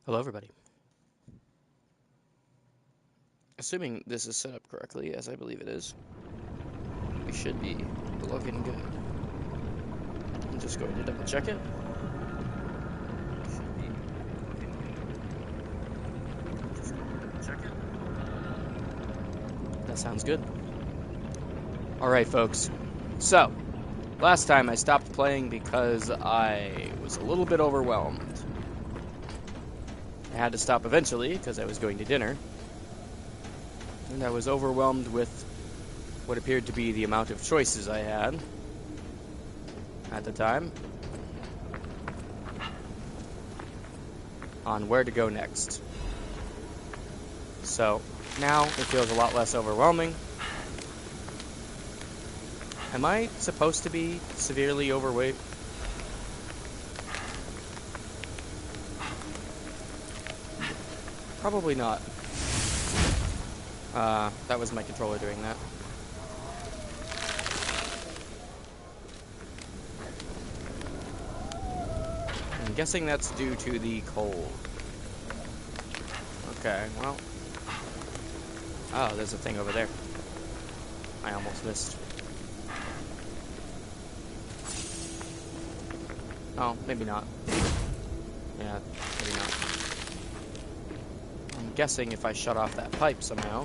Hello, everybody. Assuming this is set up correctly, as I believe it is, we should be looking good. I'm just going to double check it. Should be looking good. Just going to double check it. That sounds good. Alright, folks. So, last time I stopped playing because I was a little bit overwhelmed. I had to stop eventually because I was going to dinner. And I was overwhelmed with what appeared to be the amount of choices I had at the time on where to go next. So now it feels a lot less overwhelming. Am I supposed to be severely overweight? Probably not. That was my controller doing that. I'm guessing that's due to the cold. Okay, well. Oh, there's a thing over there. I almost missed. Oh, maybe not. Yeah, maybe not. I'm guessing if I shut off that pipe somehow,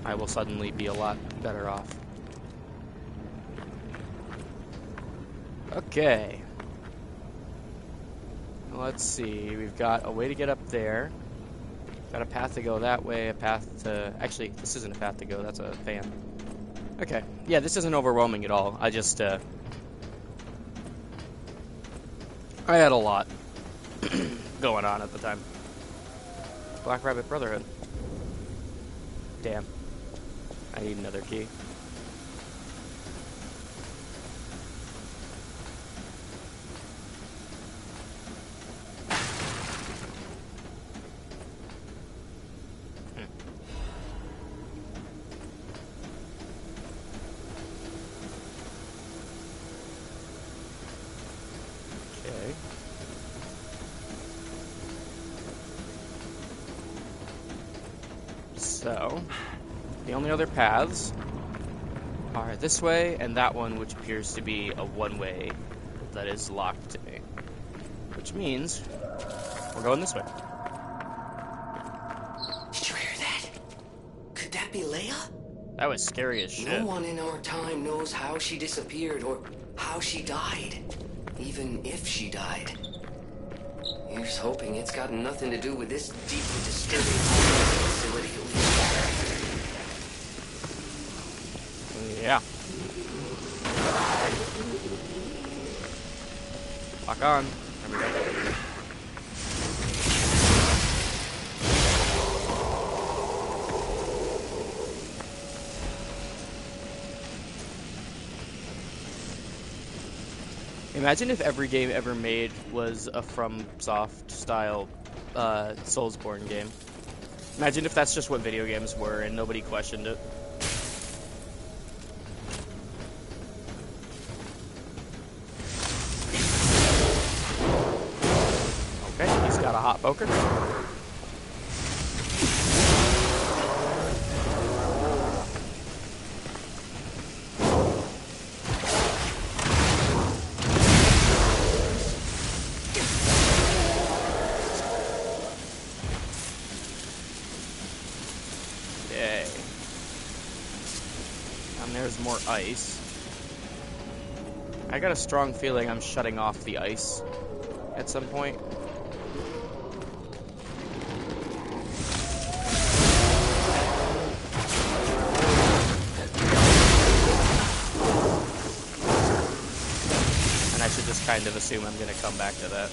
I will suddenly be a lot better off. Okay. Let's see. We've got a way to get up there. Got a path to go that way, a path to... Actually, this isn't a path to go, that's a fan. Okay. Yeah, this isn't overwhelming at all. I just, I had a lot going on at the time. Black Rabbit Brotherhood. Damn. I need another key. Okay. So, the only other paths are this way and that one, which appears to be a one-way that is locked to me. Which means we're going this way. Did you hear that? Could that be Leia? That was scary as shit. No one in our time knows how she disappeared or how she died. Even if she died. Here's hoping it's got nothing to do with this deeply disturbing facility. Yeah. Lock on. There we go. Imagine if every game ever made was a FromSoft style Soulsborne game. Imagine if that's just what video games were and nobody questioned it. Okay, he's got a hot poker. There's more ice. I got a strong feeling I'm shutting off the ice at some point. And I should just kind of assume I'm going to come back to that.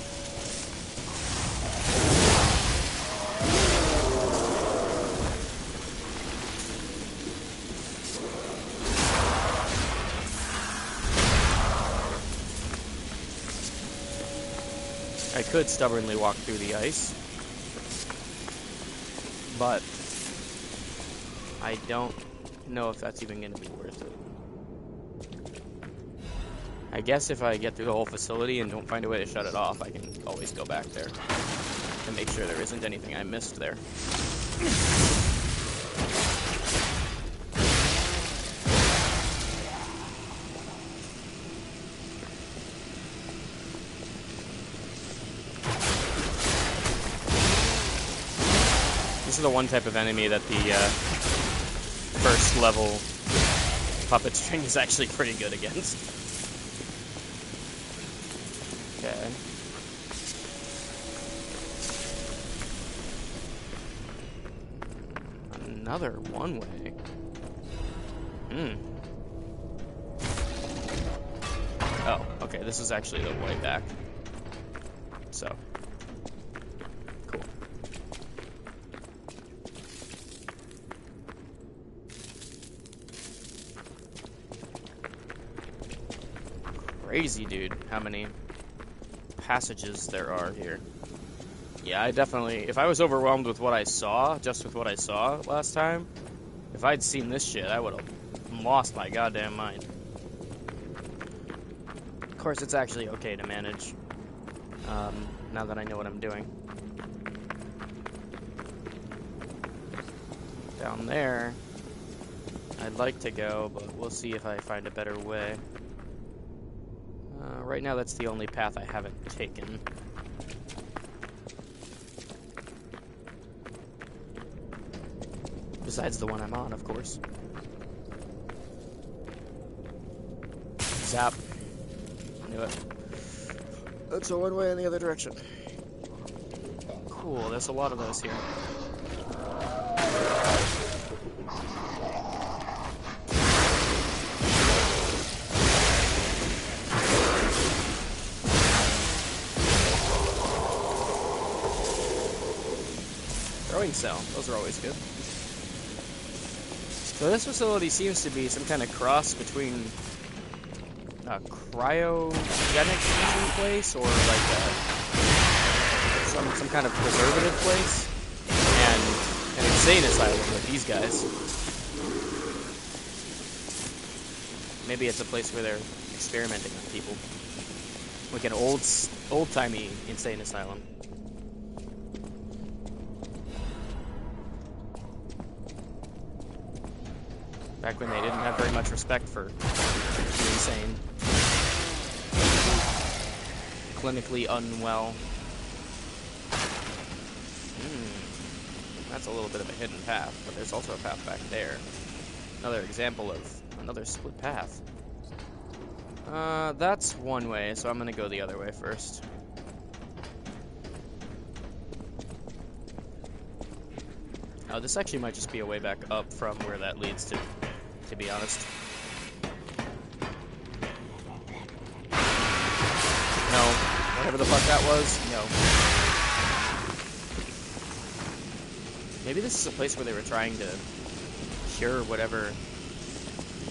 I could stubbornly walk through the ice, but I don't know if that's even going to be worth it. I guess if I get through the whole facility and don't find a way to shut it off, I can always go back there to make sure there isn't anything I missed there. This is the one type of enemy that the first level puppet string is actually pretty good against. Okay. Another one-way. Oh, okay, this is actually the way back. So. Cool. Crazy, dude, how many passages there are here. Yeah, I definitely, if I was overwhelmed with what I saw, just with what I saw last time, if I'd seen this shit, I would have lost my goddamn mind. Of course, it's actually okay to manage, now that I know what I'm doing. Down there, I'd like to go, but we'll see if I find a better way. Right now, that's the only path I haven't taken. Besides the one I'm on, of course. Zap. Knew it. That's a one way in the other direction. Cool, there's a lot of those here. Throwing cell, those are always good. So this facility seems to be some kind of cross between a cryogenic fusion place or like some kind of preservative place and an insane asylum with these guys. Maybe it's a place where they're experimenting on people, like an old-timey insane asylum. Back when they didn't have very much respect for the insane. Clinically unwell. That's a little bit of a hidden path, but there's also a path back there. Another example of another split path. That's one way, so I'm gonna go the other way first. Oh, this actually might just be a way back up from where that leads to be honest. No. Whatever the fuck that was, no. Maybe this is a place where they were trying to cure whatever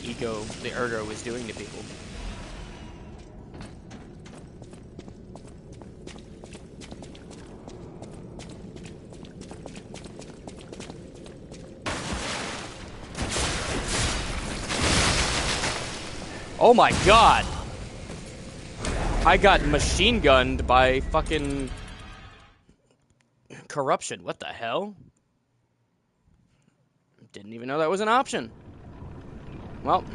the ergo was doing to people. Oh my god! I got machine gunned by fucking corruption. What the hell? Didn't even know that was an option. Well.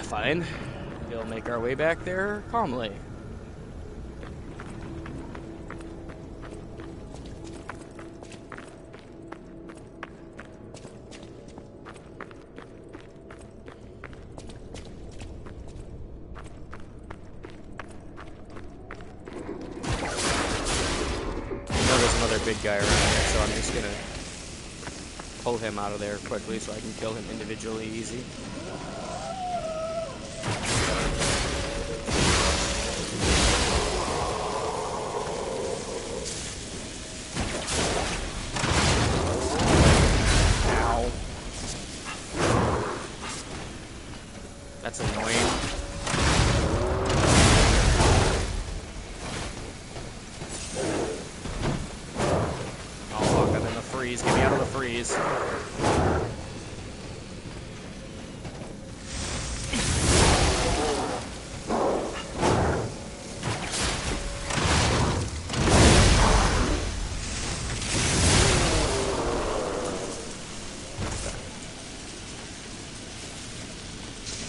Fine. We'll make our way back there calmly. Big guy around there, so I'm just gonna pull him out of there quickly so I can kill him individually easy. Ow. That's annoying. freeze. Get me out of the freeze.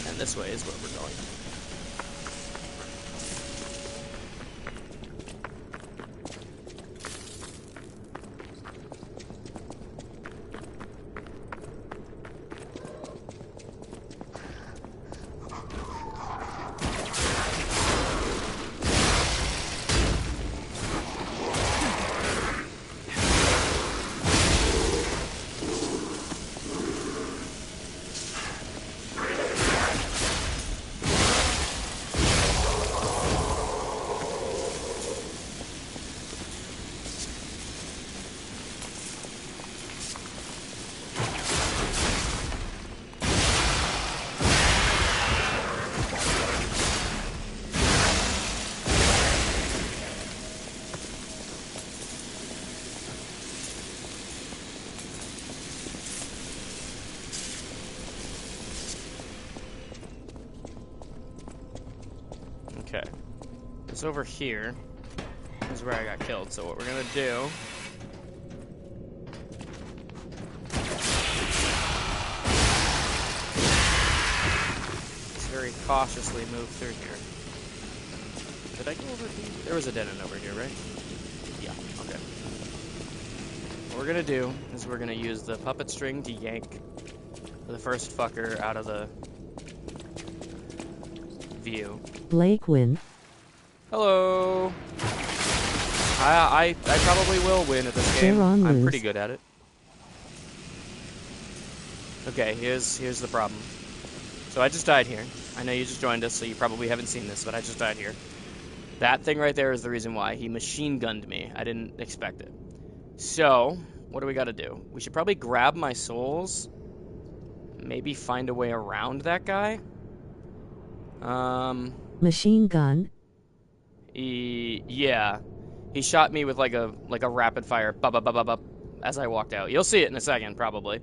And this way is where we're going. Okay. This over here is where I got killed. So what we're gonna do is very cautiously move through here. Did I go over here? There was a dead end over here, right? Yeah, okay. What we're gonna do is we're gonna use the puppet string to yank the first fucker out of the view. Blake win. Hello. I probably will win at this game. I'm pretty good at it. Okay, here's the problem. So I just died here. I know you just joined us, so you probably haven't seen this, but I just died here. That thing right there is the reason why. He machine gunned me. I didn't expect it. So, what do we gotta do? We should probably grab my souls. Maybe find a way around that guy. Machine gun. Yeah. He shot me with like a rapid fire as I walked out. You'll see it in a second, probably.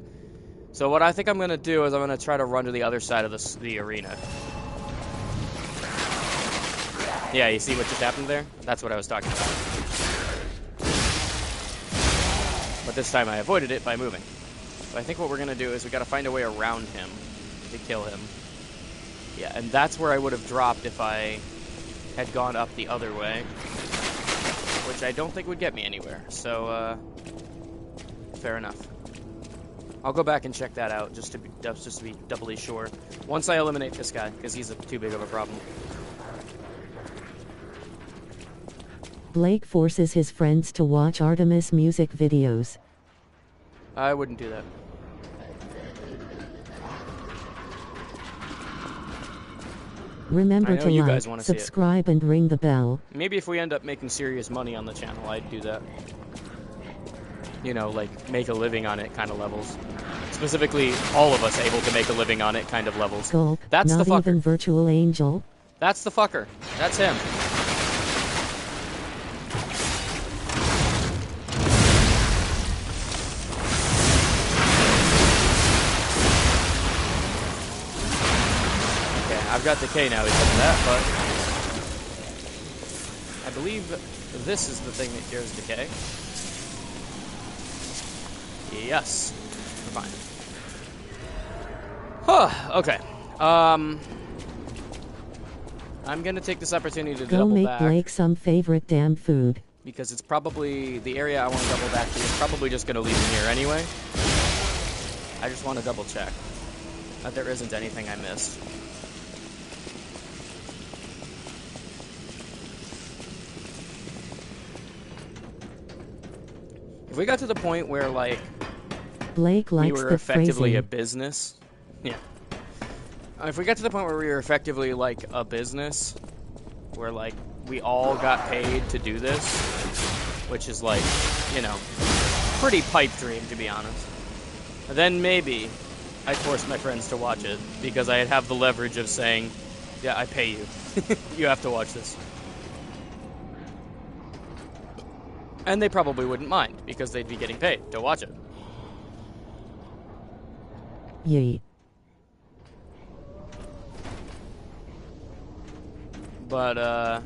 So what I think I'm gonna do is I'm gonna try to run to the other side of the arena. Yeah, you see what just happened there? That's what I was talking about. But this time I avoided it by moving. So I think what we're gonna do is we gotta find a way around him to kill him. Yeah, and that's where I would have dropped if I had gone up the other way, which I don't think would get me anywhere. So, fair enough. I'll go back and check that out just to be doubly sure. Once I eliminate this guy, because he's too big of a problem. Blake forces his friends to watch Artemis music videos. I wouldn't do that. Remember to like, subscribe, and ring the bell. Maybe if we end up making serious money on the channel, I'd do that. You know, like, make a living on it kind of levels. Specifically, all of us able to make a living on it kind of levels. Gulp, that's not the fucker. Even Virtual Angel. That's the fucker. That's him. I've got decay now because of that, but I believe this is the thing that cures decay. Yes. We're fine. Huh, okay. I'm gonna take this opportunity to double back. Go make Blake some favorite damn food. Because it's probably, the area I want to double back to is probably just gonna leave me here anyway. I just want to double check that there isn't anything I missed. If we got to the point where, like, Blake likes we were the effectively phrasing. a business, yeah. If we got to the point where we were effectively, like, a business, where, like, we all got paid to do this, which is, like, you know, pretty pipe dream, to be honest, then maybe I'd force my friends to watch it, because I'd have the leverage of saying, yeah, I pay you. You have to watch this. And they probably wouldn't mind, because they'd be getting paid to watch it. Yeet. But,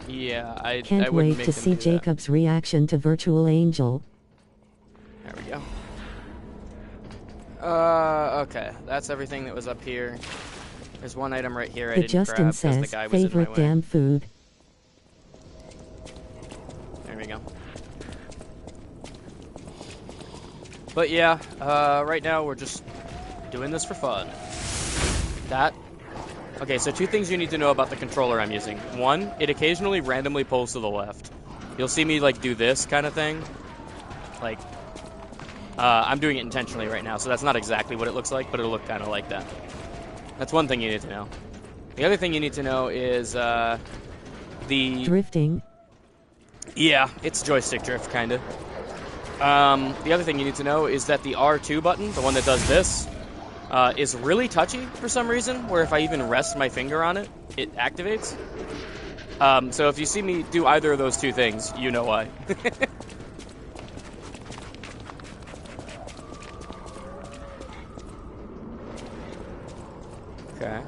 yeah, I Can't wouldn't wait make to them see do that. Jacob's reaction to Virtual Angel. There we go. Okay. That's everything that was up here. There's one item right here I The didn't Justin grab because the says guy was in my favorite way. damn food. There we go. But yeah, right now we're just doing this for fun. Okay, so 2 things you need to know about the controller I'm using. 1, it occasionally randomly pulls to the left. You'll see me, like, do this kind of thing. Like, I'm doing it intentionally right now, so that's not exactly what it looks like, but it'll look kind of like that. That's one thing you need to know. The other thing you need to know is, the... Drifting. Yeah, it's joystick drift, kind of. The other thing you need to know is that the R2 button, the one that does this, is really touchy for some reason, where if I even rest my finger on it, it activates. So if you see me do either of those 2 things, you know why. Okay.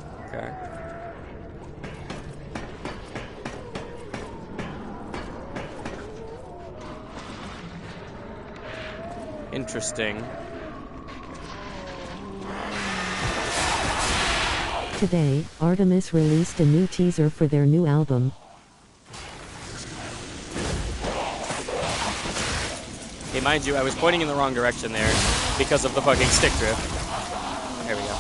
Interesting. Today, Artemis released a new teaser for their new album. Hey, mind you, I was pointing in the wrong direction there because of the fucking stick drift. There we go.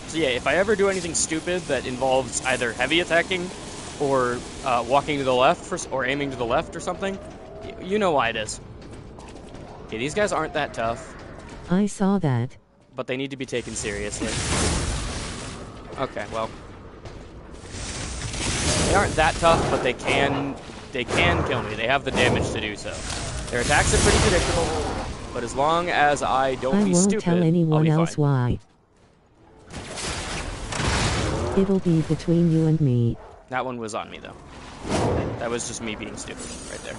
So yeah, if I ever do anything stupid that involves either heavy attacking or walking to the left or aiming to the left or something, you know why it is. Okay, these guys aren't that tough. I saw that. But they need to be taken seriously. Okay, well. They aren't that tough, but they can kill me. They have the damage to do so. Their attacks are pretty predictable, but as long as I don't be stupid, I won't tell anyone else fine. why. It'll be between you and me. That one was on me, though. That was just me being stupid right there.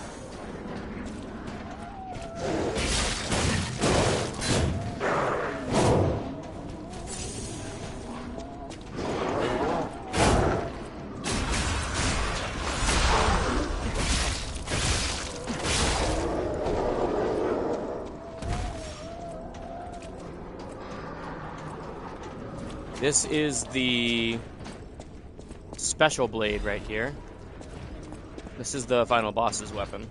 This is the special blade right here. This is the final boss's weapon.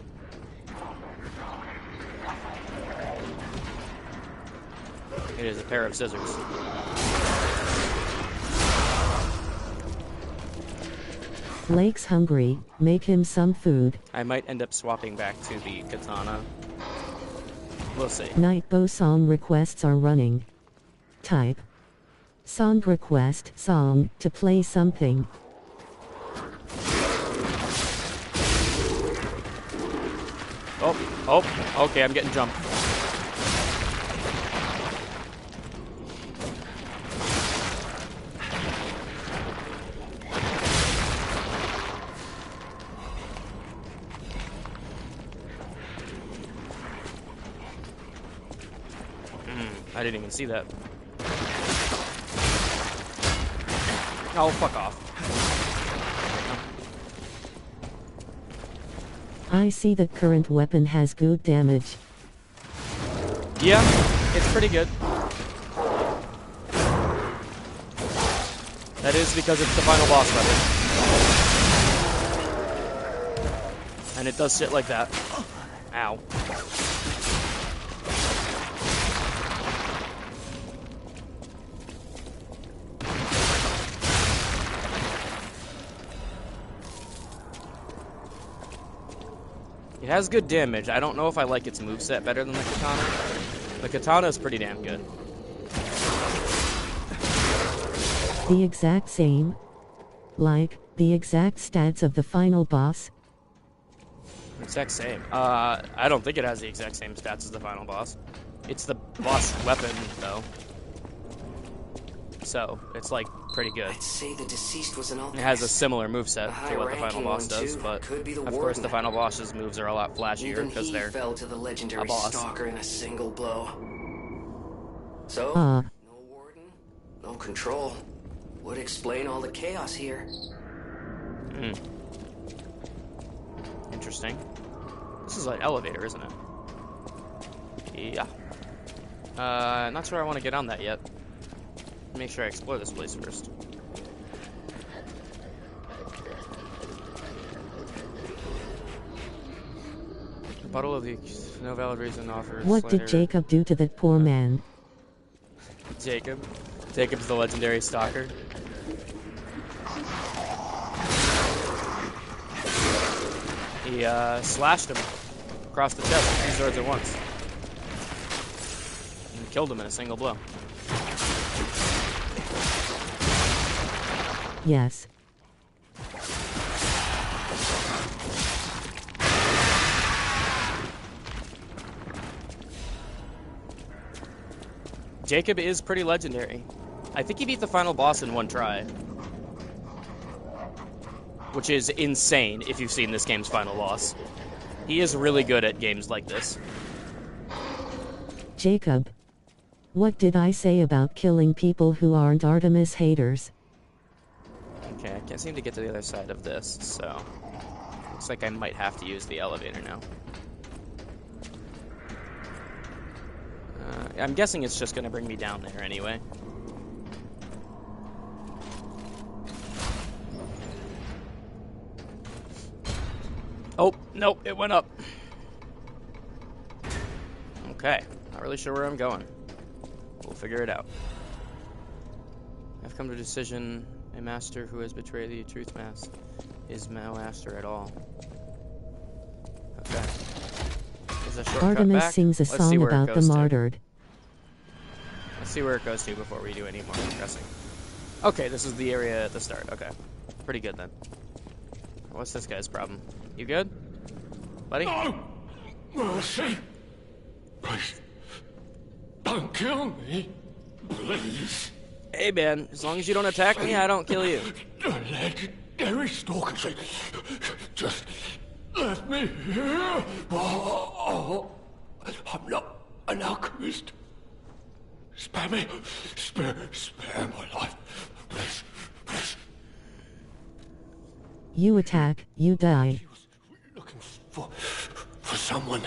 It is a pair of scissors. Blake's hungry. Make him some food. I might end up swapping back to the katana. We'll see. Nightbow song requests are running. Type song request song to play something. Oh, okay, I'm getting jumped. I didn't even see that. Oh, fuck off. I see the current weapon has good damage. Yeah, it's pretty good. That is because it's the final boss weapon. And it does shit like that. Ow. It has good damage. I don't know if I like its moveset better than the katana. The katana is pretty damn good. The exact same? Like, the exact stats of the final boss? Exact same. I don't think it has the exact same stats as the final boss. It's the boss weapon, though. So, it's like pretty good. I'd say the deceased was an It alchemist. has a similar moveset A to what the final high-ranking boss one, does, too. but Could be the of course warden. the final boss's moves are a lot flashier Even because he they're fell to the legendary boss. stalker in a single blow. So, Ah. no warden, no control. Would explain all the chaos here. interesting. This is an elevator, isn't it? Yeah. Not sure I want to get on that yet. Make sure I explore this place first. A bottle of the no valid reason offers. What did Jacob do to that poor man? Jacob? Jacob's the legendary stalker. He slashed him across the chest 2 swords at once. And killed him in a single blow. Yes. Jacob is pretty legendary. I think he beat the final boss in 1 try. Which is insane if you've seen this game's final boss. He is really good at games like this. Jacob. What did I say about killing people who aren't Artemis haters? Okay, I can't seem to get to the other side of this, so... Looks like I might have to use the elevator now. I'm guessing it's just gonna bring me down there anyway. Oh, nope, it went up. Okay, not really sure where I'm going. We'll figure it out. I've come to a decision. A master who has betrayed the truth mask is no master at all. Okay. There's a shortcut Artemis back. sings a Let's see song where it about the goes to. martyred. Let's see where it goes to before we do any more progressing. Okay, this is the area at the start. Okay. Pretty good then. What's this guy's problem? You good? Buddy? No! Mercy! Please, don't kill me. Please. Hey man, as long as you don't attack me, I don't kill you. The legendary stalker said, just let me here. Oh, I'm not an alchemist. Spare me. Spare my life. Please, please. You attack, you die. She was looking for someone.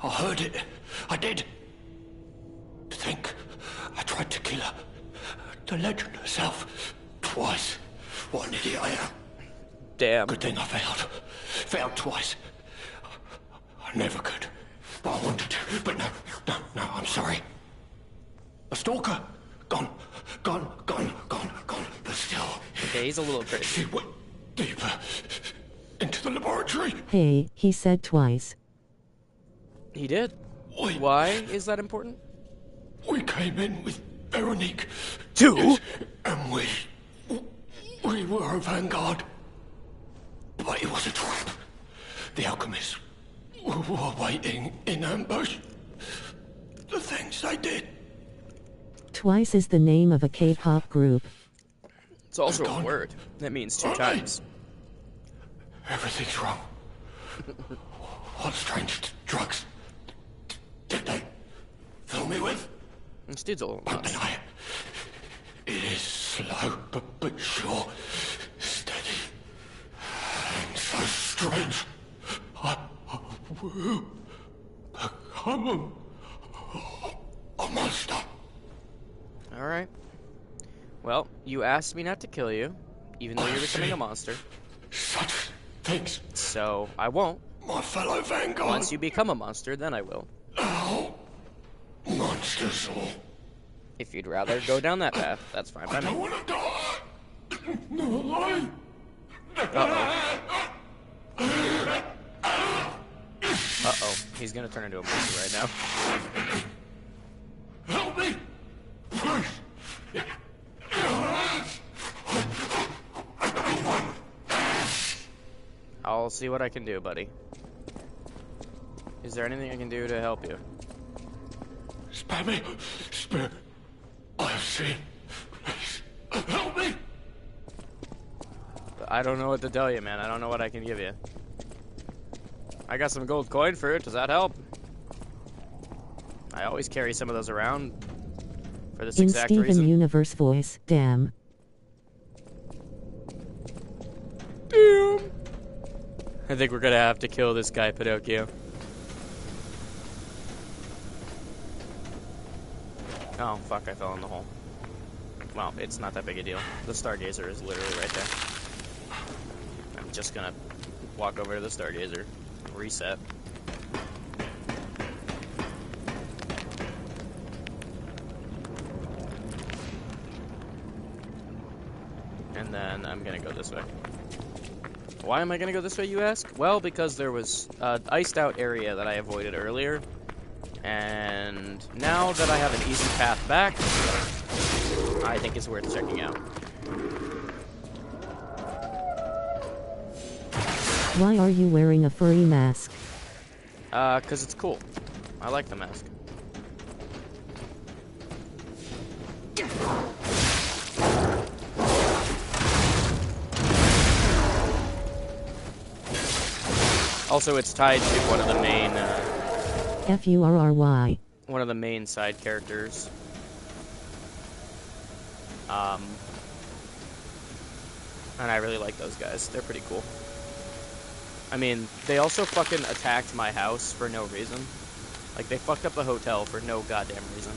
I heard it. I did. To think I tried to kill her. The legend herself. Twice. What an idiot I am. Damn. Good thing I failed. Failed twice. I never could. But I wanted to. But no, I'm sorry. A stalker. Gone. But still. Okay, he's a little crazy. She went deeper into the laboratory. Hey, he said twice. He did. We, Why is that important? we came in with Veronique. Two? Yes, and we were a vanguard. But it was a trap. The alchemists were waiting in ambush. The things they did. Twice is the name of a K-pop group. It's also a Gone. word. That means 2 Aren't they? times. Everything's wrong. What strange drugs did they fill me with? This dude's a little Won't nuts. deny it. It is slow, but sure. Steady. And so strange. I will become a monster. Alright. Well, you asked me not to kill you, even though I you're becoming see. a monster. Such things, So, I won't. my fellow vanguard. Once you become a monster, then I will. Oh, monsters all. If you'd rather go down that path, that's fine by I don't me. want to die. No, I. Uh-oh. He's gonna turn into a monster right now. Help me! Please! I'll see what I can do, buddy. Is there anything I can do to help you? Spare me! Spare. I have seen. Please. Help me! I don't know what to tell you, man. I don't know what I can give you. I got some gold coin for it. Does that help? I always carry some of those around for this In exact Steven reason. Universe voice, damn. Damn. I think we're gonna have to kill this guy, Pinocchio. Oh, fuck, I fell in the hole. Well, it's not that big a deal. The Stargazer is literally right there. I'm just gonna walk over to the Stargazer, reset. And then I'm gonna go this way. Why am I gonna go this way, you ask? Well, because there was an iced out area that I avoided earlier. And now that I have an easy path back, I think it's worth checking out. Why are you wearing a furry mask? 'Cause it's cool. I like the mask. Also, it's tied to one of the main, Furry. one of the main side characters. And I really like those guys. They're pretty cool. I mean, they also fucking attacked my house for no reason. Like, they fucked up the hotel for no goddamn reason.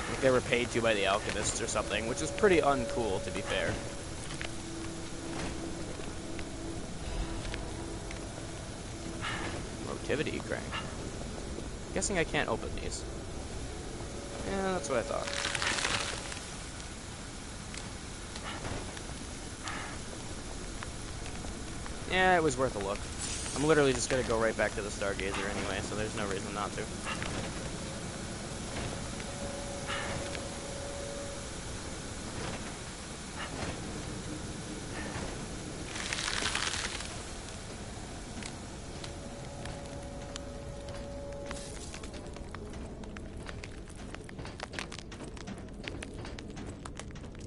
Like, they were paid to by the alchemists or something, which is pretty uncool, to be fair. Motivity crank. Guessing I can't open these. Yeah, that's what I thought. Yeah, it was worth a look. I'm literally just gonna go right back to the Stargazer anyway, so there's no reason not to.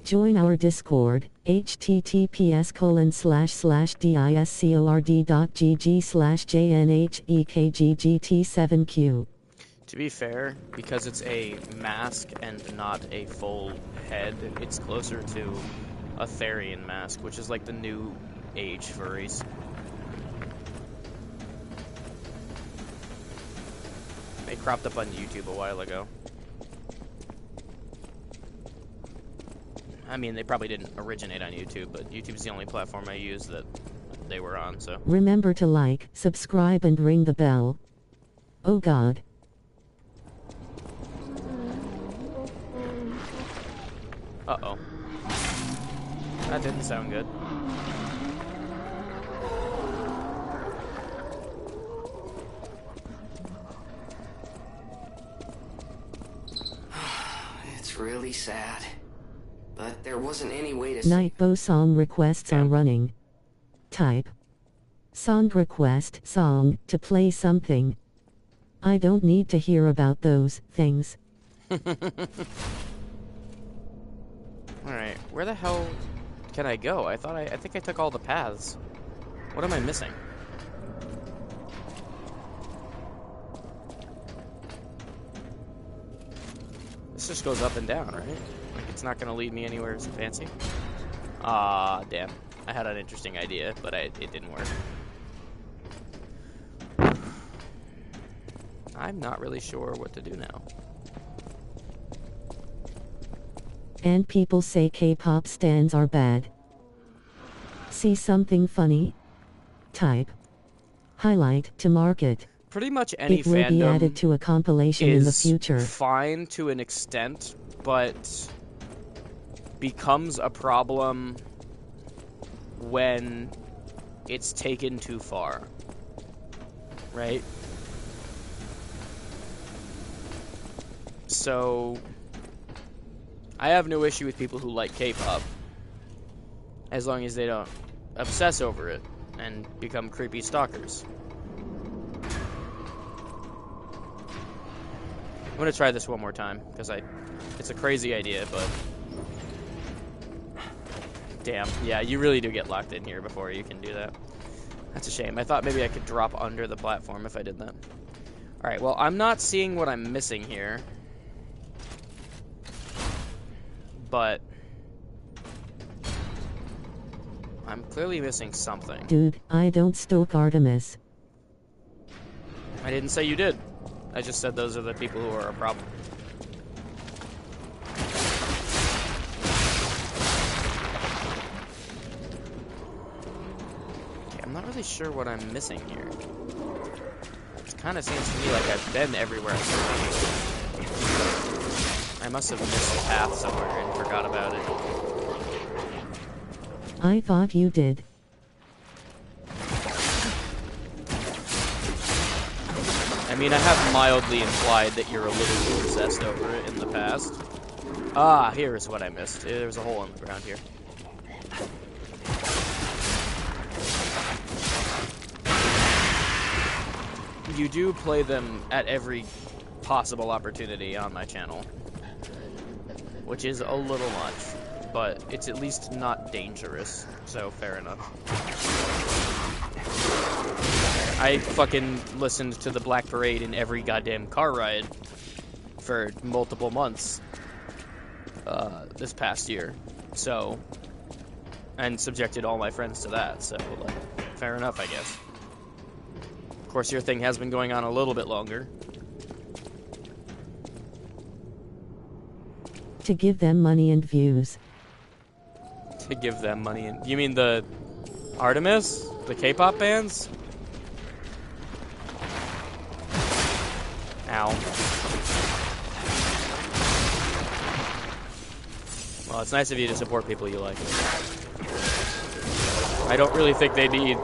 Join our Discord, https://discord.gg/jnhekggt7q. To be fair, because it's a mask and not a full head, it's closer to a Therian mask, which is like the new age furries. They cropped up on YouTube a while ago. I mean, they probably didn't originate on YouTube, but YouTube's the only platform I use that they were on, so. Remember to like, subscribe and ring the bell. Oh god. Uh-oh. That didn't sound good. It's really sad. But there wasn't any way to Nightbow song requests are running. Type. Song request song to play something. I don't need to hear about those things. Alright, where the hell can I go? I think I took all the paths. What am I missing? This just goes up and down, right? Like, it's not gonna lead me anywhere fancy? Ah, damn. I had an interesting idea, but it didn't work. I'm not really sure what to do now. And people say K-pop stans are bad. See something funny? Type. Highlight to market. Pretty much any It will be added fandom to a compilation in the is future. fine to an extent, but becomes a problem when it's taken too far, right? So I have no issue with people who like K-pop as long as they don't obsess over it and become creepy stalkers. I'm gonna try this one more time because it's a crazy idea, but Damn. Yeah, you really do get locked in here before you can do that. That's a shame. I thought maybe I could drop under the platform if I did that. Alright, well, I'm not seeing what I'm missing here. But I'm clearly missing something. Dude, I don't stoke Artemis. I didn't say you did. I just said those are the people who are a problem. Okay, I'm not really sure what I'm missing here. It kind of seems to me like I've been everywhere I'm supposed to be. I must have missed a path somewhere and forgot about it. I thought you did. I mean, I have mildly implied that you're a little obsessed over it in the past. Ah, here's what I missed. There's a hole in the ground here. You do play them at every possible opportunity on my channel, which is a little much, but it's at least not dangerous, so fair enough. I fucking listened to the Black Parade in every goddamn car ride for multiple months this past year, so, and subjected all my friends to that, so, like, fair enough, I guess. Of course, your thing has been going on a little bit longer. To give them money and views. To give them money and... You mean the Artemis? The K-pop bands? Ow. Well, it's nice of you to support people you like. I don't really think they need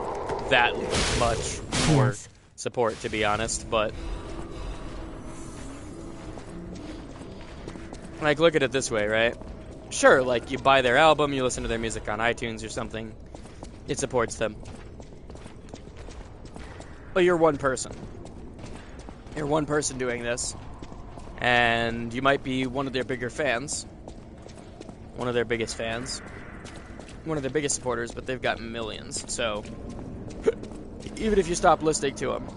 that much more support, to be honest, but... Like, look at it this way, right? Sure, like, you buy their album, you listen to their music on iTunes or something. It supports them. But you're one person. You're one person doing this. And you might be one of their bigger fans. One of their biggest fans. One of their biggest supporters, but they've got millions. So, even if you stop listening to them,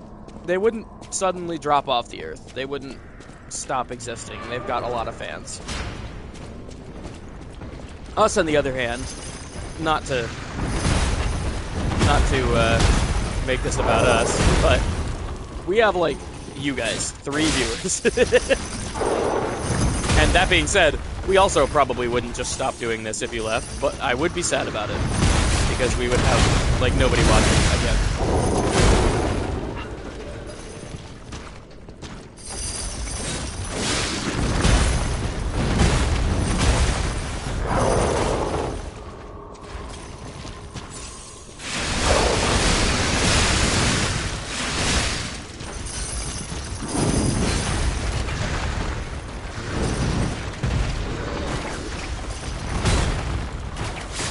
they wouldn't suddenly drop off the earth. They wouldn't stop existing. They've got a lot of fans. Us, on the other hand, not to make this about us, but we have, like, you guys, 3 viewers. And that being said, we also probably wouldn't just stop doing this if you left, but I would be sad about it, because we would have, like, nobody watching again.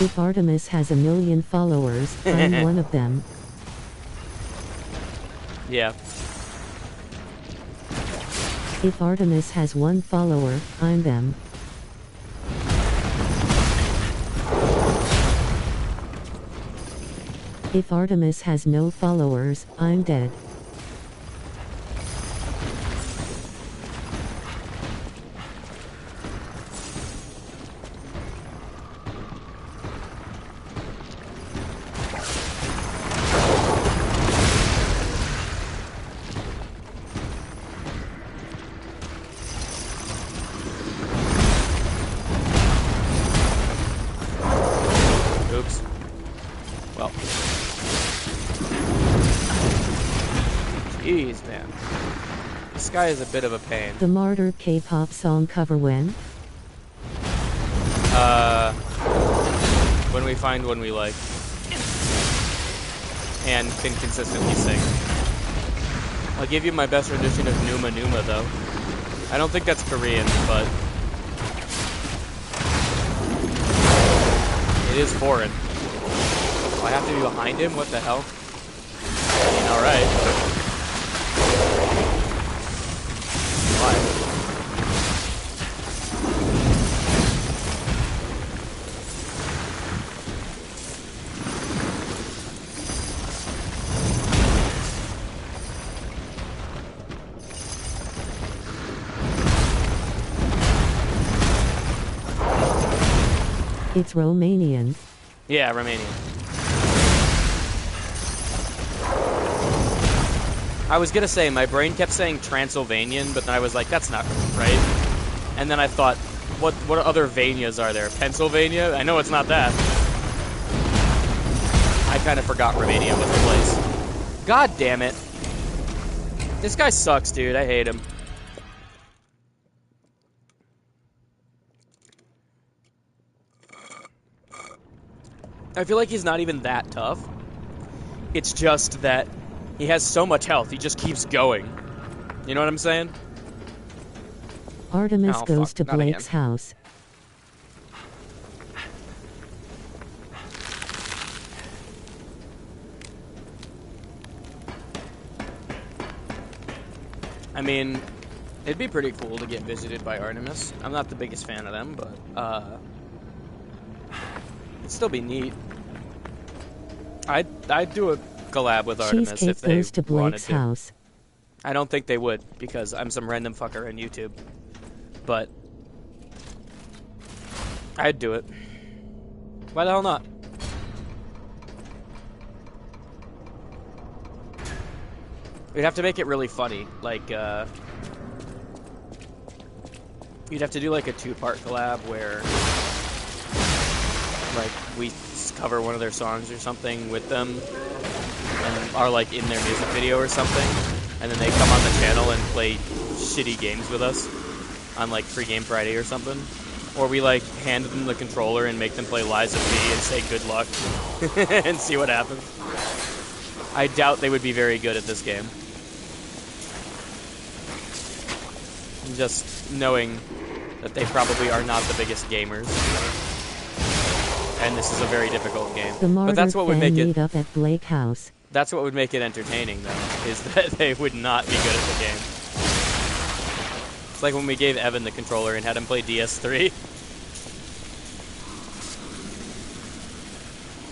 If Artemis has 1 million followers, I'm one of them. Yeah. If Artemis has 1 follower, I'm them. If Artemis has no followers, I'm dead. Oops. Well. Jeez, man. This guy is a bit of a pain. The Martyr K-pop song cover when? When we find one we like. And can consistently sing. I'll give you my best rendition of Numa Numa, though. I don't think that's Korean, but... It is foreign. Oh, I have to be behind him? What the hell? I mean, alright. Why? It's Romanian. Yeah, Romanian. I was gonna say, my brain kept saying Transylvanian, but then I was like, that's not right. And then I thought, what other Vanias are there? Pennsylvania? I know it's not that. I kind of forgot Romania was the place. God damn it. This guy sucks, dude. I hate him. I feel like he's not even that tough. It's just that he has so much health, he just keeps going. You know what I'm saying? Artemis Oh, goes fuck, to not Blake's again. house. I mean, it'd be pretty cool to get visited by Artemis. I'm not the biggest fan of them, but it'd still be neat. I'd do a collab with Artemis if Cheesecake they goes to wanted Blake's to. house. I don't think they would, because I'm some random fucker on YouTube. But I'd do it. Why the hell not? We'd have to make it really funny. Like, you'd have to do like a 2-part collab where, like, we cover one of their songs or something with them and are like in their music video or something, and then they come on the channel and play shitty games with us on like Free Game Friday or something. Or we like hand them the controller and make them play Lies of P and say good luck and see what happens. I doubt they would be very good at this game. Just knowing that they probably are not the biggest gamers. And this is a very difficult game. The But that's what would make it meet up at Blake House. that's what would make it entertaining though, is that they would not be good at the game. It's like when we gave Evan the controller and had him play DS3.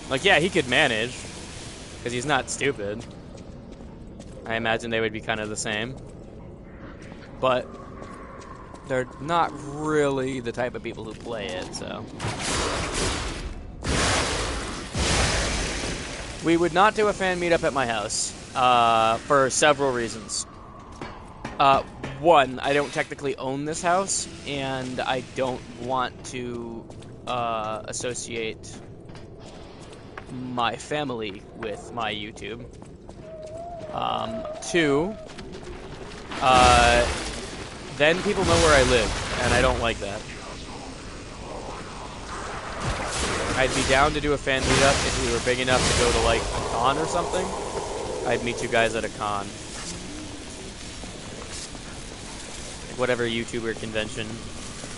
Like, yeah, he could manage, because he's not stupid. I imagine they would be kind of the same. But they're not really the type of people who play it, so. We would not do a fan meetup at my house, for several reasons. One, I don't technically own this house, and I don't want to associate my family with my YouTube. Two, then people know where I live, and I don't like that. I'd be down to do a fan meetup if we were big enough to go to, like, a con or something. I'd meet you guys at a con. Like whatever YouTuber convention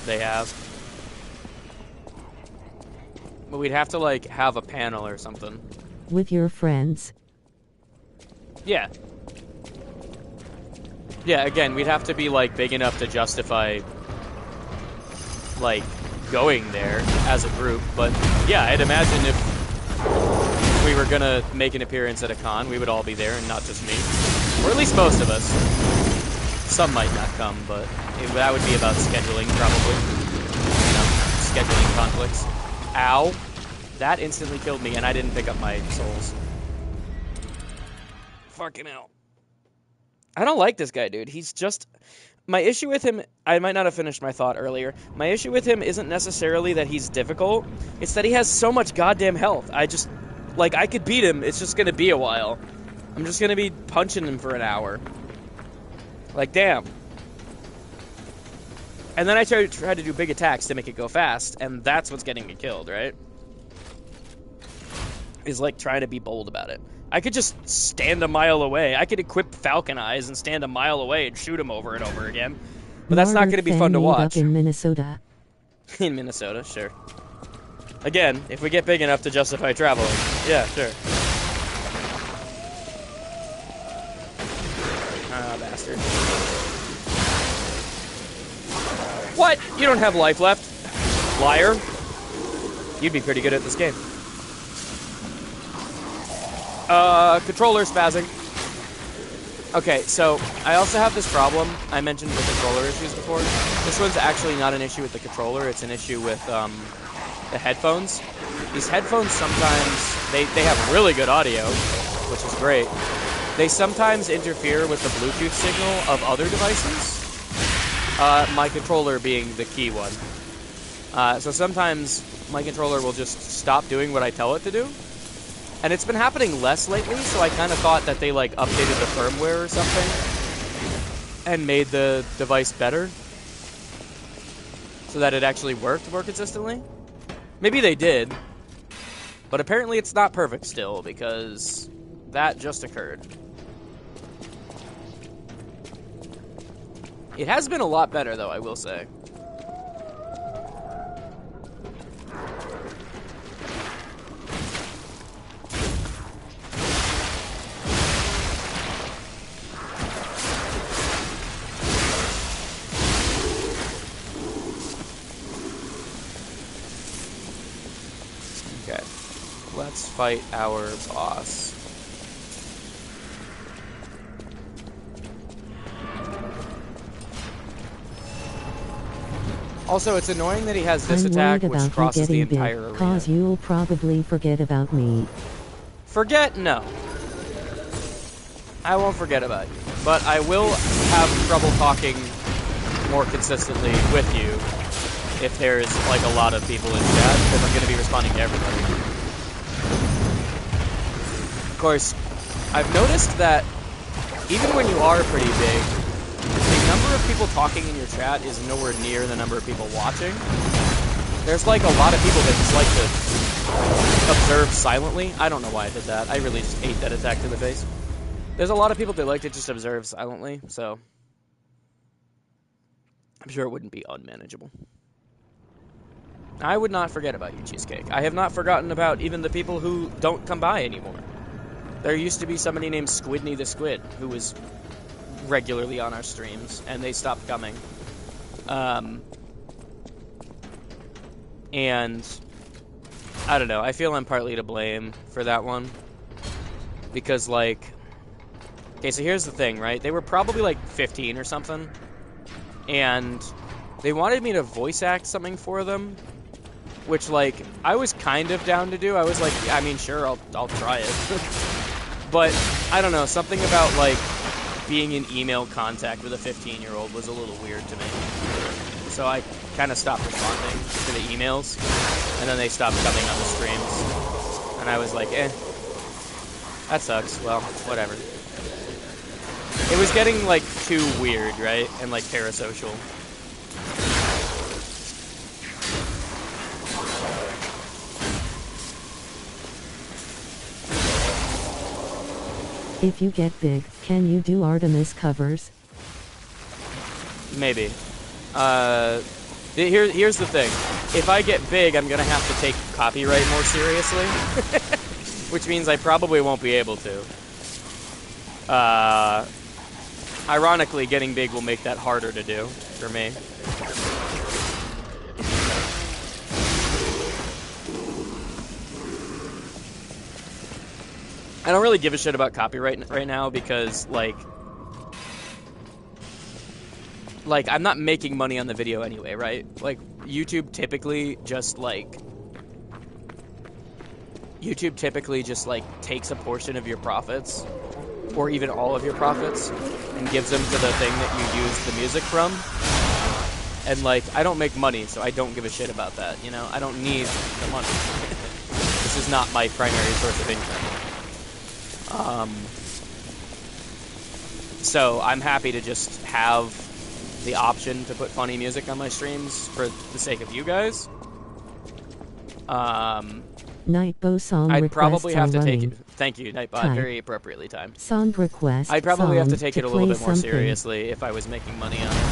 they have. But we'd have to, like, have a panel or something. With your friends. Yeah. Yeah, again, we'd have to be, like, big enough to justify, like, going there as a group. But, yeah, I'd imagine if we were gonna make an appearance at a con, we would all be there and not just me. Or at least most of us. Some might not come, but that would be about scheduling, probably. You know, scheduling conflicts. Ow. That instantly killed me, and I didn't pick up my souls. Fucking hell. I don't like this guy, dude. He's just... My issue with him... I might not have finished my thought earlier. My issue with him isn't necessarily that he's difficult. It's that he has so much goddamn health. I just... Like, I could beat him. It's just gonna be a while. I'm just gonna be punching him for an hour. Like, damn. And then I try to do big attacks to make it go fast, and that's what's getting me killed, right? Is, like, trying to be bold about it. I could just stand a mile away. I could equip Falcon Eyes and stand a mile away and shoot him over and over again. But that's not going to be fun to watch. In Minnesota. In Minnesota, sure. Again, if we get big enough to justify traveling. Yeah, sure. Ah, bastard. What? You don't have life left? Liar. You'd be pretty good at this game. Controller spazzing. Okay, so I also have this problem. I mentioned the controller issues before. This one's actually not an issue with the controller. It's an issue with the headphones. These headphones sometimes, they have really good audio, which is great. They sometimes interfere with the Bluetooth signal of other devices, my controller being the key one. So sometimes my controller will just stop doing what I tell it to do. And it's been happening less lately, so I kind of thought that they like updated the firmware or something and made the device better so that it actually worked more consistently. Maybe they did, but apparently it's not perfect still because that just occurred. It has been a lot better though, I will say. Let's fight our boss. Also, it's annoying that he has this attack which crosses the entire arena. Cause you'll probably forget about me. Forget? No. I won't forget about you. But I will have trouble talking more consistently with you if there's like a lot of people in chat, because I'm going to be responding to everybody. Of course, I've noticed that even when you are pretty big, the number of people talking in your chat is nowhere near the number of people watching. There's like a lot of people that just like to observe silently. I don't know why I did that. I really just ate that attack to the face. There's a lot of people that like to just observe silently, so I'm sure it wouldn't be unmanageable. I would not forget about you, Cheesecake. I have not forgotten about even the people who don't come by anymore. There used to be somebody named Squidney the Squid who was regularly on our streams, and they stopped coming. And I don't know. I feel I'm partly to blame for that one. Because, like... Okay, so here's the thing, right? They were probably, like, 15 or something. And they wanted me to voice act something for them. Which, like, I was kind of down to do. I was like, yeah, I mean, sure, I'll try it. But, I don't know, something about, like, being in email contact with a 15-year-old was a little weird to me. So I kind of stopped responding to the emails, and then they stopped coming on the streams. And I was like, that sucks. Well, whatever. It was getting, like, too weird, right? And, like, parasocial. If you get big, can you do Artemis covers? Maybe. Here's the thing. If I get big, I'm gonna have to take copyright more seriously. Which means I probably won't be able to. Ironically, getting big will make that harder to do for me. I don't really give a shit about copyright right now because, like, I'm not making money on the video anyway, right? Like, YouTube typically just, like, takes a portion of your profits, or even all of your profits, and gives them to the thing that you use the music from. And, like, I don't make money, so I don't give a shit about that, you know? I don't need the money. This is not my primary source of income. So I'm happy to just have the option to put funny music on my streams for the sake of you guys. Nightbow song I'd requests probably have are to running. take it. Thank you, Nightbot. Type. Very appropriately timed. Song request. I'd probably have to song take it a little play bit more something. seriously if I was making money on it.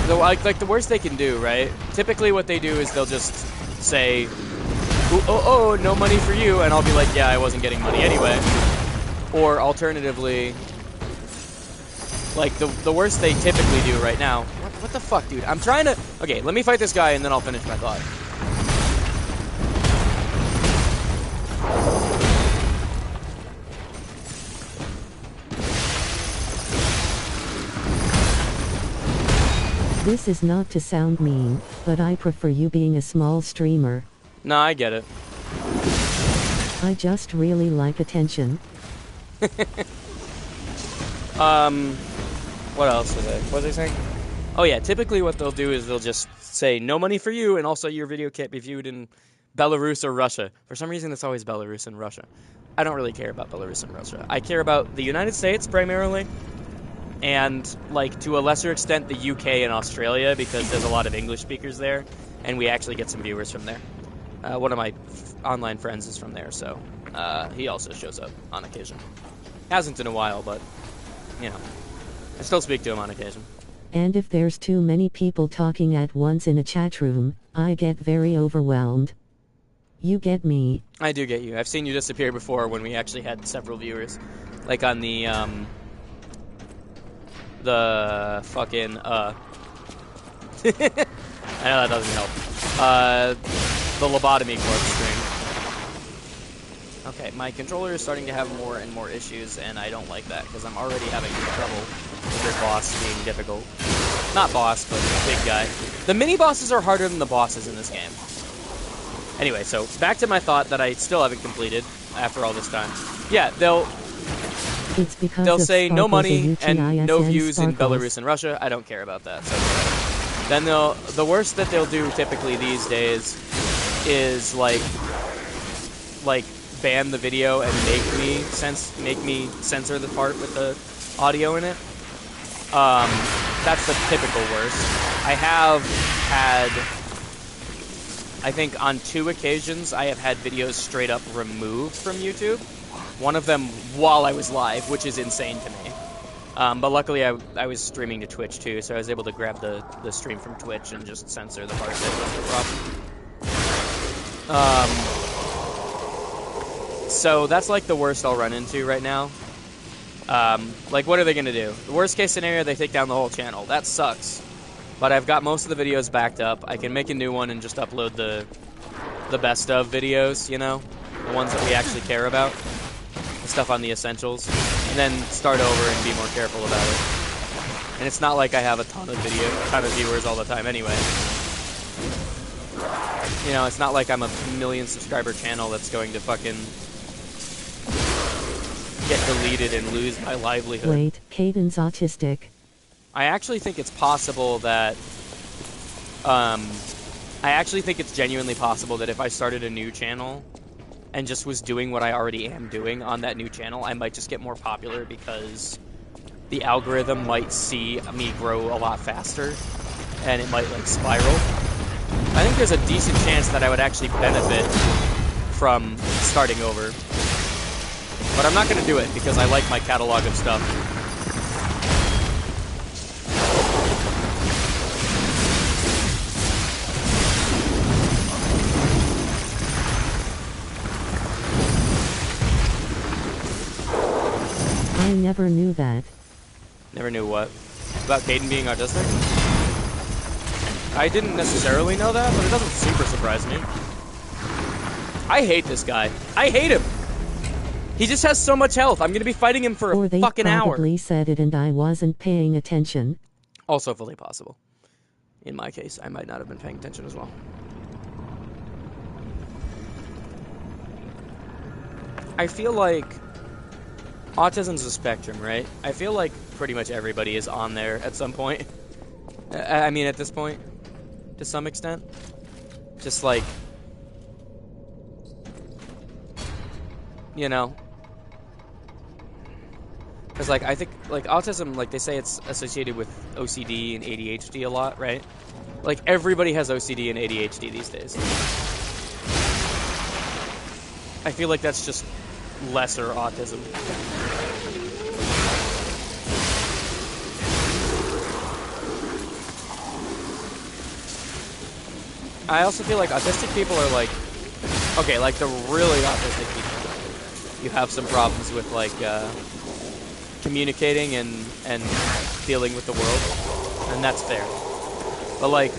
So, like the worst they can do, right? Typically what they do is they'll just say, oh, no money for you, and I'll be like, yeah, I wasn't getting money anyway. Or alternatively, like the worst they typically do right now. What the fuck, dude? I'm trying to... Okay, let me fight this guy and then I'll finish my thought. This is not to sound mean, but I prefer you being a small streamer. No, I get it. I just really like attention. What else was it? What was I saying? Oh yeah, typically what they'll do is they'll just say no money for you, and also your video can't be viewed in Belarus or Russia. For some reason, it's always Belarus and Russia. I don't really care about Belarus and Russia. I care about the United States primarily, and like to a lesser extent the UK and Australia, because there's a lot of English speakers there, and we actually get some viewers from there. One of my online friends is from there, so he also shows up on occasion. Hasn't in a while, but you know, I still speak to him on occasion. And if there's too many people talking at once in a chat room, I get very overwhelmed. You get me. I do get you. I've seen you disappear before when we actually had several viewers. Like on the fucking, I know that doesn't help. The lobotomy corpse stream. Okay, my controller is starting to have more and more issues, and I don't like that, because I'm already having trouble with this boss being difficult. Not boss, but big guy. The mini-bosses are harder than the bosses in this game. Anyway, so back to my thought that I still haven't completed after all this time. Yeah, they'll say no money and no views in Belarus and Russia. I don't care about that. So then the worst that they'll do typically these days is like ban the video and make me censor the part with the audio in it. That's the typical worst. I have had, I think on 2 occasions, I have had videos straight up removed from YouTube. One of them while I was live, which is insane to me. But luckily I was streaming to Twitch too, so I was able to grab the stream from Twitch and just censor the part that was the problem. So that's like the worst I'll run into right now. Like, what are they going to do? The worst case scenario, they take down the whole channel. That sucks. But I've got most of the videos backed up. I can make a new one and just upload the best of videos, you know? The ones that we actually care about. The stuff on the essentials. And then start over and be more careful about it. And it's not like I have a ton of viewers all the time anyway. You know, it's not like I'm a million subscriber channel that's going to fucking get deleted and lose my livelihood. Wait, Caden's autistic. I actually think it's possible that, I actually think it's genuinely possible that if I started a new channel and just was doing what I already am doing on that new channel, I might just get more popular because the algorithm might see me grow a lot faster and it might like spiral. I think there's a decent chance that I would actually benefit from starting over. But I'm not going to do it because I like my catalog of stuff. I never knew that. Never knew what? About Caden being autistic? I didn't necessarily know that, but it doesn't super surprise me. I hate this guy. I hate him! He just has so much health. I'm going to be fighting him for a fucking hour. Or they probably said it and I wasn't paying attention. Also fully possible. In my case, I might not have been paying attention as well. I feel like autism's a spectrum, right? I feel like pretty much everybody is on there at some point. I mean, at this point, to some extent. Just like, you know, because like I think like autism, like they say it's associated with OCD and ADHD a lot, right? Like everybody has OCD and ADHD these days. I feel like that's just lesser autism. I also feel like autistic people are like, okay, like the really autistic people, you have some problems with like communicating and dealing with the world, and that's fair. But like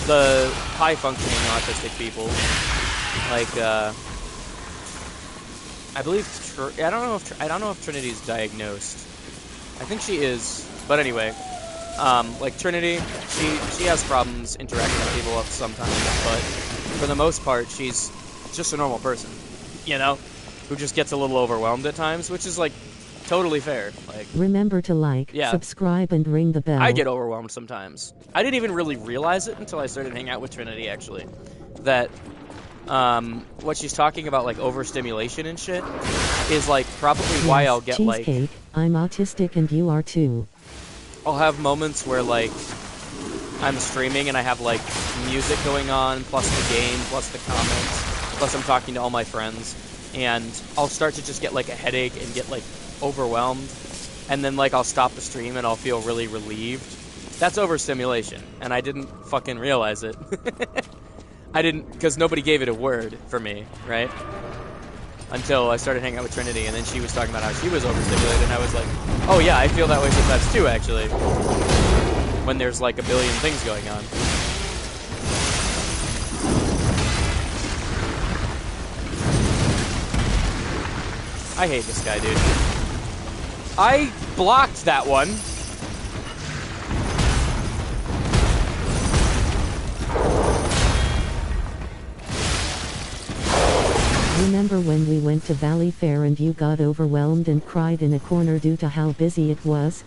the high functioning autistic people, like I believe I don't know if Trinity's diagnosed. I think she is, but anyway, Like Trinity, she has problems interacting with people sometimes, but for the most part, she's just a normal person, you know, who just gets a little overwhelmed at times, which is like totally fair. Like, Remember to like, Yeah. subscribe, and ring the bell. I get overwhelmed sometimes. I didn't even really realize it until I started hanging out with Trinity, actually, that what she's talking about, like overstimulation and shit, is like probably why Yes, I'll get like. cheesecake. I'm autistic and you are too. I'll have moments where, like, I'm streaming and I have, like, music going on, plus the game, plus the comments, plus I'm talking to all my friends, and I'll start to just get, like, a headache and get, like, overwhelmed, and then, like, I'll stop the stream and I'll feel really relieved. That's overstimulation, and I didn't fucking realize it. I didn't, because nobody gave it a word for me, right? Until I started hanging out with Trinity, and then she was talking about how she was overstimulated, and I was like, oh yeah, I feel that way sometimes too, actually. When there's like a billion things going on. I hate this guy, dude. I blocked that one. Remember when we went to Valley Fair and you got overwhelmed and cried in a corner due to how busy it was?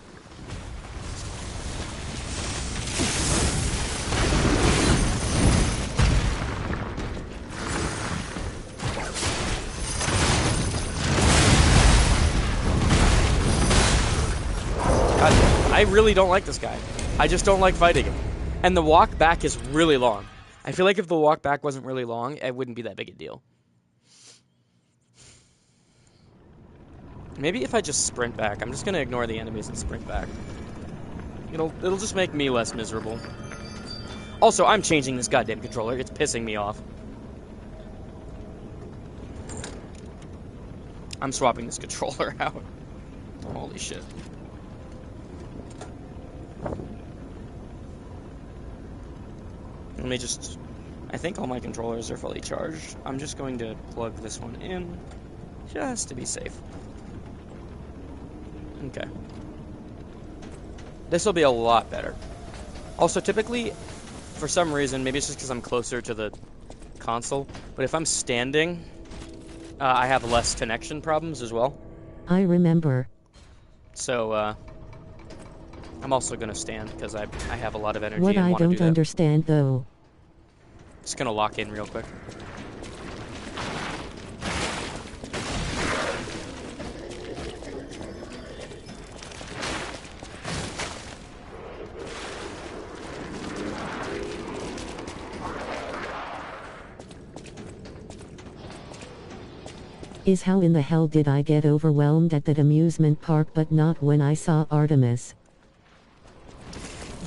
God, I really don't like this guy. I just don't like fighting him. And the walk back is really long. I feel like if the walk back wasn't really long, it wouldn't be that big a deal. Maybe if I just sprint back. I'm just gonna ignore the enemies and sprint back. It'll just make me less miserable. Also, I'm changing this goddamn controller. It's pissing me off. I'm swapping this controller out. Holy shit. Let me just... I think all my controllers are fully charged. I'm just going to plug this one in, just to be safe. Okay. This will be a lot better. Also, typically, for some reason, maybe it's just because I'm closer to the console, but if I'm standing, I have less connection problems as well. I remember. So, I'm also going to stand because I have a lot of energy What and I want to do don't that. understand though. Just going to lock in real quick. Is how in the hell did I get overwhelmed at that amusement park but not when I saw Artemis?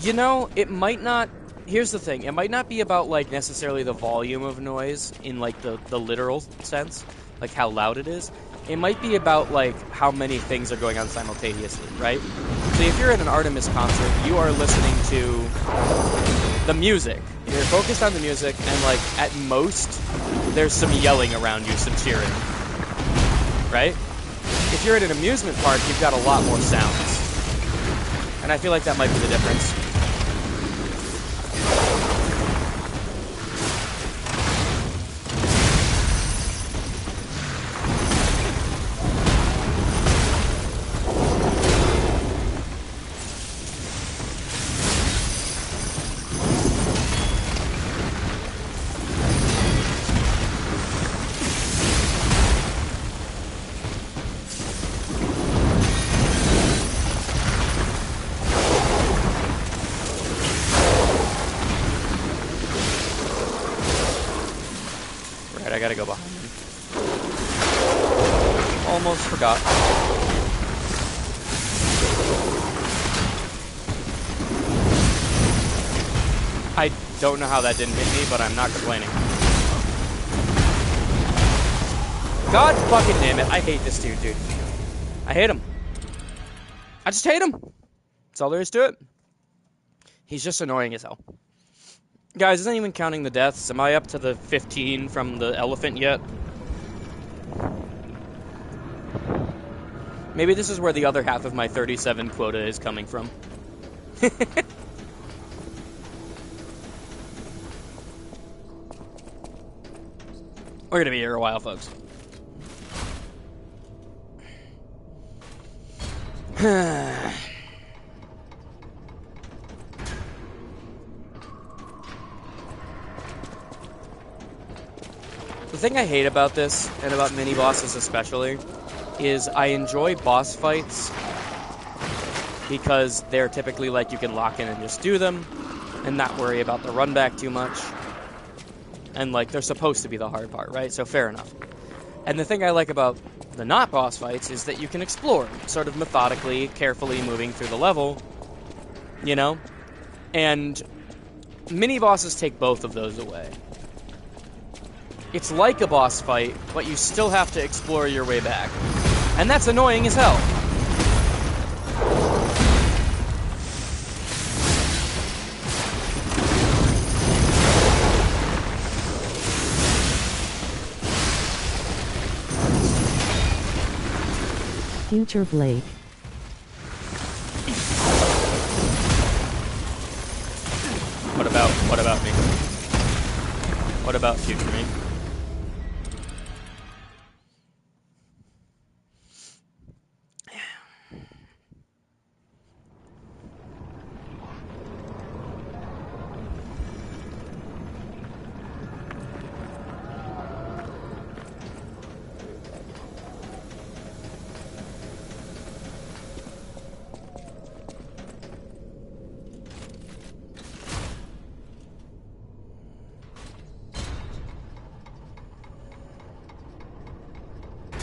You know, it might not... Here's the thing. It might not be about, like, necessarily the volume of noise in, like, the literal sense, like how loud it is. It might be about, like, how many things are going on simultaneously, right? So if you're at an Artemis concert, you are listening to the music. You're focused on the music, and, like, at most, there's some yelling around you, some cheering. Right? If you're at an amusement park, you've got a lot more sounds. And I feel like that might be the difference. I gotta go behind him. Almost forgot. I don't know how that didn't hit me, but I'm not complaining. God fucking damn it. I hate this dude. I hate him. I just hate him. That's all there is to it. He's just annoying as hell. Guys, isn't even counting the deaths. Am I up to the 15 from the elephant yet? Maybe this is where the other half of my 37 quota is coming from. We're gonna be here a while, folks. The thing I hate about this, and about mini-bosses especially, is I enjoy boss fights because they're typically like you can lock in and just do them and not worry about the run back too much. And like they're supposed to be the hard part, right? So fair enough. And the thing I like about the not boss fights is that you can explore, sort of methodically, carefully moving through the level, you know? And mini-bosses take both of those away. It's like a boss fight, but you still have to explore your way back. And that's annoying as hell. Future Blake. What about me? What about future me?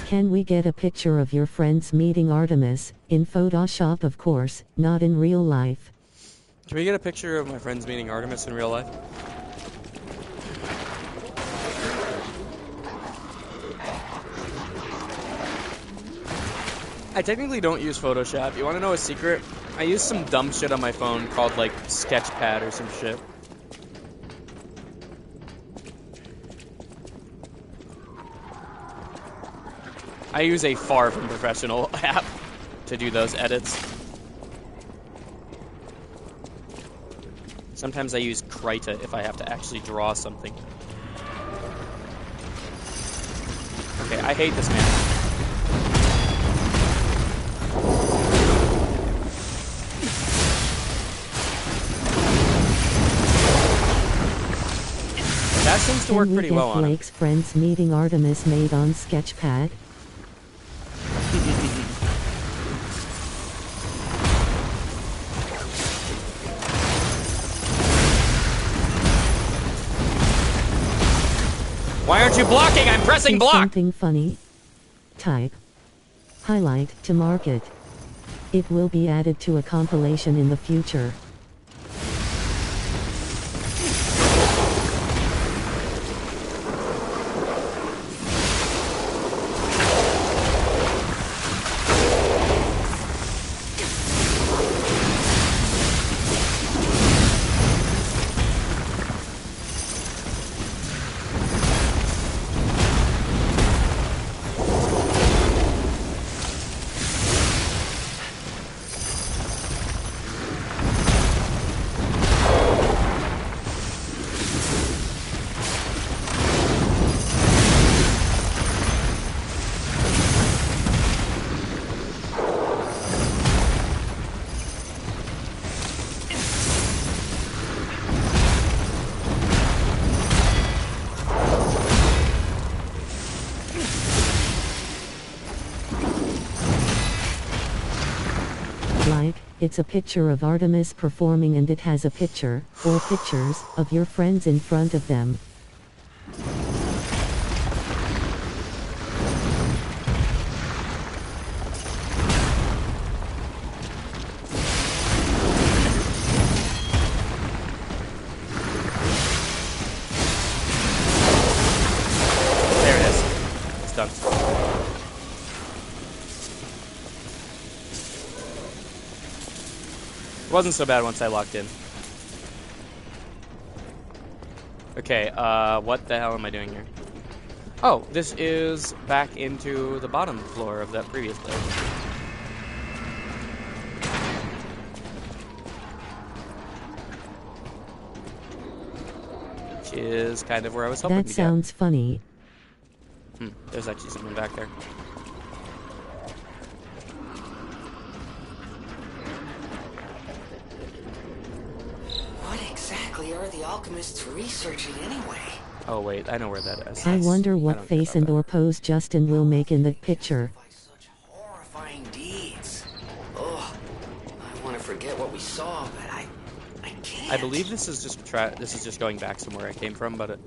Can we get a picture of your friends meeting Artemis, in Photoshop of course, not in real life? Can we get a picture of my friends meeting Artemis in real life? I technically don't use Photoshop. You want to know a secret? I use some dumb shit on my phone called, like, Sketchpad or some shit. I use a far from professional app to do those edits. Sometimes I use Krita if I have to actually draw something. Okay, I hate this man. That seems to work pretty well on him. Blake's friends meeting Artemis made on Sketchpad? Why aren't you blocking? I'm pressing block! Something funny. Type. Highlight to mark it. It will be added to a compilation in the future. It's a picture of Artemis performing and it has a picture, or pictures, of your friends in front of them. There it is. It's done. It wasn't so bad once I locked in. Okay, what the hell am I doing here? Oh, this is back into the bottom floor of that previous place. which is kind of where I was hoping That to sounds funny. get. There's actually something back there. What exactly are the alchemists researching anyway? Oh wait, I know where that is. I wonder I what don't care face about and that. or pose Justin will make in the picture. By such horrifying deeds. Oh, I want to forget what we saw, but I can't. I believe this is just going back somewhere I came from, but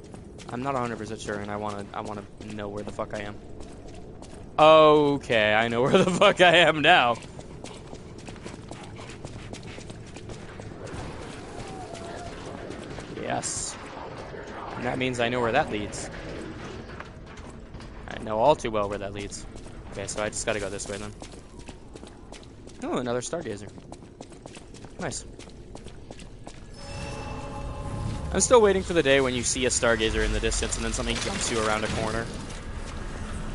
I'm not 100% sure, and I want to know where the fuck I am. Okay, I know where the fuck I am now. Yes. And that means I know where that leads. I know all too well where that leads. Okay, so I just gotta go this way then. Oh, another stargazer. Nice. I'm still waiting for the day when you see a stargazer in the distance and then something jumps you around a corner.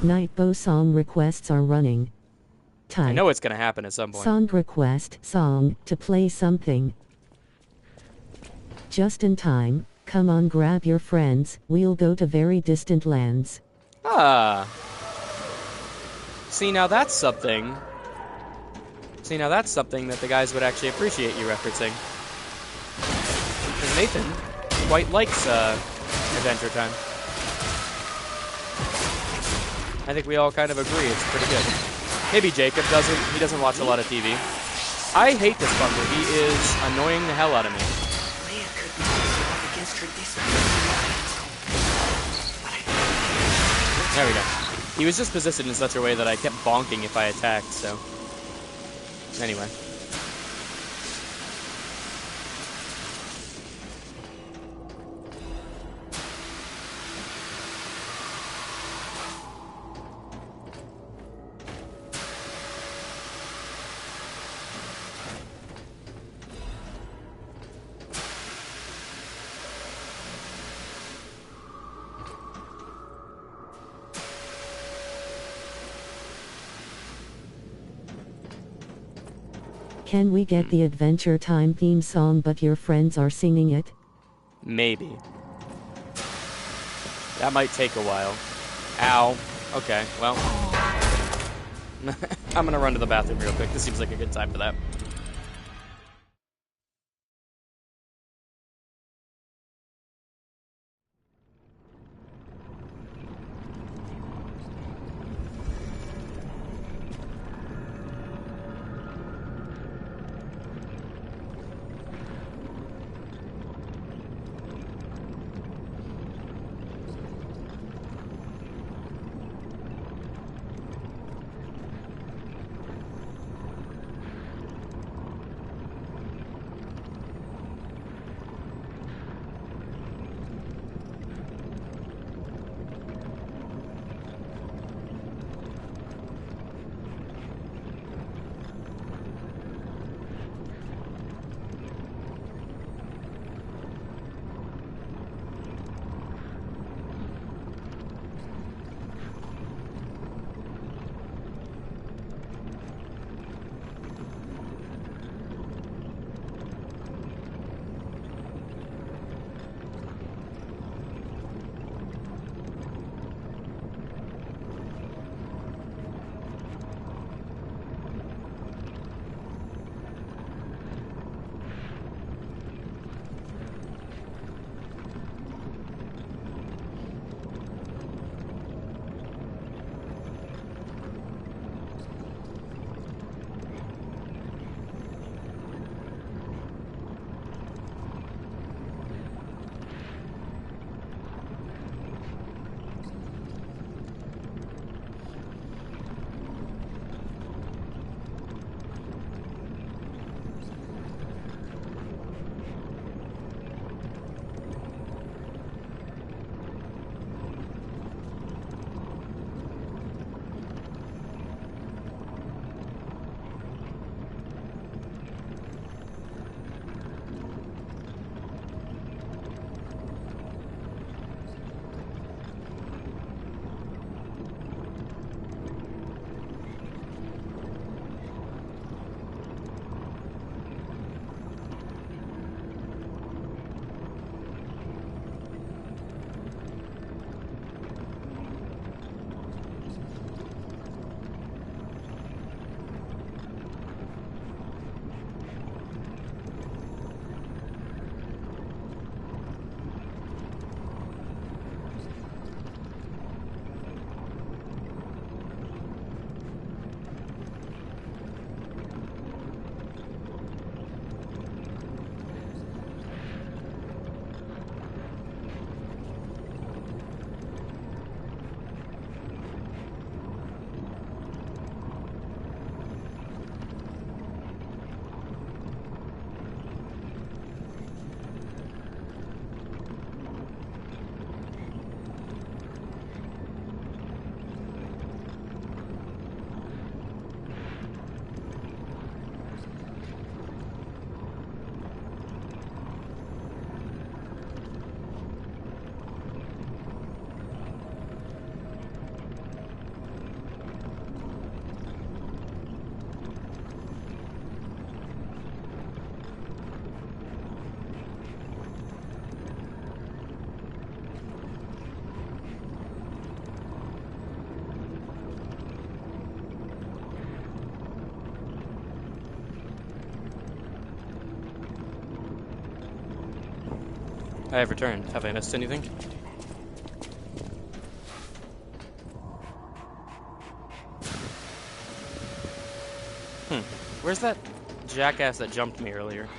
Nightbow song requests are running. Type. I know it's gonna happen at some point. Song request, song, to play something. Just in time, come on grab your friends, we'll go to very distant lands. Ah. See, now that's something. See, now that's something that the guys would actually appreciate you referencing. Because Nathan quite likes Adventure Time. I think we all kind of agree it's pretty good. Maybe Jacob doesn't. He doesn't watch a lot of TV. I hate this fucker. He is annoying the hell out of me. Leia could be up against her There we go. He was just positioned in such a way that I kept bonking if I attacked, so. Anyway. Can we get the Adventure Time theme song but your friends are singing it? Maybe. That might take a while. Ow. Okay, well. I'm gonna run to the bathroom real quick. This seems like a good time for that. I have returned. Have I missed anything? Where's that jackass that jumped me earlier?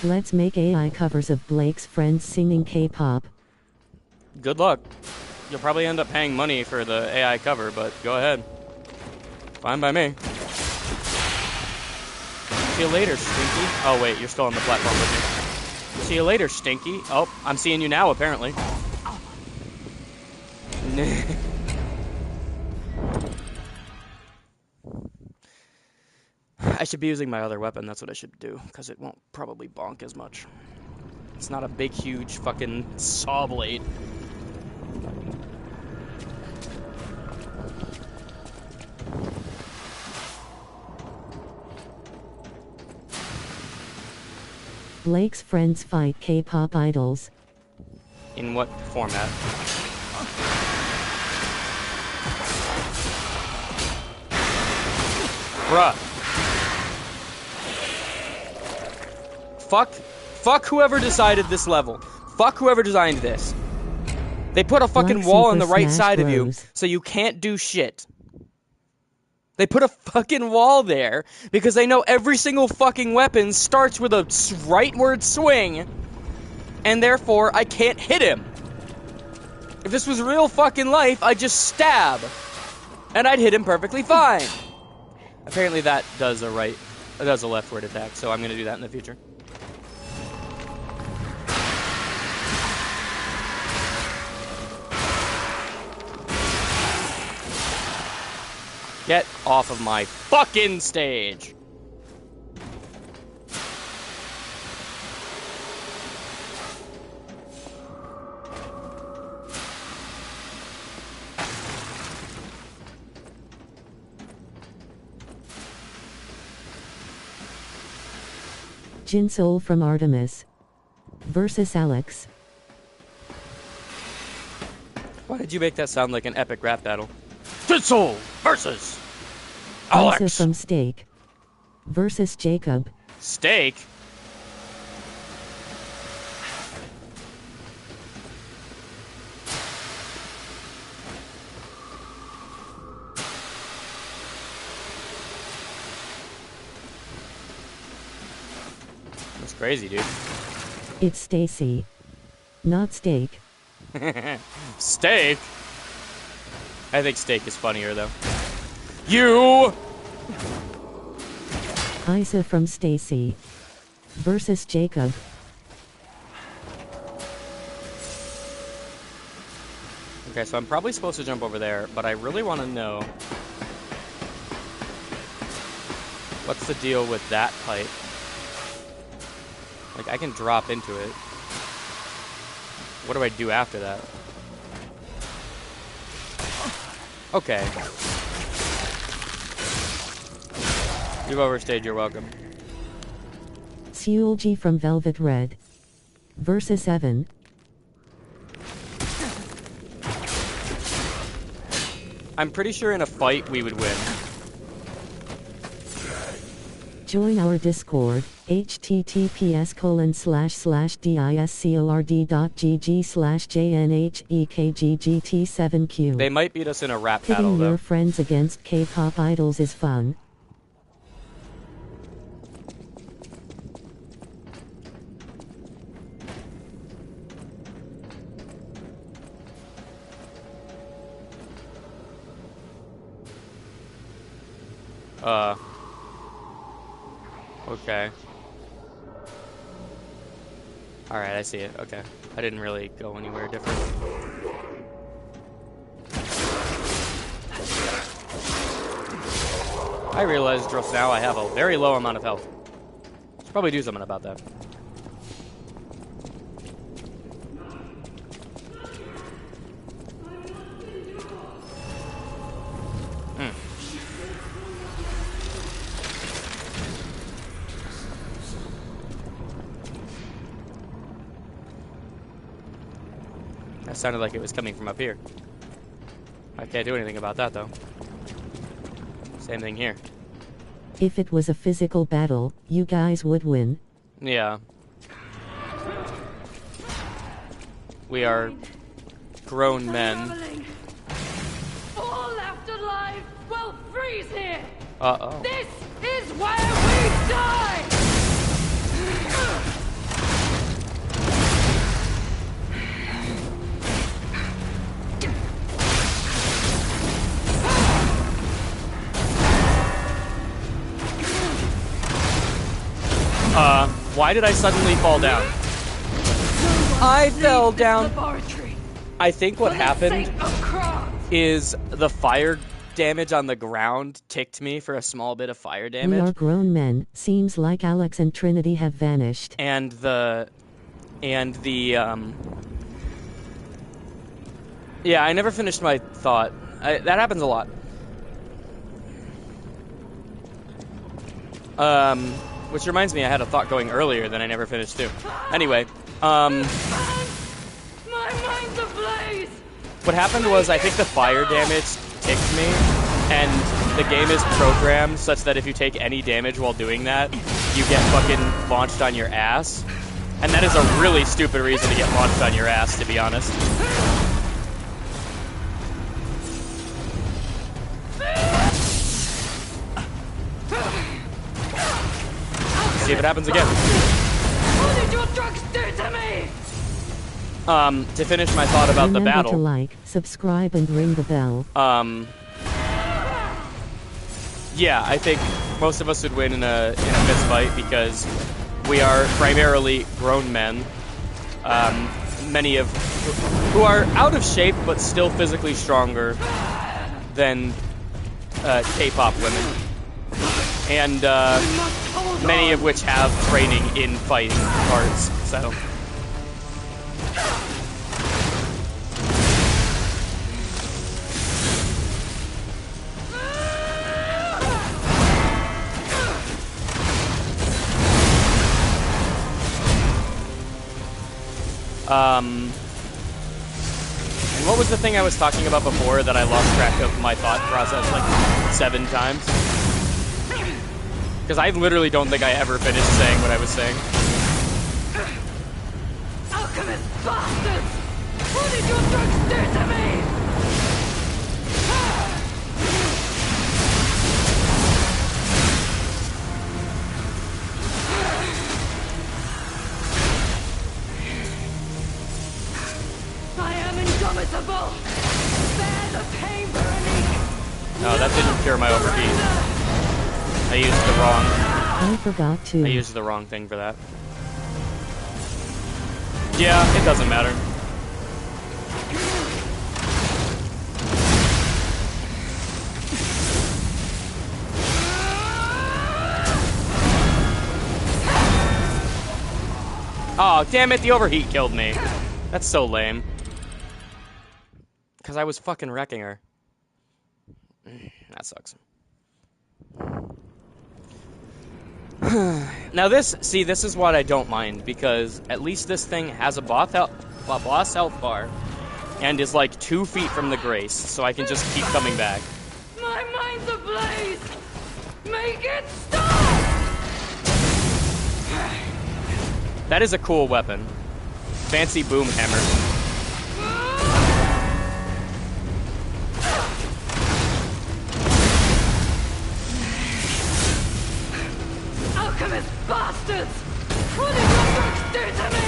Let's make AI covers of Blake's friends singing K-pop. Good luck. You'll probably end up paying money for the AI cover, but go ahead. Fine by me. See you later, Stinky. Oh, wait, you're still on the platform with me. See you later, Stinky. Oh, I'm seeing you now, apparently. I should be using my other weapon. That's what I should do, because it won't probably bonk as much. It's not a big, huge fucking saw blade. Blake's friends fight K-pop idols. In what format? Bruh. Fuck whoever decided this level. Fuck whoever designed this. They put a fucking Like wall on Super the right Smash side of you, Bros. so you can't do shit. They put a fucking wall there because they know every single fucking weapon starts with a rightward swing, and therefore I can't hit him. If this was real fucking life, I'd just stab, and I'd hit him perfectly fine. Apparently that does a leftward attack, so I'm gonna do that in the future. Get off of my fucking stage! Jinsol from Artemis versus Alex. Why did you make that sound like an epic rap battle? Jinsol versus Lisa Alex! from Steak versus Jacob. Steak? That's crazy, dude. It's Stacy, not Steak. Steak? I think steak is funnier, though. You! Isa from Stacy versus Jacob. Okay, so I'm probably supposed to jump over there, but I really want to know what's the deal with that pipe. Like, I can drop into it. What do I do after that? Okay. You've overstayed your welcome. Seulgi from Velvet Red versus Evan. I'm pretty sure in a fight we would win. Join our Discord, https://discord.gg/jnhekggt7q. They might beat us in a rap battle, Pitting though. your friends against K-pop idols is fun. Okay. Alright, I see it. Okay. I didn't really go anywhere different. I realize just now I have a very low amount of health. Should probably do something about that. That sounded like it was coming from up here. I can't do anything about that, though. Same thing here. If it was a physical battle, you guys would win. Yeah. We are grown men. Unraveling. All left alive will freeze here. Uh-oh. This is where we die. Why did I suddenly fall down? I fell Leave this down. laboratory I think what for the happened sake of Krat. is the fire damage on the ground ticked me for a small bit of fire We are damage. grown men. Seems like Alex and Trinity have vanished. And the yeah, I never finished my thought. That happens a lot. Which reminds me, I had a thought going earlier that I never finished too. Anyway, My mind's ablaze. what happened was I think the fire damage ticked me, and the game is programmed such that if you take any damage while doing that, you get fucking launched on your ass. And that is a really stupid reason to get launched on your ass, to be honest. See if it happens again. What did your drugs do to me? To finish my thought about the Remember to battle. like, subscribe, and ring the bell. Yeah, I think most of us would win in a fist fight because we are primarily grown men. Many of who are out of shape but still physically stronger than K-pop women, and many of which have training in fighting arts. So. And what was the thing I was talking about before that I lost track of my thought process like 7 times? Because I literally don't think I ever finished saying what I was saying. Alchemist bastards! What did your drugs do to me? I am indomitable! Bear the pain, Veronique! No, that didn't cure my overheat. I I forgot to. used the wrong thing for that. Yeah, it doesn't matter. Oh, damn it, the overheat killed me. That's so lame. Because I was fucking wrecking her. That sucks. Now this is what I don't mind, because at least this thing has a boss health bar, and is like 2 feet from the Grace, so I can just keep coming back. My mind's ablaze! Make it stop! That is a cool weapon. Fancy boom hammer. Alchemist bastards! What did your drugs do to me?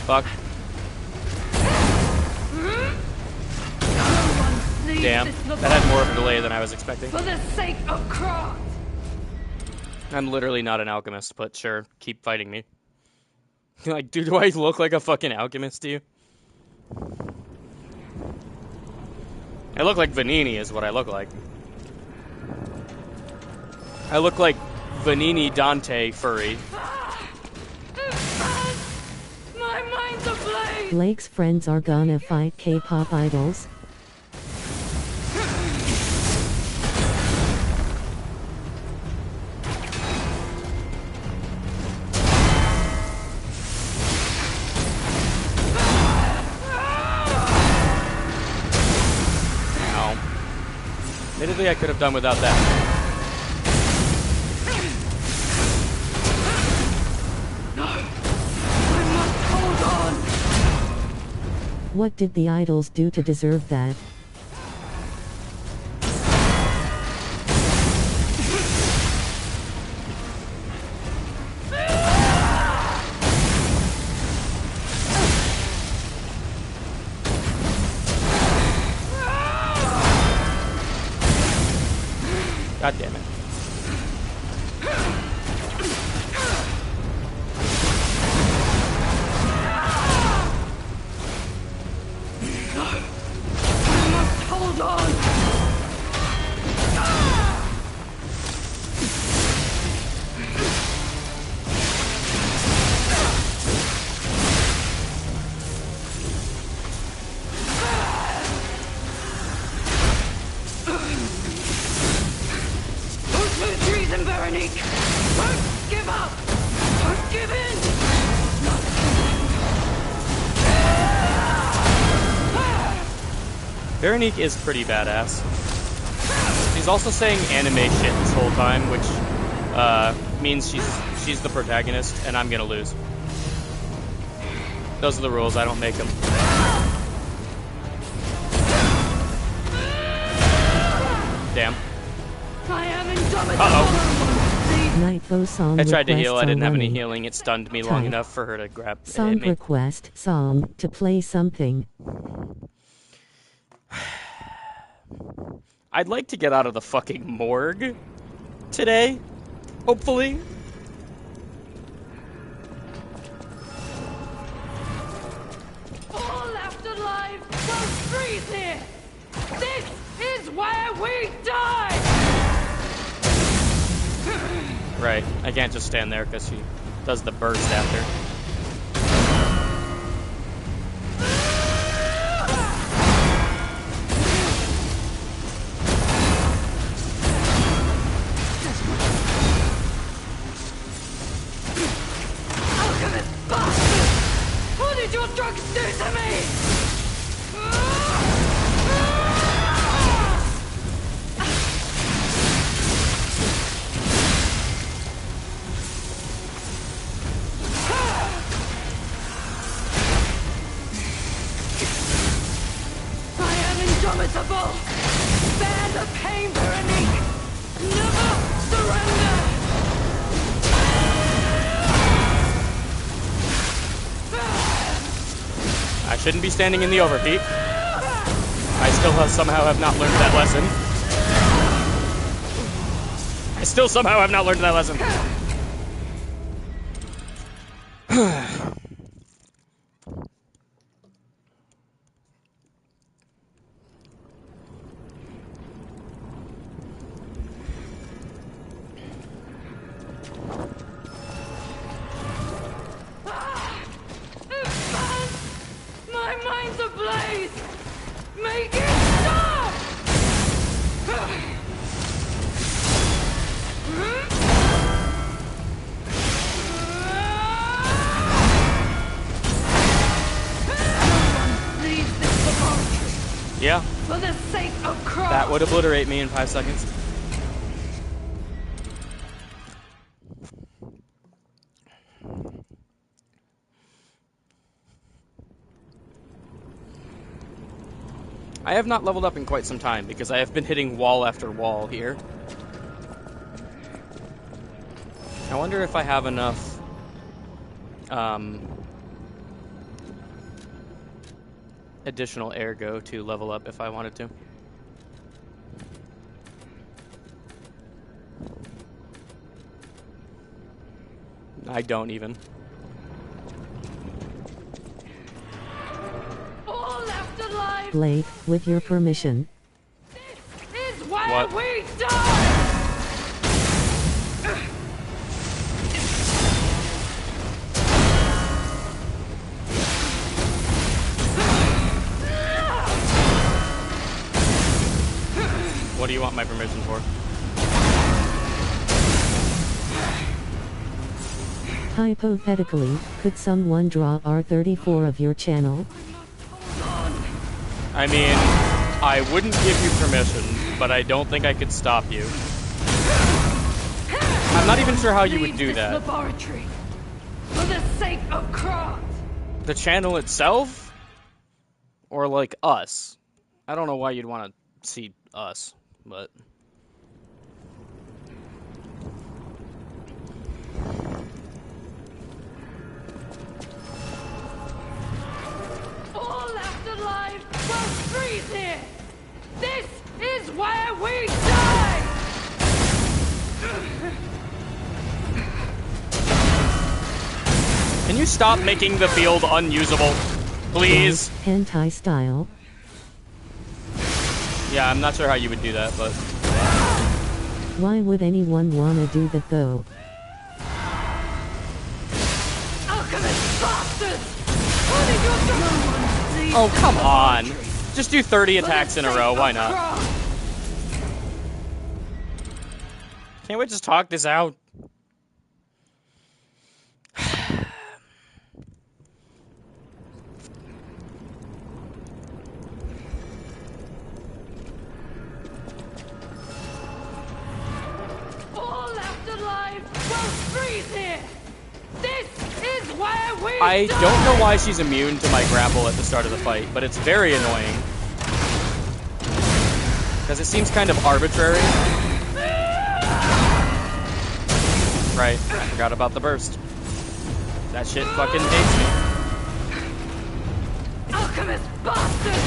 Fuck. No one sees Damn. this That had more of a delay than I was expecting. for the sake of Krat. I'm literally not an alchemist, but sure, keep fighting me. Like, dude, do I look like a fucking alchemist to you? I look like Vanini is what I look like. I look like Vanini Dante furry. My mind's ablaze! Blake's friends are gonna fight K-pop idols. Admittedly, I could have done without that. What did the idols do to deserve that? God damn it. Hold on! Don't lose reason, Veronique! Don't give up! Don't give in! Veronique is pretty badass. She's also saying anime shit this whole time, which means she's the protagonist, and I'm gonna lose. Those are the rules. I don't make them. Damn. I am indomitable! Uh-oh. Nightbow song I tried to requests heal. I are didn't have any running. healing. It stunned me long Type. enough for her to grab hit Song me. request song to play something. I'd like to get out of the fucking morgue today, hopefully. All left alive will freeze here! This is where we die! Right, I can't just stand there because she does the burst after. Alchemist bastard! What did your drugs do to me? I am indomitable! Bear the pain, Veronique! Never surrender! I shouldn't be standing in the overheat. I still somehow have not learned that lesson. I still somehow have not learned that lesson. My mind's ablaze! Make it stop! Leave this laboratory Yeah, for the sake of Cross. that would obliterate me in 5 seconds. I have not leveled up in quite some time because I have been hitting wall after wall here. I wonder if I have enough additional ergo to level up if I wanted to. I don't even. All left alive. Blake, with your permission. This is where What? we die. What do you want my permission for? Hypothetically, could someone draw R34 of your channel? I mean, I wouldn't give you permission, but I don't think I could stop you. I'm not even sure how you would Leave do this that. laboratory for the sake of Cross. The channel itself? Or like us. I don't know why you'd want to see us, but... All left alive will freeze here! This is where we die! Can you stop making the field unusable? Please? Hentai style. Yeah, I'm not sure how you would do that, but... Why would anyone wanna do that though? Alchemist bastards! Only your no Oh, come on! Just do 30 attacks in a row, why not? Can't we just talk this out? All left alive will freeze here! This is where we I die! don't know why she's immune to my grapple at the start of the fight, but it's very annoying. Because it seems kind of arbitrary. Right, I forgot about the burst. That shit fucking hates me. Alchemist bastards!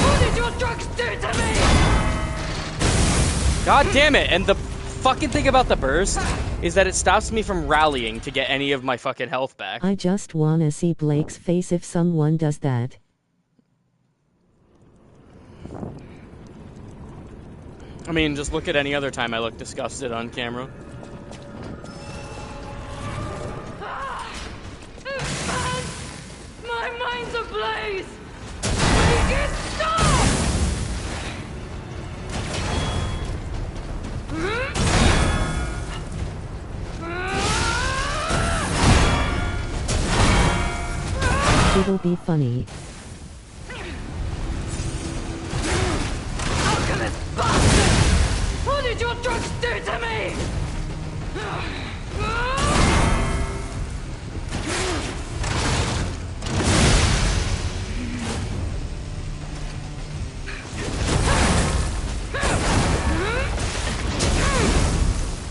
What did your drugs do to me? God damn it! And the fucking thing about the burst is that it stops me from rallying to get any of my fucking health back. I just wanna see Blake's face if someone does that. I mean, just look at any other time I look disgusted on camera. Man, my mind's ablaze! Make it stop! It'll be funny. Alchemist bastard! What did your drugs do to me?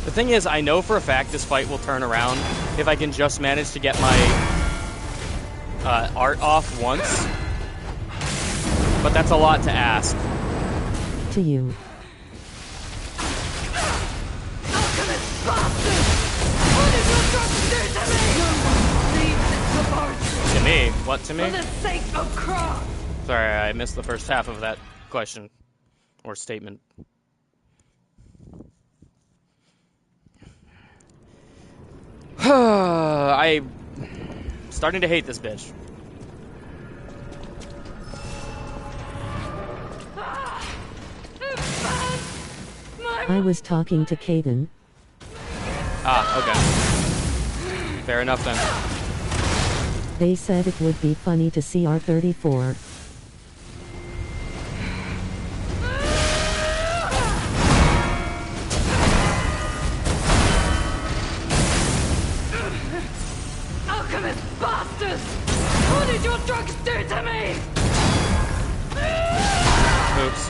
The thing is, I know for a fact this fight will turn around if I can just manage to get my art off once. But that's a lot to ask. To you. Alchemist bastard! What did your drugs do to me? No one leaves this laboratory To me? What to for me? the sake of craft! Sorry, I missed the first half of that question. Or statement. I'm starting to hate this bitch. I was talking to Caden. Ah, okay. Fair enough then. They said it would be funny to see R34. Alchemist bastards! What did your drugs do to me? Oops.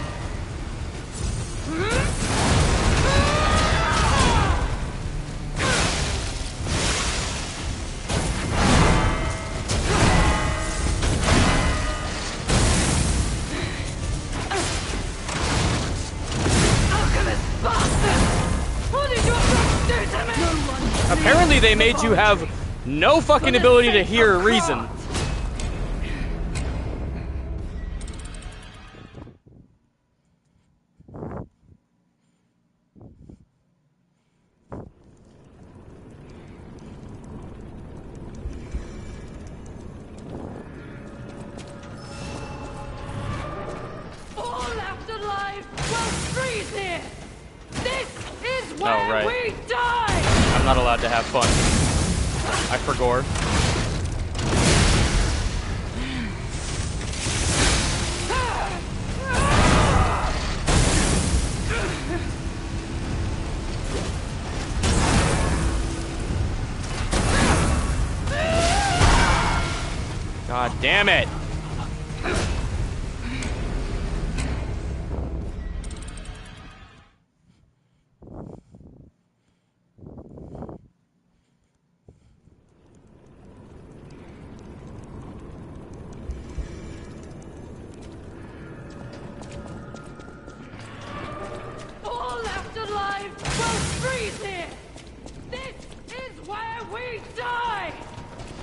Alchemist bastards! What did your drugs do to me? No one Apparently they made you have no fucking ability to hear reason. all left alive will freeze here! This is where Oh, right. we die! I'm not allowed to have fun. I forgore. God damn it!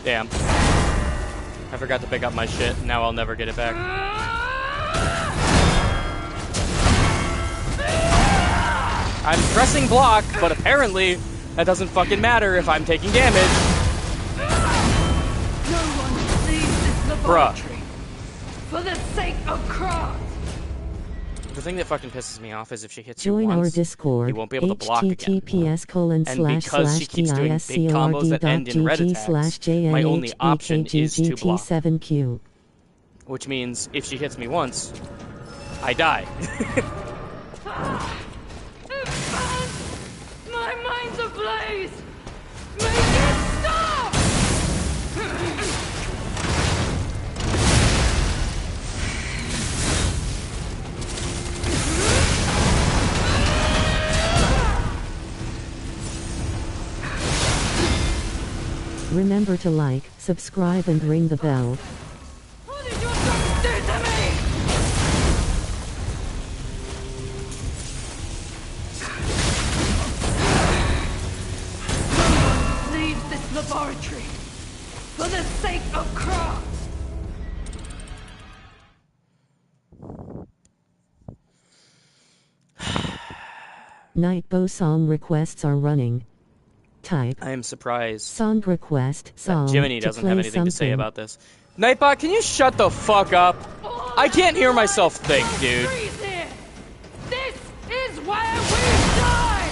Damn. I forgot to pick up my shit. Now I'll never get it back. I'm pressing block, but apparently that doesn't fucking matter if I'm taking damage. No one leaves this laboratory for the sake of craft. The thing that fucking pisses me off is if she hits Join you once, our Discord. you won't be able to block again. https:// And because she keeps doing big combos that end in red attacks, my only option is to block. 7Q. Which means if she hits me once, I die. My mind's ablaze! Make it stop! Remember to like, subscribe and ring the bell. What did your drugs do to me? Leave this laboratory for the sake of craft. Nightbow song requests are running. Type I am surprised song request that song Jiminy to doesn't play have anything to say something. about this. Nightbot, can you shut the fuck up? I can't hear myself think, dude. Freeze here. This is where we die.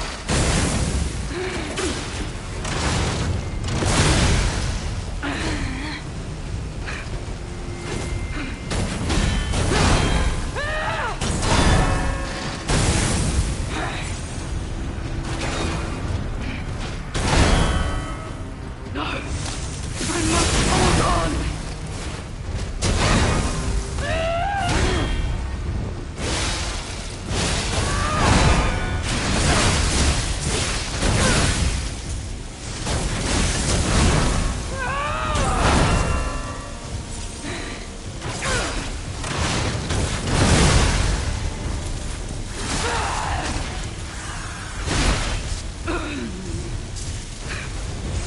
No, I must hold on.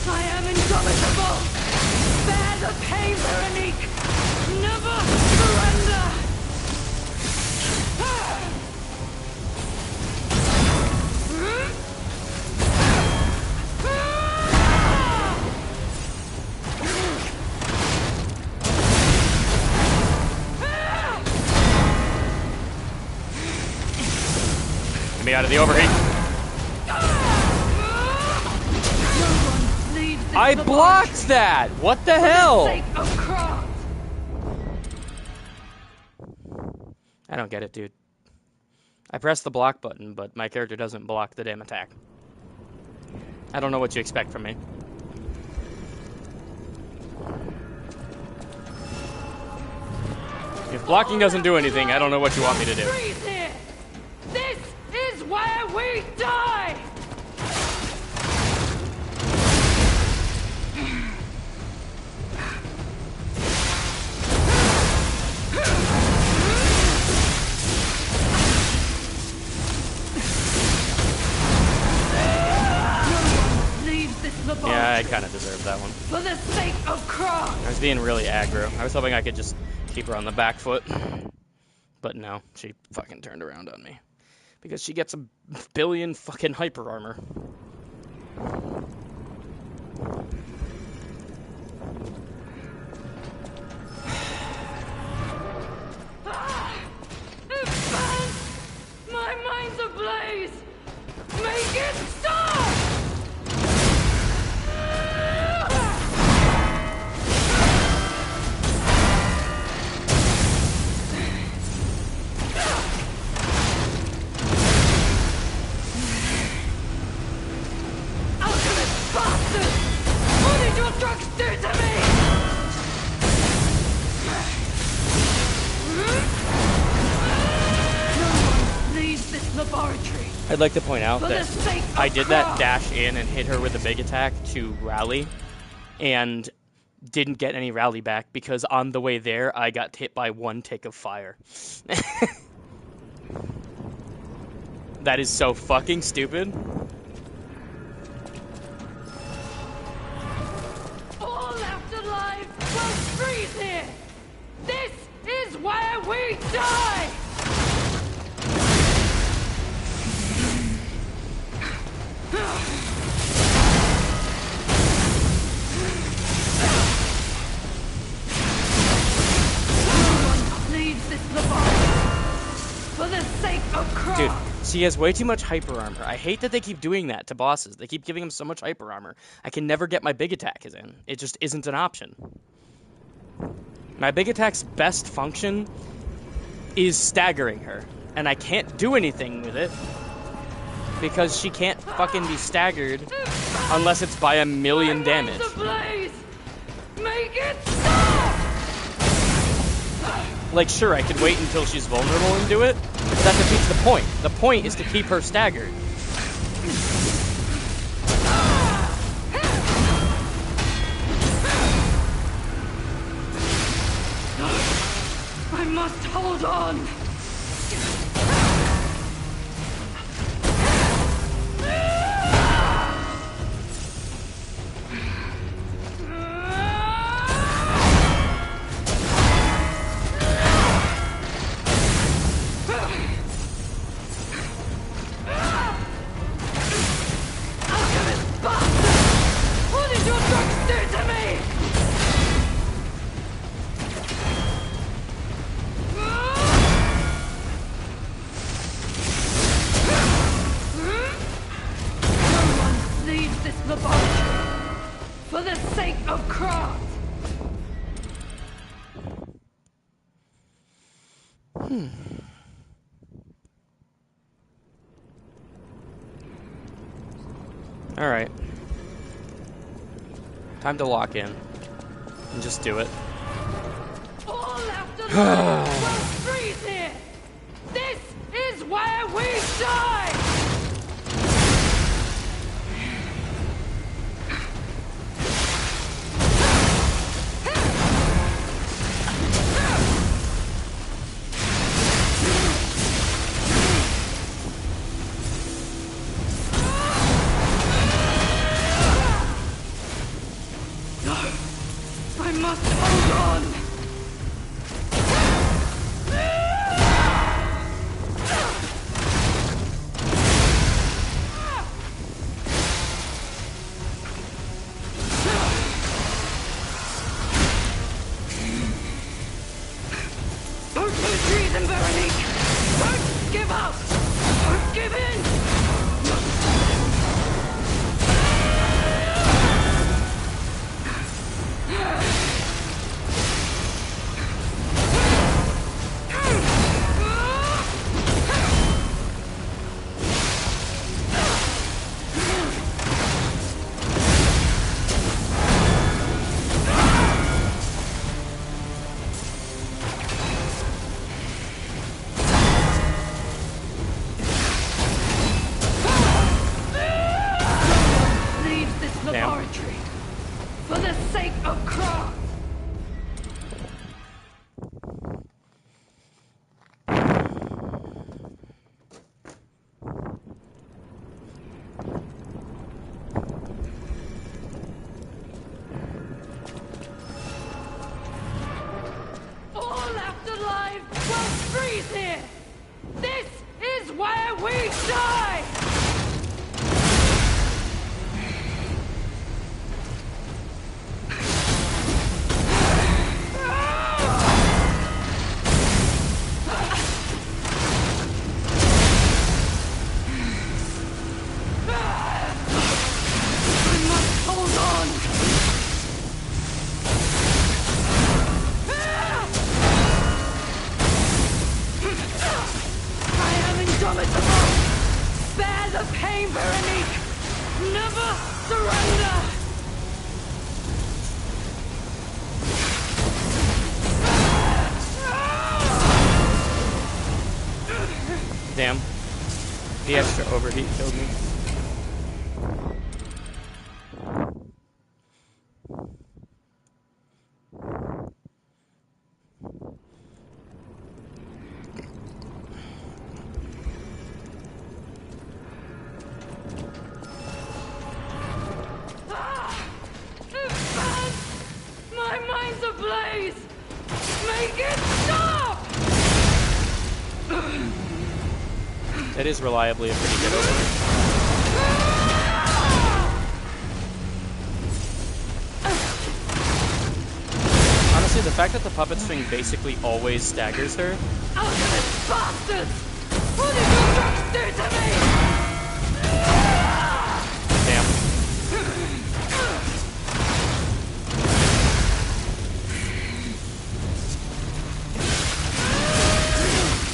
I am indomitable! Bear the pain, Veronique! Never surrender! Get me out of the overheat. Leave this I blocked that! What the hell? sake of craft. I don't get it, dude. I pressed the block button, but my character doesn't block the damn attack. I don't know what you expect from me. If blocking doesn't do anything, I don't know what you want me to do. Freeze here! This is where we die! Leave this laboratory Yeah, I kind of deserved that one. for the sake of craft. I was being really aggro. I was hoping I could just keep her on the back foot. But no, she fucking turned around on me. Because she gets a billion fucking hyper armor. It burns! My mind's ablaze! Make it stop! Alchemist bastard! What did your drugs do to me? No one leaves this laboratory. I'd like to point out For the that sake of I did that craft. dash in and hit her with a big attack to rally, and didn't get any rally back because on the way there I got hit by one tick of fire. That is so fucking stupid. All after where we die! Leaves this laboratory for the sake of Kron. Dude, she has way too much hyper armor. I hate that they keep doing that to bosses. They keep giving them so much hyper armor. I can never get my big attack in. It just isn't an option. My big attack's best function is staggering her, and I can't do anything with it because she can't fucking be staggered unless it's by a million damage. Make it stop! Like, sure, I could wait until she's vulnerable and do it, but that defeats the point. The point is to keep her staggered. I must hold on. For the sake of Kron! Alright. Time to lock in. And just do it. All after life will freeze here! This is where we die! I must hold on! Don't lose reason, Veronique! Don't give up! Don't give in! Laboratory for the sake of Kron. All afterlife will freeze here. This is where we die. Spare the pain, Veronique! Never surrender! Damn. The extra overheat killed me. My mind's ablaze! Make it stop! That is reliably a pretty good opener. Honestly, the fact that the puppet string basically always staggers her. Alchemist bastards! What did your drugs do to me? Damn.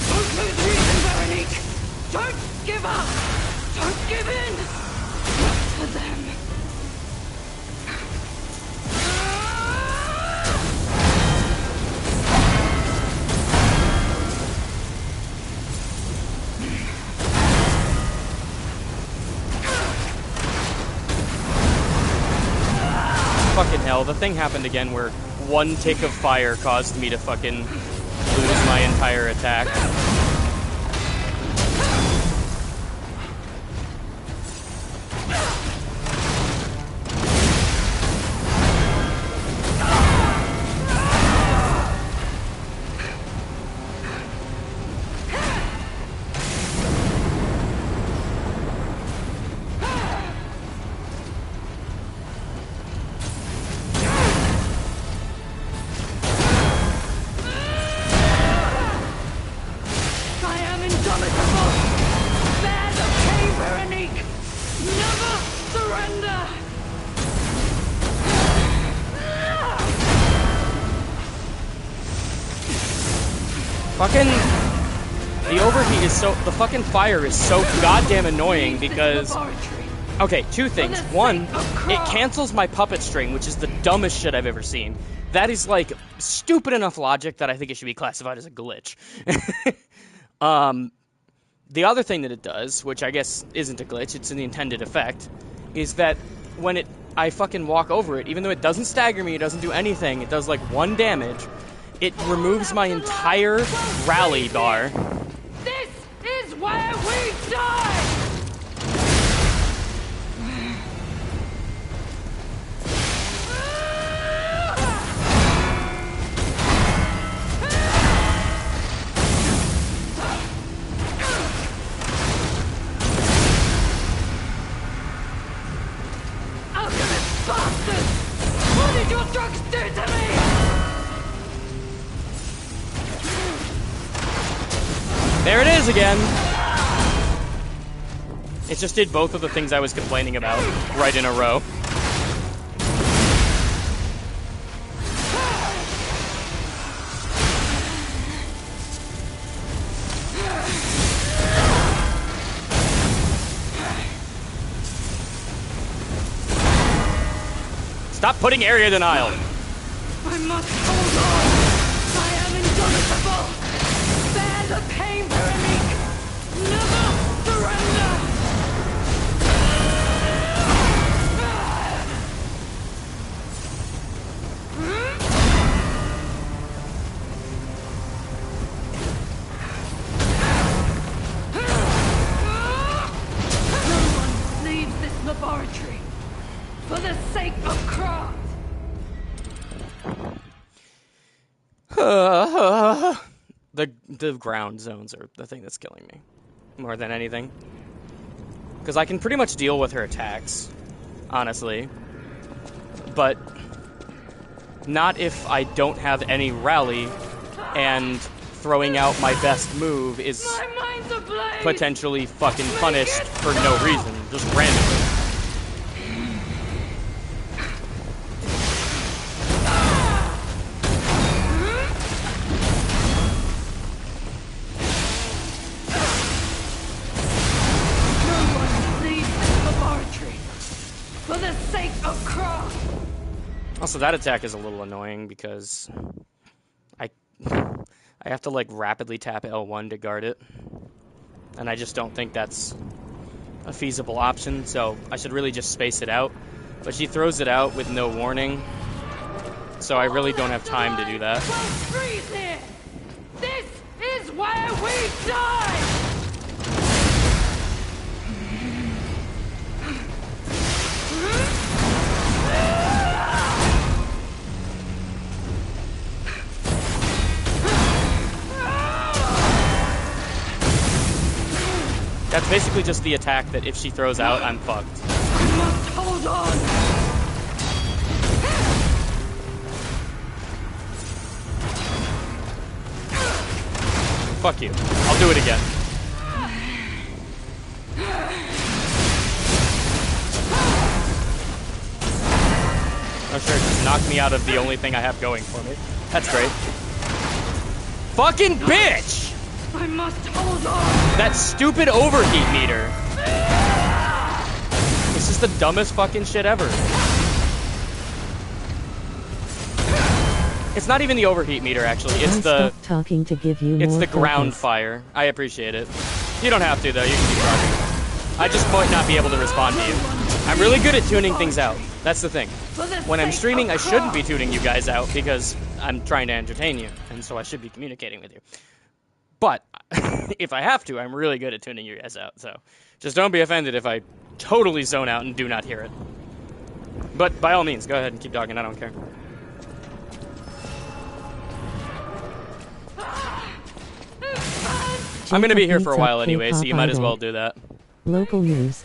Don't lose reason, Veronique! Don't give up! Don't give in! Not to them. Fucking hell, the thing happened again where one tick of fire caused me to fucking lose my entire attack. Fucking... The overheat is so... The fucking fire is so goddamn annoying because... Okay, two things. One, it cancels my puppet string, which is the dumbest shit I've ever seen. That is, like, stupid enough logic that I think it should be classified as a glitch. The other thing that it does, which I guess isn't a glitch, it's an intended effect, is that when I fucking walk over it, even though it doesn't stagger me, it doesn't do anything, it does, like, 1 damage, it removes my entire rally bar. This is where we die! Alchemist bastard! What did your drugs do to me? There it is again! It just did both of the things I was complaining about right in a row. Stop putting area denial! I must hold on! I am indomitable! Bear the pain, Veronique! Never surrender! No one leaves this laboratory for the sake of craft! The ground zones are the thing that's killing me more than anything, because I can pretty much deal with her attacks, honestly, but not if I don't have any rally and throwing out my best move is My mind's ablaze! potentially fucking punished for no reason, just randomly. For the sake of craft! Also, that attack is a little annoying because I have to, like, rapidly tap L1 to guard it. And I just don't think that's a feasible option, so I should really just space it out. But she throws it out with no warning, so I really don't have time to do that. Well, freeze here! This is where we die! That's basically just the attack that if she throws out, I'm fucked. I must hold on. Fuck you. I'll do it again. Oh sure, just knocked me out of the only thing I have going for me. That's great. Fucking bitch! I must hold on. That stupid overheat meter. This is the dumbest fucking shit ever. It's not even the overheat meter, actually. It's I the stopped talking to give you it's more the ground focus. fire. I appreciate it. You don't have to though. You can keep talking. I just might not be able to respond to you. I'm really good at tuning things out. That's the thing. When I'm streaming, I shouldn't be tuning you guys out because I'm trying to entertain you, and so I should be communicating with you. But if I have to, I'm really good at tuning you guys out. So just don't be offended if I totally zone out and do not hear it. But by all means, go ahead and keep talking. I don't care. I'm gonna be here for a while anyway, so you might as well do that. Local news.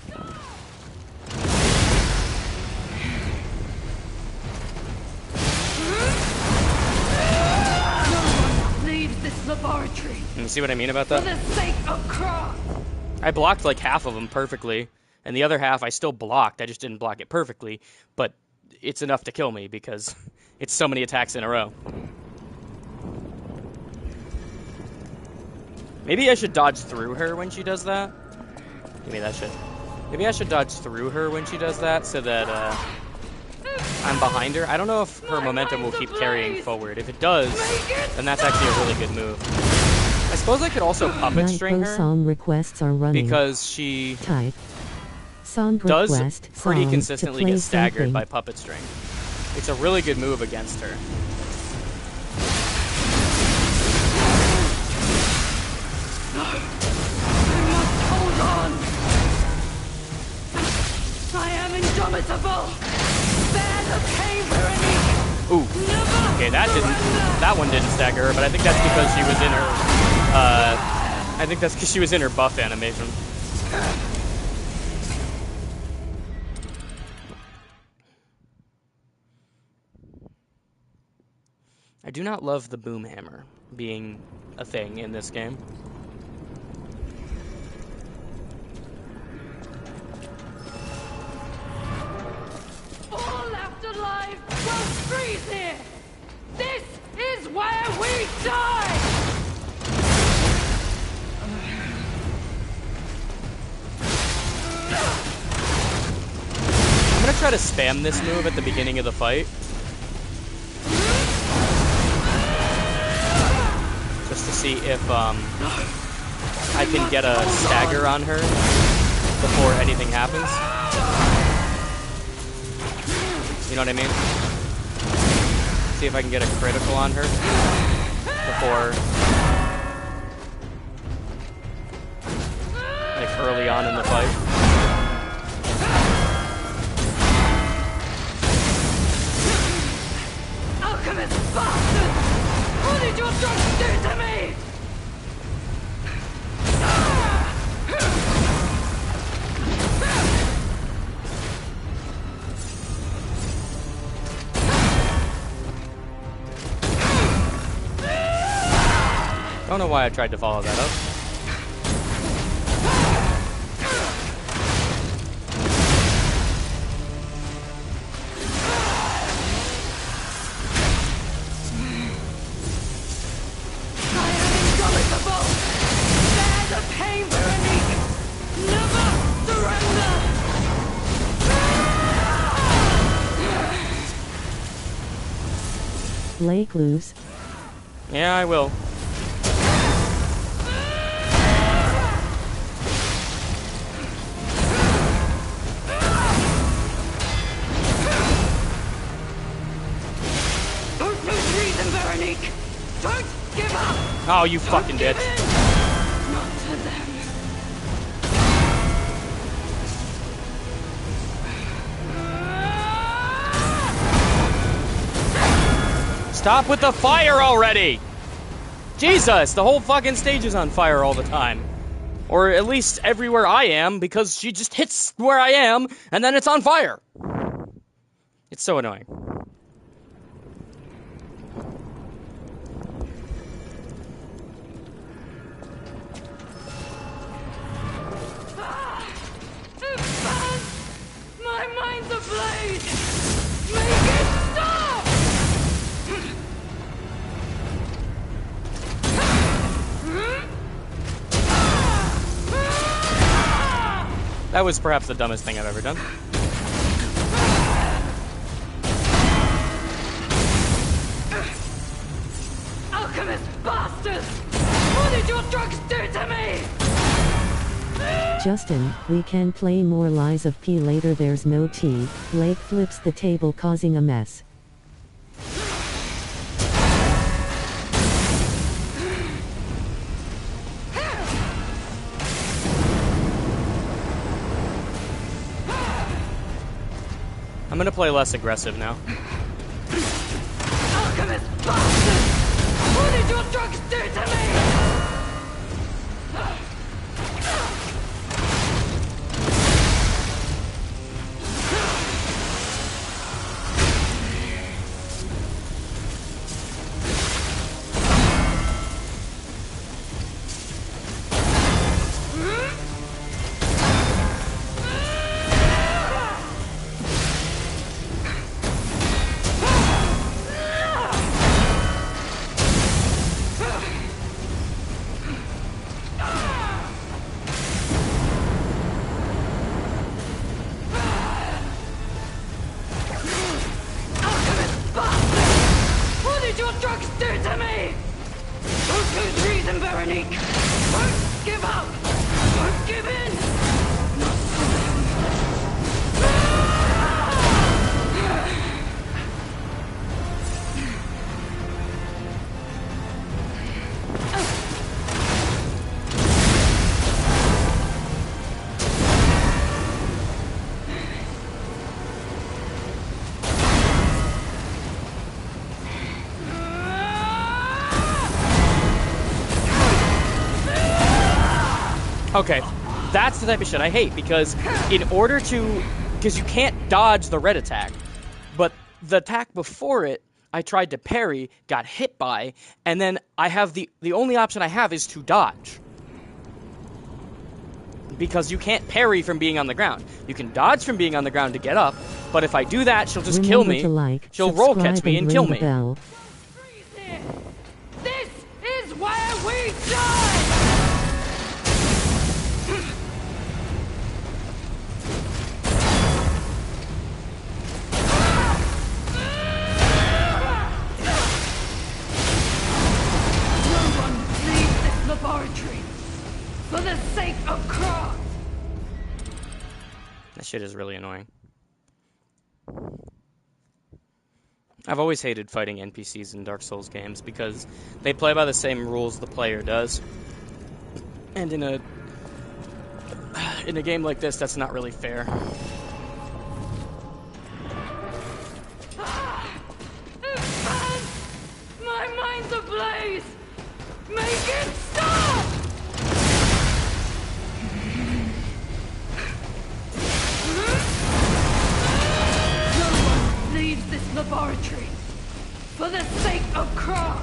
Leave this laboratory You see what I mean about for that? the sake of craft. I blocked like half of them perfectly, and the other half I still blocked. I just didn't block it perfectly, but it's enough to kill me because it's so many attacks in a row. Maybe I should dodge through her when she does that. Maybe that should. Maybe I should dodge through her when she does that so that I'm behind her. I don't know if her momentum will keep carrying forward. If it does, then that's actually a really good move. I suppose I could also puppet string Nitro her song requests are running. because she Type. Song does request pretty song consistently to play get staggered something. by puppet string. It's a really good move against her. Hold on. I am indomitable. Bear the pain, Veronique. Ooh. Never Okay, surrender. that one didn't stagger her, but I think that's because she was in her I think that's because she was in her buff animation. I do not love the boom hammer being a thing in this game. All left alive will freeze here. This is where we die. I'm gonna try to spam this move at the beginning of the fight. Just to see if I can get a stagger on her before anything happens. You know what I mean? See if I can get a critical on her before, like, early on in the fight. Alchemist bastard! What did your drugs do to me? Don't know why I tried to follow that up. I am indomitable! Bear the pain, Veronique! Never surrender! Lake loose. Yeah, I will. Don't lose reason, Veronique! Don't give up! Oh, you fucking Give bitch. in! Not to them. Stop with the fire already! Jesus, the whole fucking stage is on fire all the time. Or at least everywhere I am, because she just hits where I am, and then it's on fire. It's so annoying. My mind's ablaze! Make it stop! That was perhaps the dumbest thing I've ever done. Alchemist bastards! What did your drugs do to me? Justin, we can play more Lies of P later. There's no tea. Blake flips the table, causing a mess. I'm gonna play less aggressive now. Alchemist bastards! What did your drugs do to me? Okay, that's the type of shit I hate, because in order to... Because you can't dodge the red attack, but the attack before it, I tried to parry, got hit by, and then I have the only option I have is to dodge. Because you can't parry from being on the ground. You can dodge from being on the ground to get up, but if I do that, she'll just kill me. She'll roll catch me and kill me. This is where we die! Laboratory, for the sake of Cross. That shit is really annoying. I've always hated fighting NPCs in Dark Souls games because they play by the same rules the player does. And in a game like this, that's not really fair. My mind's ablaze! Make it stop! No one leaves this laboratory for the sake of Cross.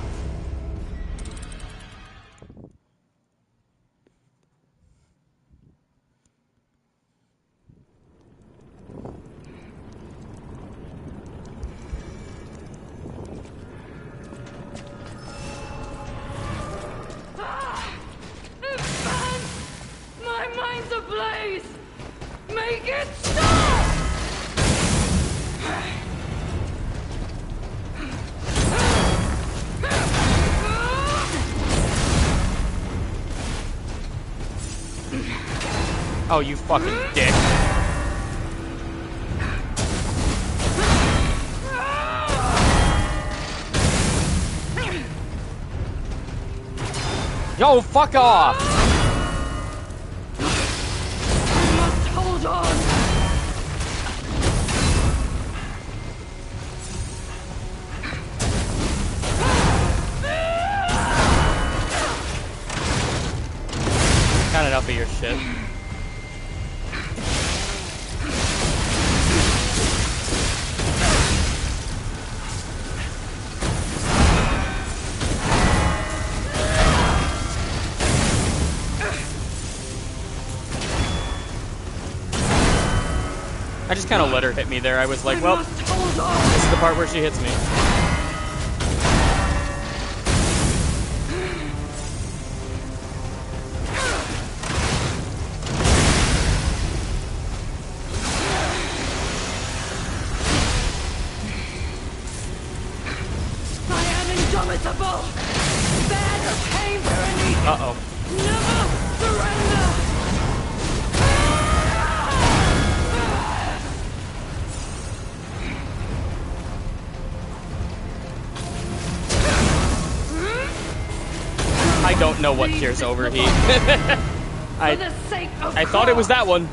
Ablaze! Make it stop! Oh, you fucking dick. Yo, fuck off! Hold on! Kind of enough of your shit. I just kind of let her hit me there. I was like, well, this is the part where she hits me. I am indomitable. Bear the pain beneath. Uh-oh. Never surrender. I don't know what cures overheat. For the sake of I thought it was that one.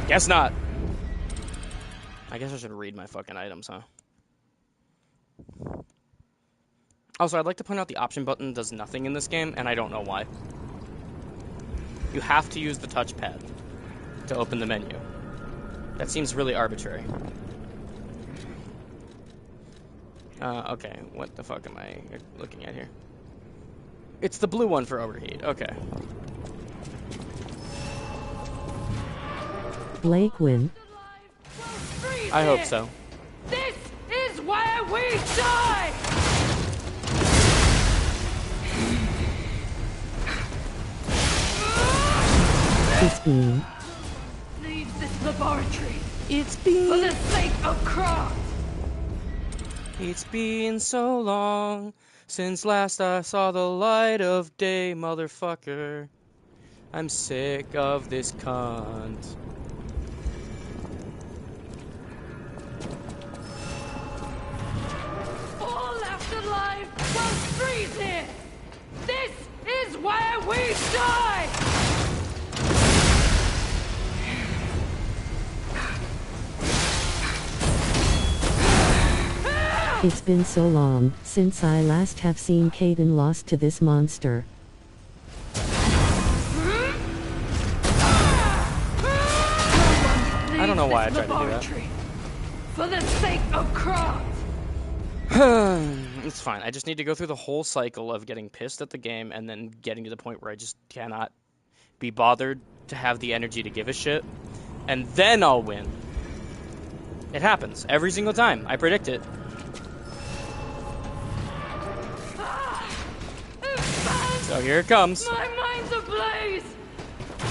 Guess not. I guess I should read my fucking items, huh? Also, I'd like to point out the option button does nothing in this game, and I don't know why. You have to use the touchpad to open the menu. That seems really arbitrary. Okay, what the fuck am I looking at here? It's the blue one for overheat, okay. Blake win. I hope so. This is where we die! It's been. Leave this laboratory It's for been... the sake of craft. It's been so long since last I saw the light of day, motherfucker. I'm sick of this cunt. All left alive will freeze here. This is where we die! It's been so long since I last have seen Caden lost to this monster. I don't know why I tried to do that. For the sake of craft. It's fine. I just need to go through the whole cycle of getting pissed at the game and then getting to the point where I just cannot be bothered to have the energy to give a shit. And then I'll win. It happens every single time. I predict it. So here it comes. My mind's ablaze.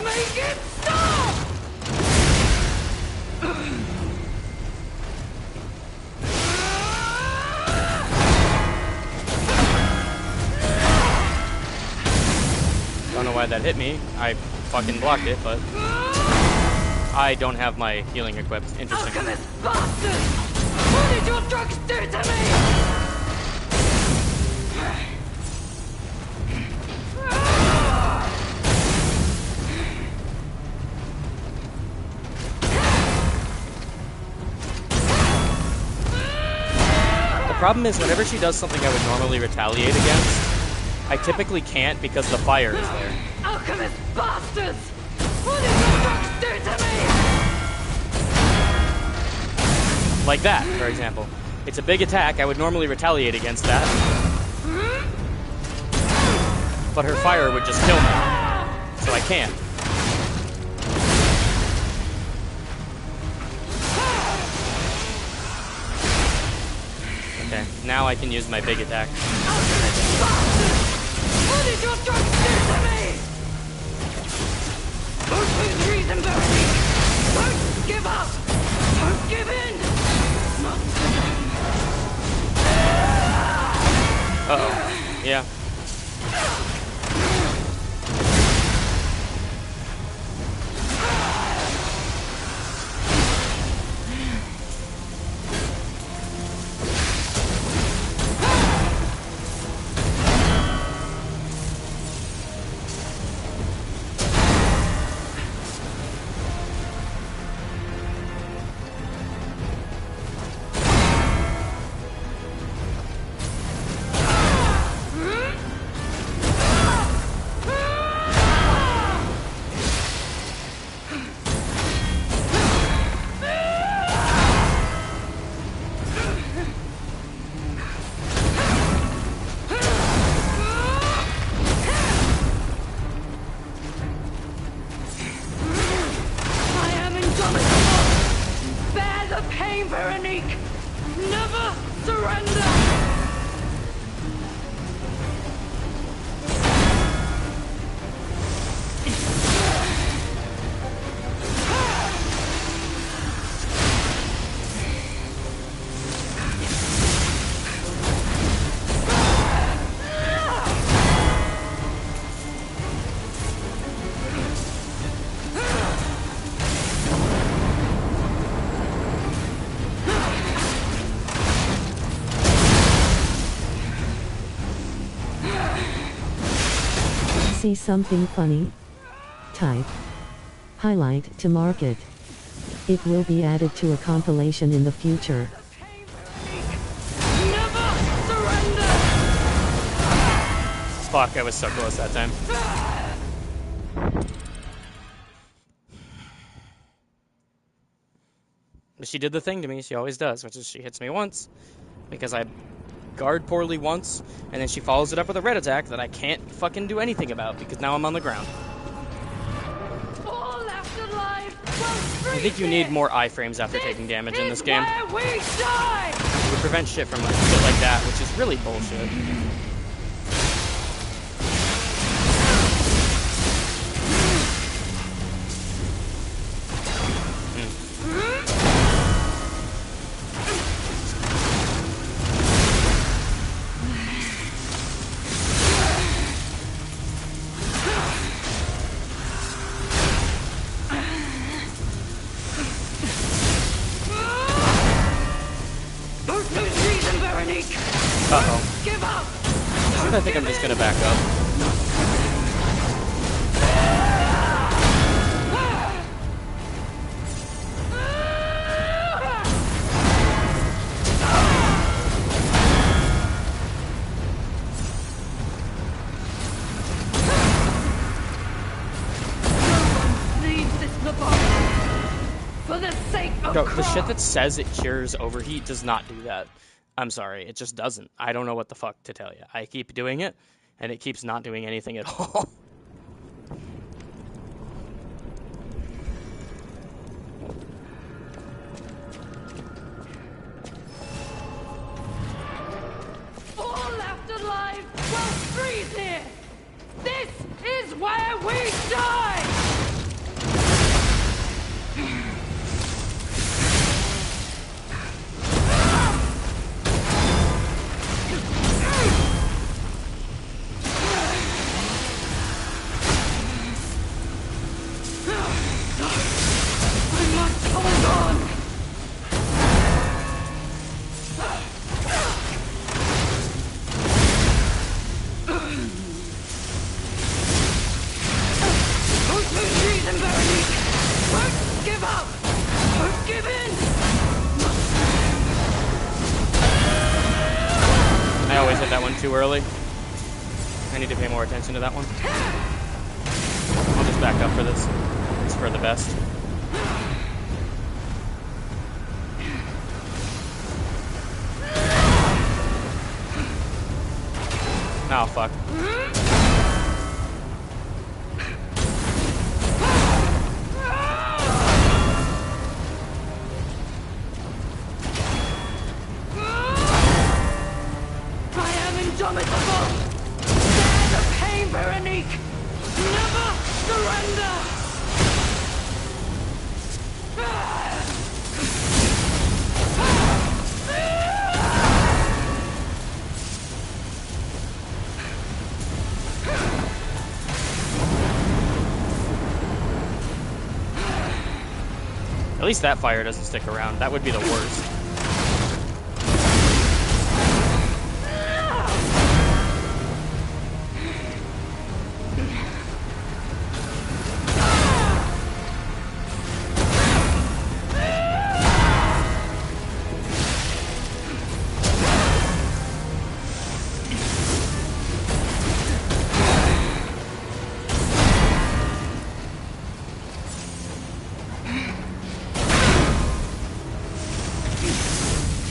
Make it stop! Don't know why that hit me. I fucking blocked it, but I don't have my healing equipped. Interesting. Alchemist bastard! What did your drugs do to me? The problem is whenever she does something I would normally retaliate against, I typically can't because the fire is there. Alchemist bastards! What did your drugs do to me? Like that, for example. It's a big attack, I would normally retaliate against that. But her fire would just kill me. So I can't. Okay, now I can use my big attack. Alchemist bastards! What did your drugs do to me? Don't lose reason, Bernie! Don't give up! Don't give in! Not Uh-oh. Yeah. See something funny? Type. Highlight to mark it. It will be added to a compilation in the future. Never surrender! Fuck, I was so close that time. But she did the thing to me she always does, which is she hits me once because I guard poorly once, and then she follows it up with a red attack that I can't fucking do anything about because now I'm on the ground. All left alive will I think you need more iframes after taking damage in this game. Where we die! It would prevent shit from like shit like that, which is really bullshit. Uh-oh. Give up! I think I'm just gonna back up. Leave this laboratory for the sake of Yo, the Kron. shit that says it cures overheat does not do that. I'm sorry, it just doesn't. I don't know what the fuck to tell you. I keep doing it, and it keeps not doing anything at all. All left alive will freeze here! This is where we die! I must hold on! Don't lose reason, Veronique! Don't give up! Don't give in! I always hit that one too early. I need to pay more attention to that one. I'll just back up for this. It's for the best. Oh, fuck. I am indomitable! Dare the pain, Veronique! Never surrender! At least that fire doesn't stick around. That would be the worst.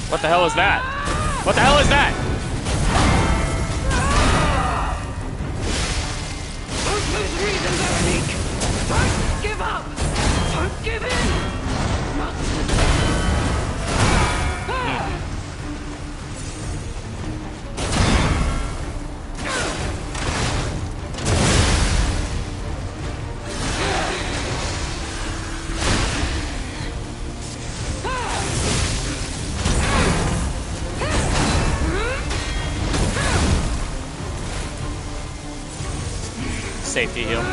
What the hell is that? What the hell is that? Don't lose reason, Veronique! Don't give up! Don't give in! Not Safety heal.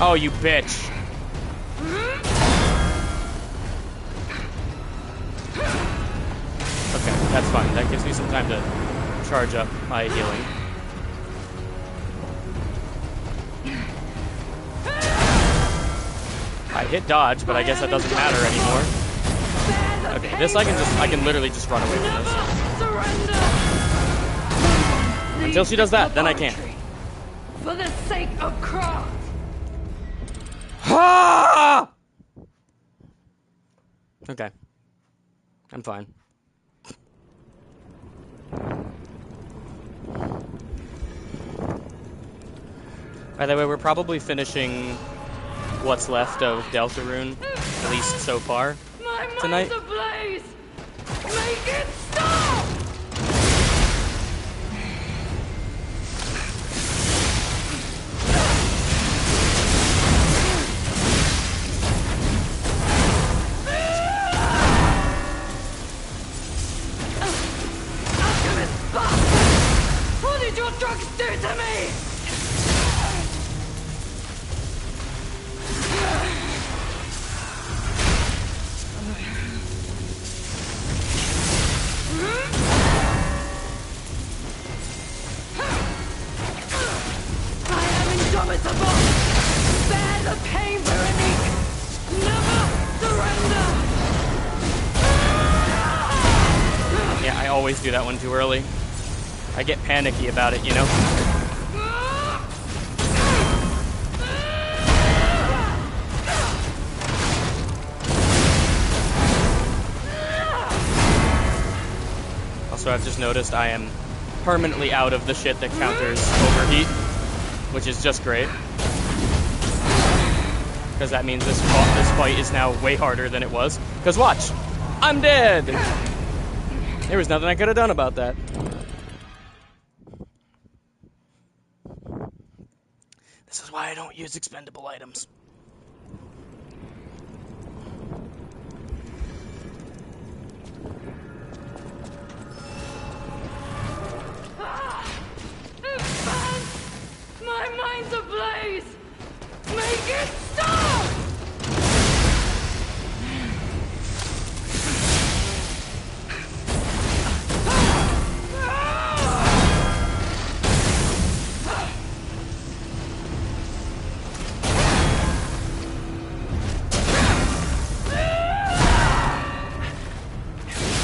Oh, you bitch. Okay, that's fine. That gives me some time to charge up my healing. I hit dodge, but I guess that doesn't matter anymore. Okay, this I can literally just run away from this. Until she does that, then I can't. For the sake of craft. Ha! Okay. I'm fine. By the way, we're probably finishing what's left of Deltarune, at least so far, tonight. My mind's ablaze! Make it stop! Alchemist bastard! What did your drugs do to me? Indomitable! Bear the pain, Veronique! Never surrender! Yeah, I always do that one too early. I get panicky about it, you know? Also, I've just noticed I am permanently out of the shit that counters overheat, which is just great. Because that means this fight is now way harder than it was. Because watch! I'm dead! There was nothing I could have done about that. This is why I don't use expendable items. My mind's ablaze! Make it stop!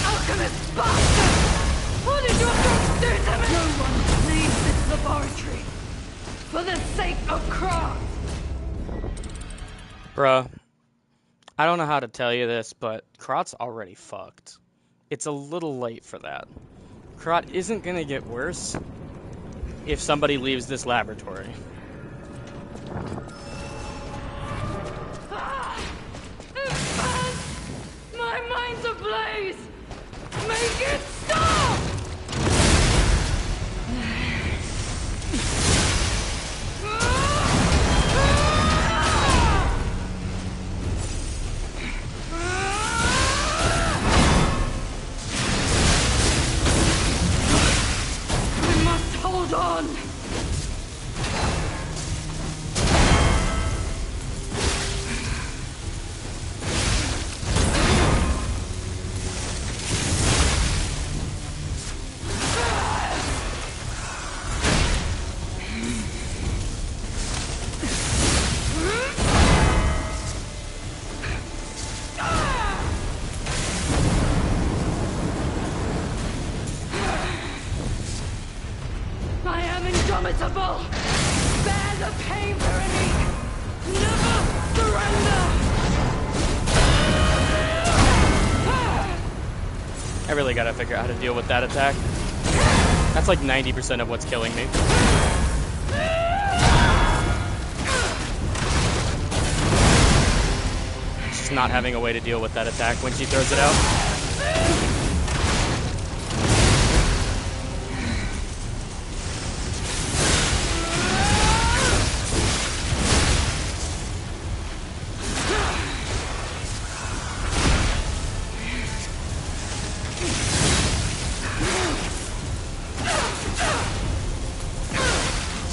Alchemist bastard! What did your drugs do to me? No one leaves this laboratory. For the sake of craft! Bruh, I don't know how to tell you this, but Krat's already fucked. It's a little late for that. Krat isn't gonna get worse if somebody leaves this laboratory. My mind's ablaze! Make it stop! Hold on! I am indomitable! Bear the pain, Veronique! Never surrender! I really gotta figure out how to deal with that attack. That's like 90% of what's killing me. Just not having a way to deal with that attack when she throws it out.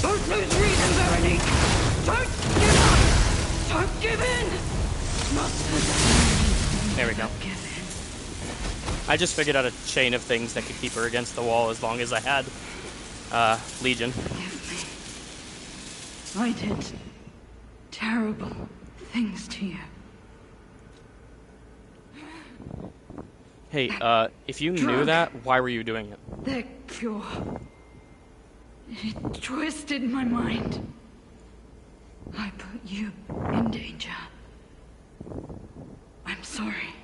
Don't lose reason, Veronique! Don't give up! There we go. I just figured out a chain of things that could keep her against the wall as long as I had Legion. I did terrible things to you. Hey, if you knew that, why were you doing it? They're pure. It twisted my mind. I put you in danger. I'm sorry.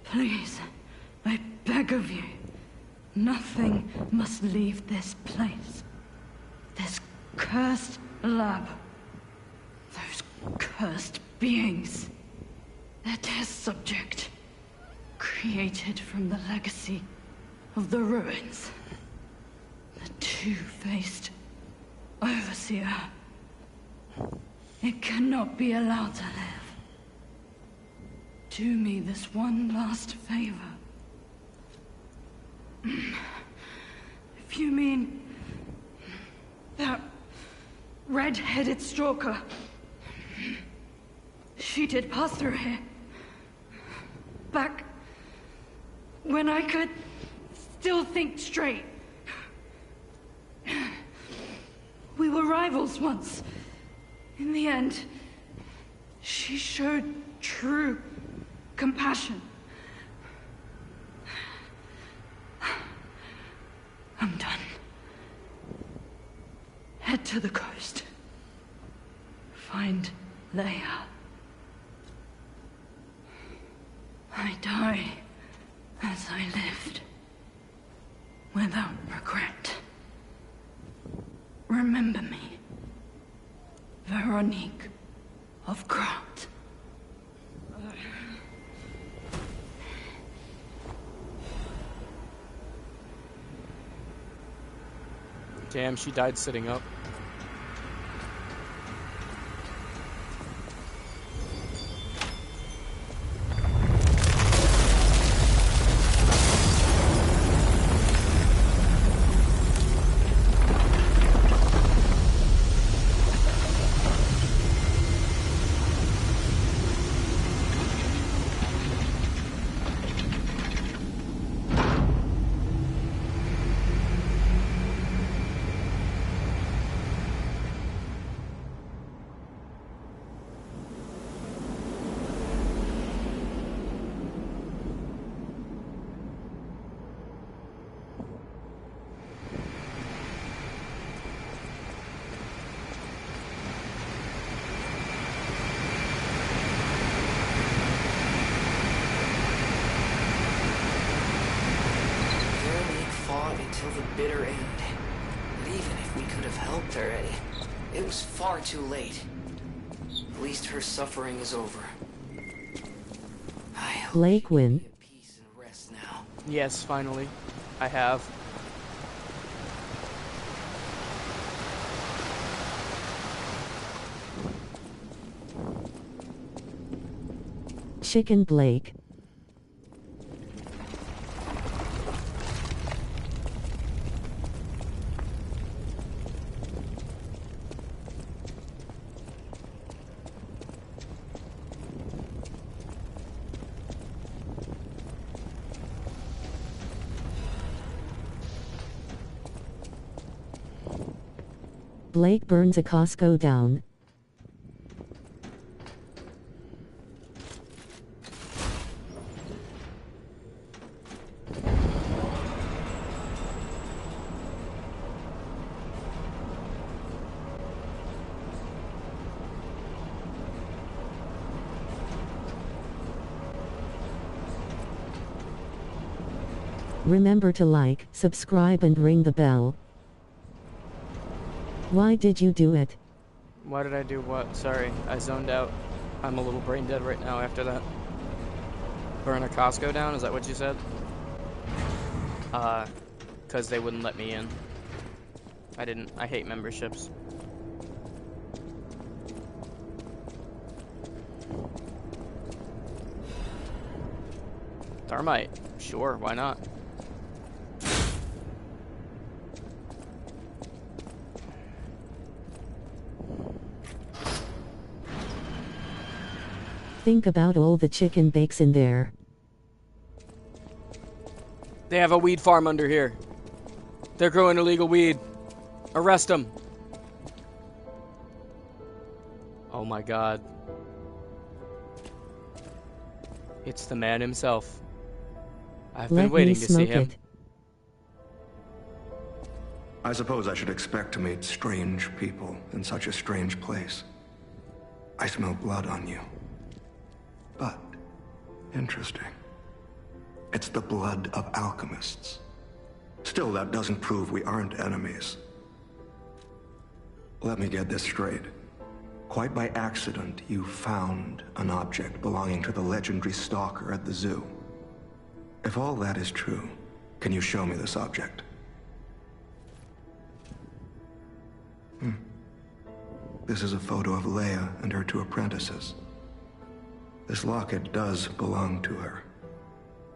Please, I beg of you. Nothing must leave this place. This cursed lab. Those cursed beings. Their test subject. Created from the legacy of the ruins. The two-faced overseer. It cannot be allowed to live. Do me this one last favor. If you mean that red-headed stalker, she did pass through here. Back when I could still think straight. We were rivals once. In the end, she showed true compassion. I'm done. Head to the coast. Find Leia. I die as I lived, without regret. Remember me, Veronique of Krat. Damn, she died sitting up. Bitter end. But even if we could have helped already, it was far too late. At least her suffering is over. I hope Blake she win. can be at peace and rest now. Yes, finally. I have. Chicken Blake. Blake burns a Costco down. Remember to like, subscribe and ring the bell. Why did you do it? Why did I do what? Sorry, I zoned out. I'm a little brain dead right now after that. Burn a Costco down, is that what you said? Because they wouldn't let me in. I hate memberships. Thermite, sure, why not? Think about all the chicken bakes in there. They have a weed farm under here. They're growing illegal weed. Arrest them. Oh my god. It's the man himself. I've been waiting to see him. I suppose I should expect to meet strange people in such a strange place. I smell blood on you. But, interesting. It's the blood of alchemists. Still, that doesn't prove we aren't enemies. Let me get this straight. Quite by accident, you found an object belonging to the legendary stalker at the zoo. If all that is true, can you show me this object? This is a photo of Leia and her 2 apprentices. This locket does belong to her.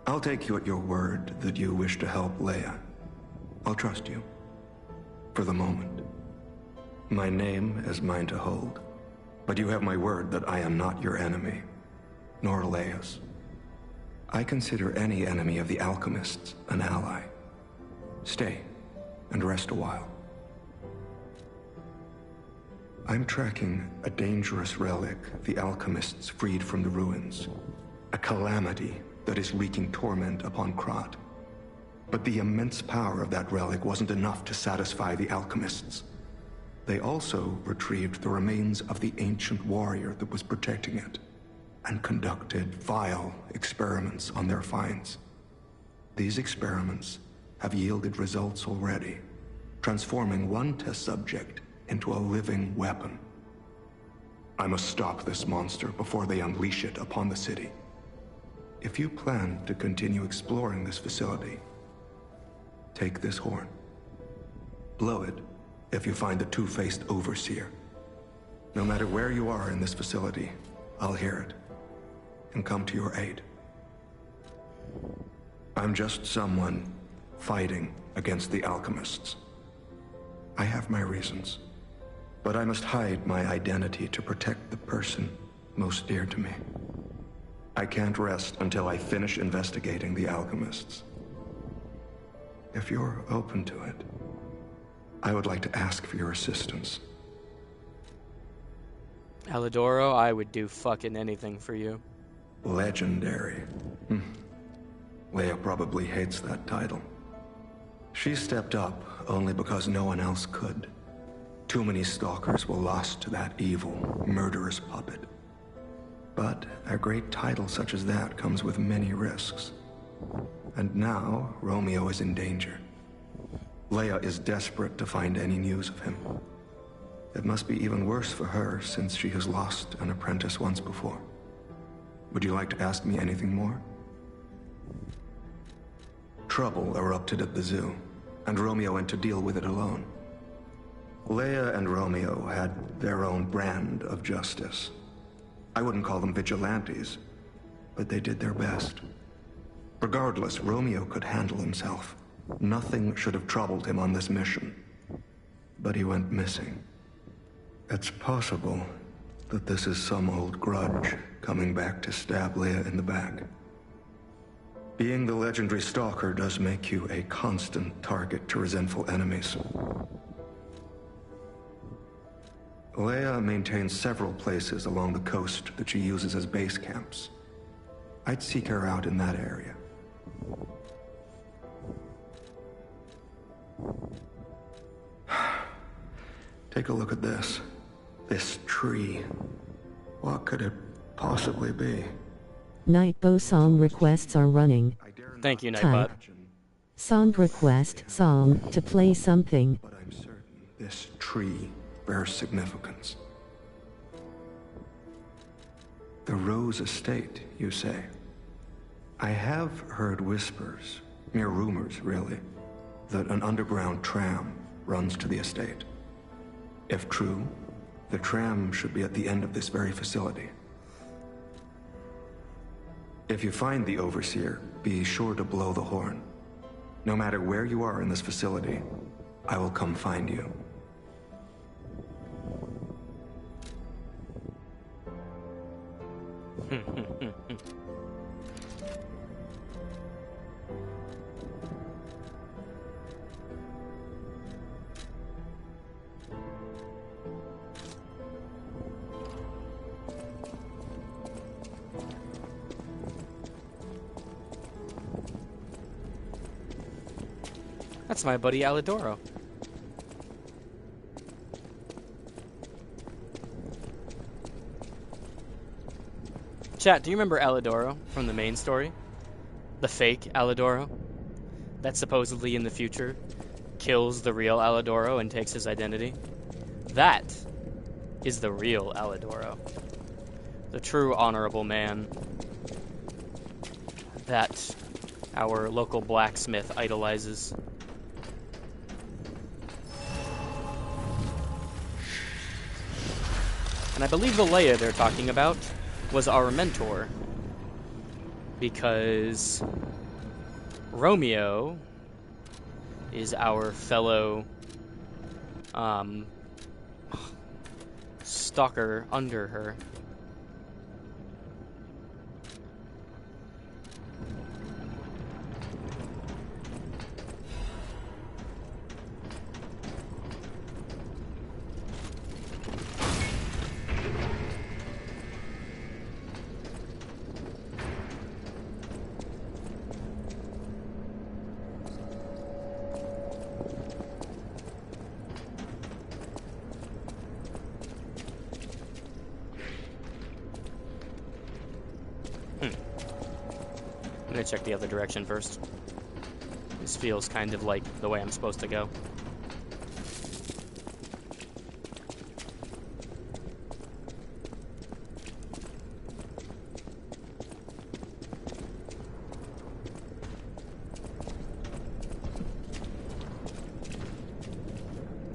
I'll take you at your word that you wish to help Leia. I'll trust you. For the moment. My name is mine to hold. But you have my word that I am not your enemy. Nor Leia's. I consider any enemy of the alchemists an ally. Stay and rest a while. I'm tracking a dangerous relic the alchemists freed from the ruins. A calamity that is wreaking torment upon Krat. But the immense power of that relic wasn't enough to satisfy the alchemists. They also retrieved the remains of the ancient warrior that was protecting it, and conducted vile experiments on their finds. These experiments have yielded results already, transforming one test subject into a living weapon. I must stop this monster before they unleash it upon the city. If you plan to continue exploring this facility, take this horn. Blow it if you find the two-faced overseer. No matter where you are in this facility, I'll hear it and come to your aid. I'm just someone fighting against the alchemists. I have my reasons, but I must hide my identity to protect the person most dear to me. I can't rest until I finish investigating the alchemists. If you're open to it, I would like to ask for your assistance. Alidoro, I would do fucking anything for you. Legendary. Leia probably hates that title. She stepped up only because no one else could. Too many stalkers were lost to that evil, murderous puppet. But a great title such as that comes with many risks. And now, Romeo is in danger. Leia is desperate to find any news of him. It must be even worse for her since she has lost an apprentice once before. Would you like to ask me anything more? Trouble erupted at the zoo, and Romeo went to deal with it alone. Leia and Romeo had their own brand of justice. I wouldn't call them vigilantes, but they did their best. Regardless, Romeo could handle himself. Nothing should have troubled him on this mission. But he went missing. It's possible that this is some old grudge coming back to stab Leia in the back. Being the legendary stalker does make you a constant target to resentful enemies. Leia maintains several places along the coast that she uses as base camps. I'd seek her out in that area. Take a look at this. This tree. What could it possibly be? Nightbow song requests are running. Thank you, Nightbot. Song request song to play something. But I'm certain this tree bears significance. The Rose Estate, you say? I have heard whispers, mere rumors really, that an underground tram runs to the estate. If true, the tram should be at the end of this very facility. If you find the Overseer, be sure to blow the horn. No matter where you are in this facility, I will come find you. That's my buddy Alidoro. Chat, do you remember Alidoro from the main story? The fake Alidoro? That supposedly in the future kills the real Alidoro and takes his identity? That is the real Alidoro. The true honorable man that our local blacksmith idolizes. And I believe the Leia they're talking about was our mentor, because Romeo is our fellow stalker under her. I'm gonna check the other direction first. This feels kind of like the way I'm supposed to go.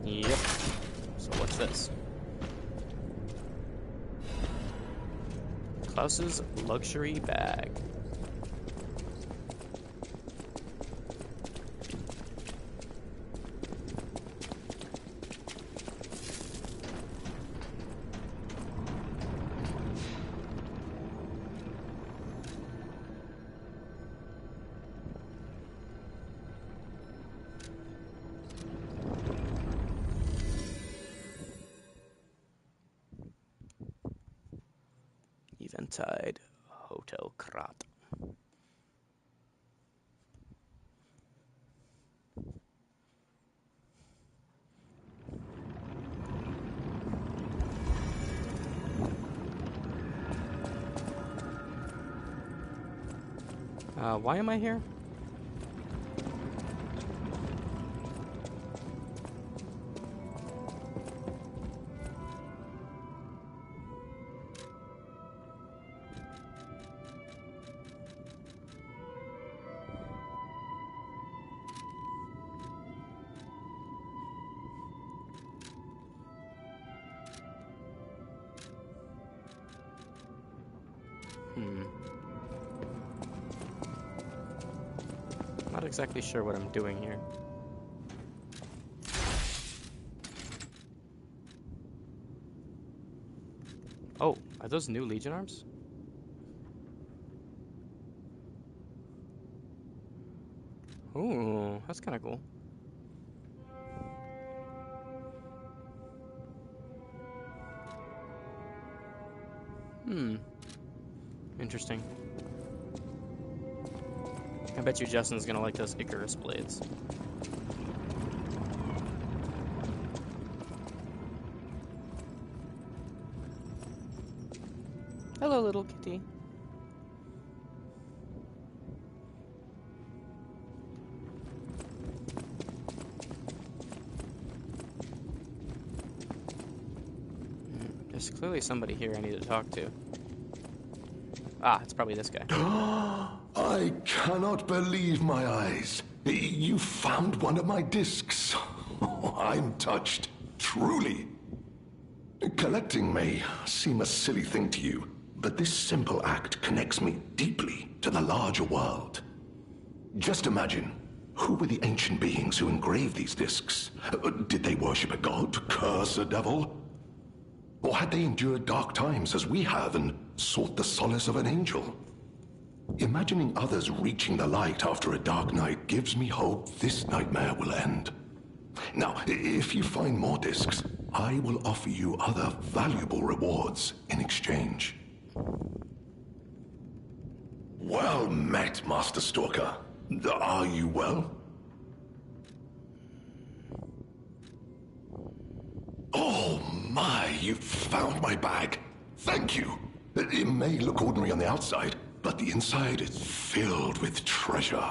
Yep. So what's this? Klaus's luxury bag. Eventide Hotel Krat. Why am I here? Not exactly sure what I'm doing here. Oh, are those new Legion arms? Ooh, that's kind of cool. Interesting. I bet you Justin's gonna like those Icarus blades. Hello, little kitty. There's clearly somebody here I need to talk to. Ah, it's probably this guy. I cannot believe my eyes. You found one of my discs. I'm touched, truly. Collecting may seem a silly thing to you, but this simple act connects me deeply to the larger world. Just imagine, who were the ancient beings who engraved these discs? Did they worship a god, curse a devil? Or had they endured dark times as we have and sought the solace of an angel. Imagining others reaching the light after a dark night gives me hope this nightmare will end. Now, if you find more discs, I will offer you other valuable rewards in exchange. Well met, Master Stalker. Are you well? Oh my, you found my bag. Thank you. It may look ordinary on the outside, but the inside is filled with treasure.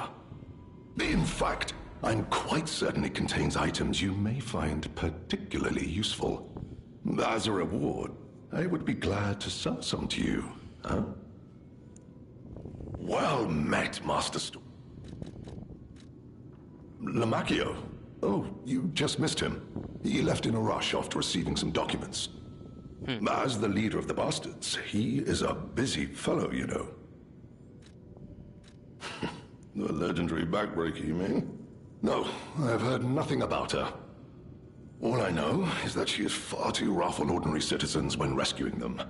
In fact, I'm quite certain it contains items you may find particularly useful. As a reward, I would be glad to sell some to you, huh? Well met, Master Lamacchio. Oh, you just missed him. He left in a rush after receiving some documents. As the leader of the bastards, he is a busy fellow, you know. The legendary backbreaker, you mean? No, I've heard nothing about her. All I know is that she is far too rough on ordinary citizens when rescuing them.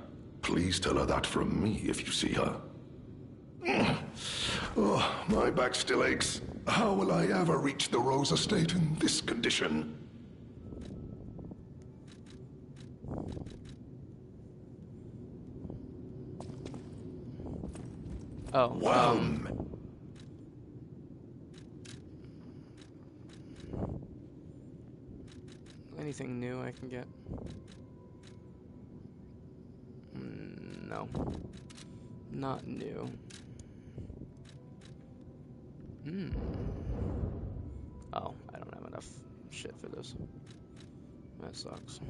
Please tell her that from me if you see her. Oh, my back still aches. How will I ever reach the Rose Estate in this condition? Oh, well, anything new I can get? No. Not new. Oh, I don't have enough shit for this. That sucks.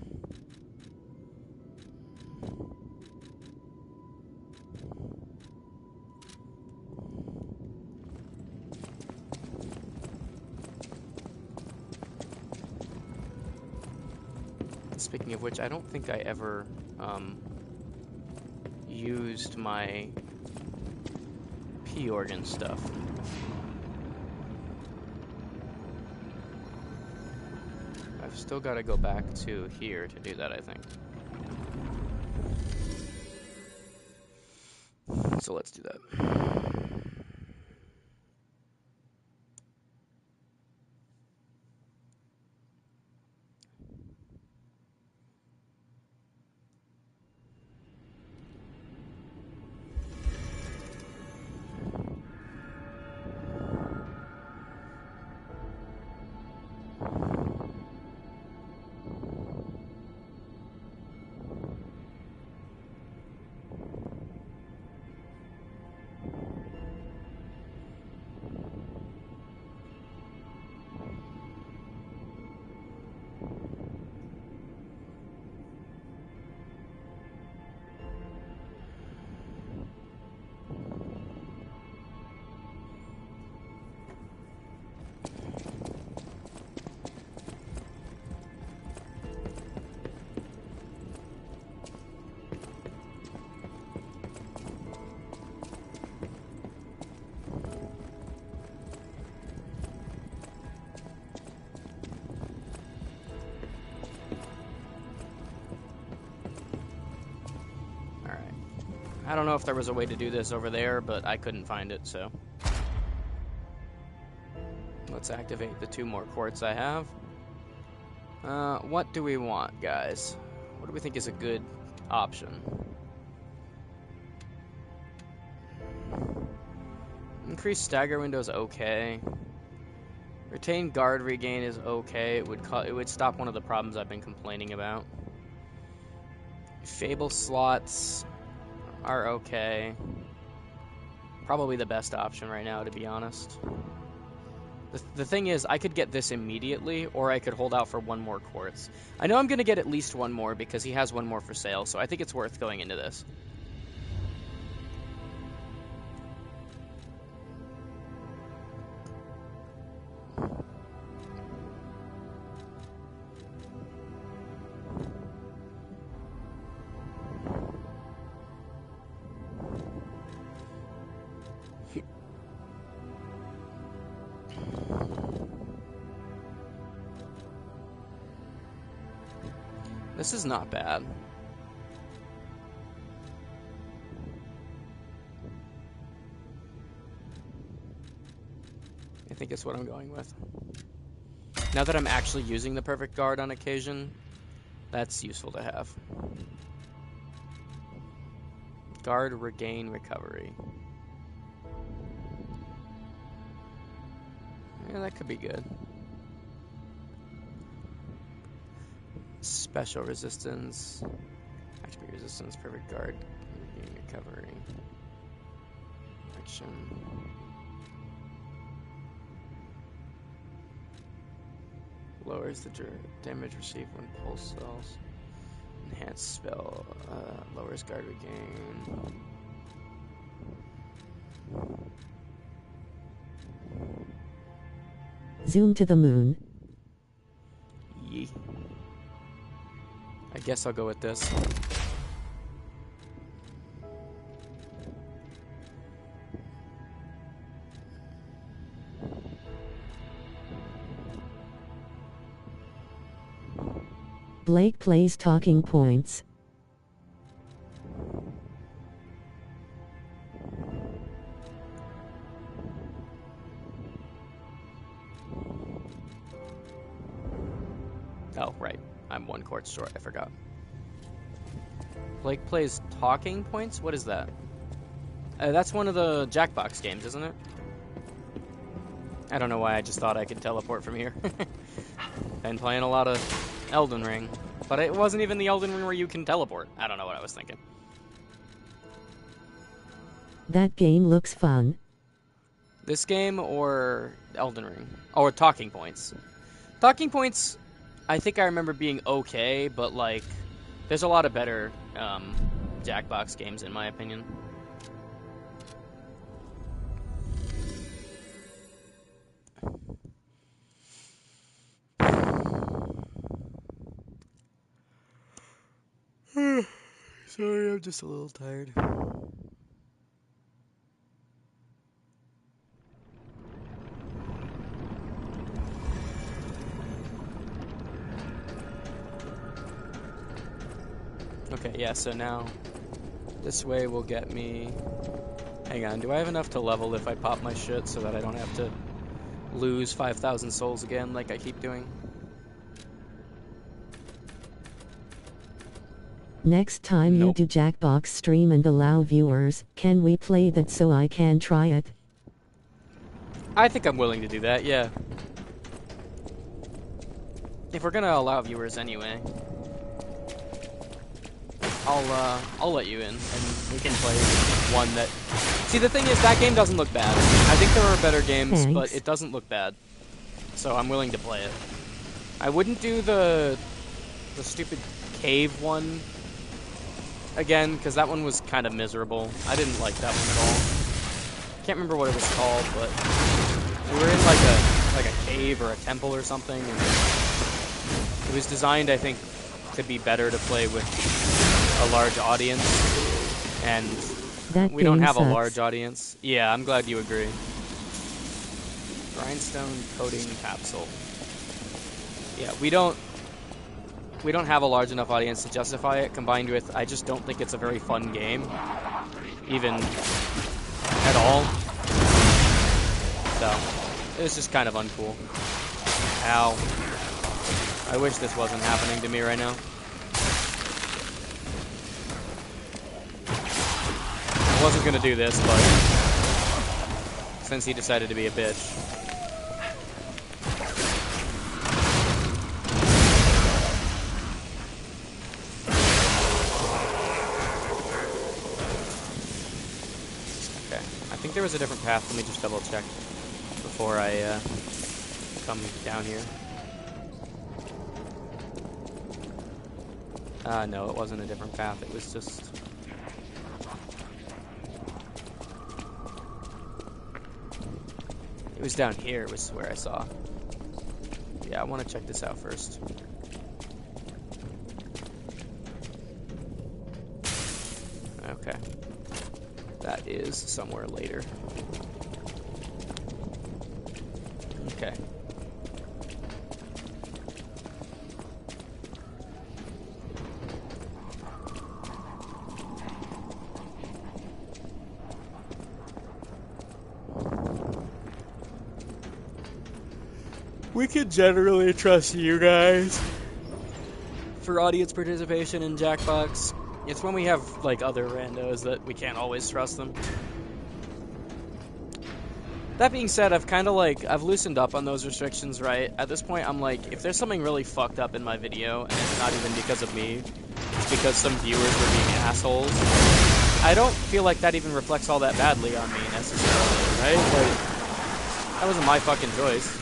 Speaking of which, I don't think I ever used my P-organ stuff. I've still got to go back to here to do that, I think. So let's do that. I don't know if there was a way to do this over there, but I couldn't find it, so. Let's activate the 2 more quartz I have. What do we want, guys? What do we think is a good option? Increased stagger window is okay. Retained guard regain is okay. It would stop one of the problems I've been complaining about. Fable slots are okay. Probably the best option right now, to be honest. The thing is, I could get this immediately, or I could hold out for 1 more quartz. I know I'm going to get at least 1 more because he has 1 more for sale, so I think it's worth going into this. This is not bad. think is what I'm going with. Now that I'm actually using the perfect guard on occasion, that's useful to have. Guard, regain, recovery. Yeah, that could be good. Special resistance. XP resistance, perfect guard, regain, recovery. Action. Lowers the damage received when pulse cells. Enhanced spell. Lowers guard regain. Zoom to the moon. Yee. I guess I'll go with this. Blake plays talking points. Oh, right. I'm one court short. I forgot. Blake plays talking points? What is that? That's one of the Jackbox games, isn't it? I don't know why I just thought I could teleport from here. Been playing a lot of Elden Ring. But it wasn't even the Elden Ring where you can teleport. I don't know what I was thinking. That game looks fun. This game or Elden Ring? Or Talking Points. Talking Points, I think I remember being okay, but like, there's a lot of better Jackbox games in my opinion. Sorry, I'm just a little tired. Okay, yeah, so now this way will get me... Hang on, do I have enough to level if I pop my shit so that I don't have to lose 5,000 souls again like I keep doing? Next time Nope. you do Jackbox stream and allow viewers, can we play that so I can try it? I think I'm willing to do that, yeah. If we're gonna allow viewers anyway, I'll let you in, and we can play one that... See, the thing is, that game doesn't look bad. I think there are better games, Thanks. but it doesn't look bad. So I'm willing to play it. I wouldn't do the stupid cave one again, because that one was kind of miserable. I didn't like that one at all. Can't remember what it was called, but we were in like a cave or a temple or something, and it was designed, I think, to be better to play with a large audience, and That we don't game have sucks. a large audience. Yeah, I'm glad you agree. Grindstone coating capsule. Yeah, we don't have a large enough audience to justify it, combined with I just don't think it's a very fun game, even at all. So, it was just kind of uncool. Ow. I wish this wasn't happening to me right now. I wasn't gonna do this, but since he decided to be a bitch. Okay, I think there was a different path. Let me just double check before I come down here. No, it wasn't a different path. It was just... It was down here, was where I saw. Yeah, I want to check this out first. Okay. That is somewhere later. Okay. we can generally trust you guys for audience participation in Jackbox. It's when we have, like, other randos that we can't always trust them. That being said, I've loosened up on those restrictions, right? At this point, I'm like, if there's something really fucked up in my video, and it's not even because of me, it's because some viewers were being assholes, I don't feel like that even reflects all that badly on me, necessarily, right? Like, that wasn't my fucking choice.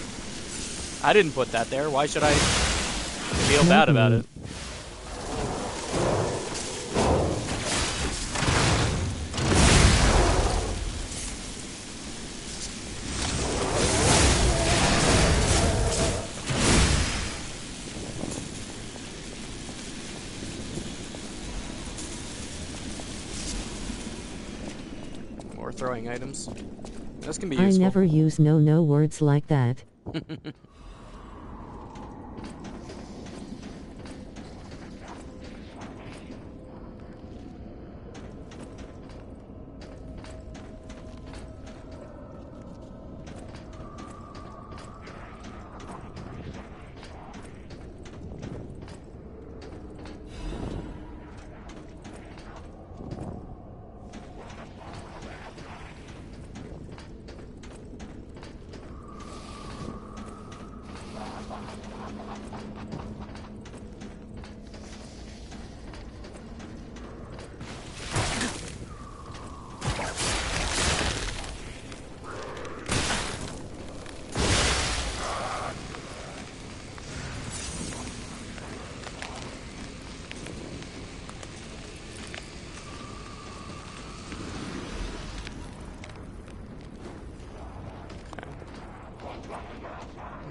I didn't put that there. Why should I feel bad about it? Throwing items. This can be useful. I never use no words like that.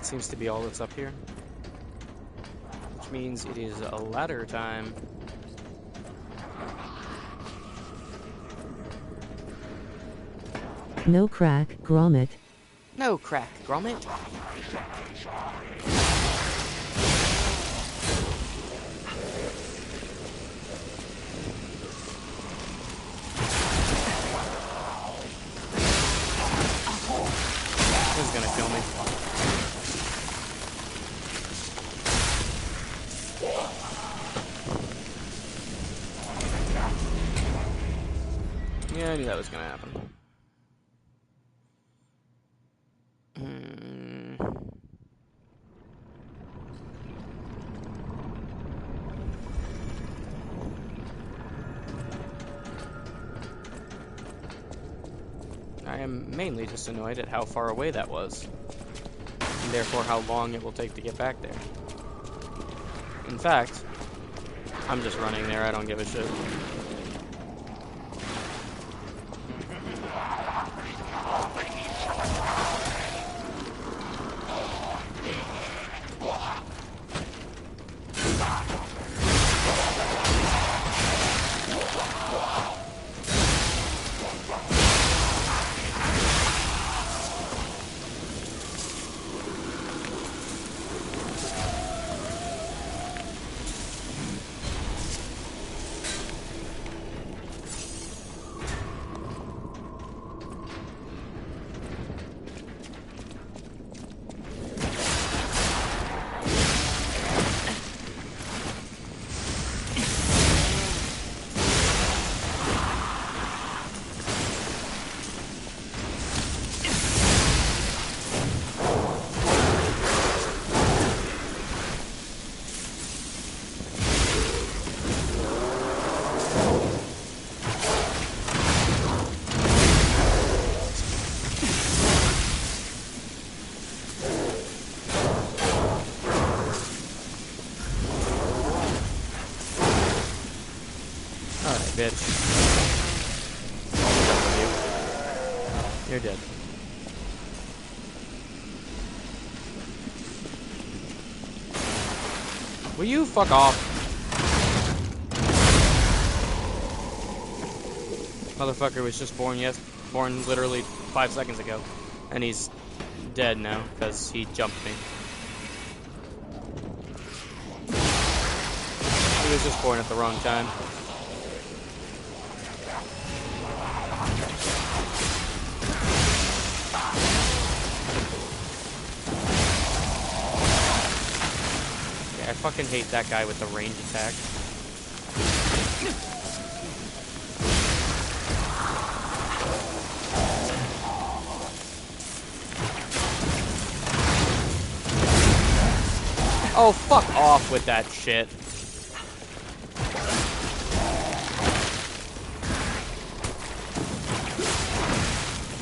Seems to be all that's up here, which means it is a ladder time. No crack, Gromit. No crack, Gromit. This is gonna kill me. Yeah, I knew that was going to happen. I am mainly just annoyed at how far away that was, and therefore how long it will take to get back there. In fact, I'm just running there, I don't give a shit. Bitch. You're dead. Will you fuck off? Motherfucker was just born literally 5 seconds ago. And he's dead now, because he jumped me. He was just born at the wrong time. fucking hate that guy with the range attack. Oh, fuck off with that shit.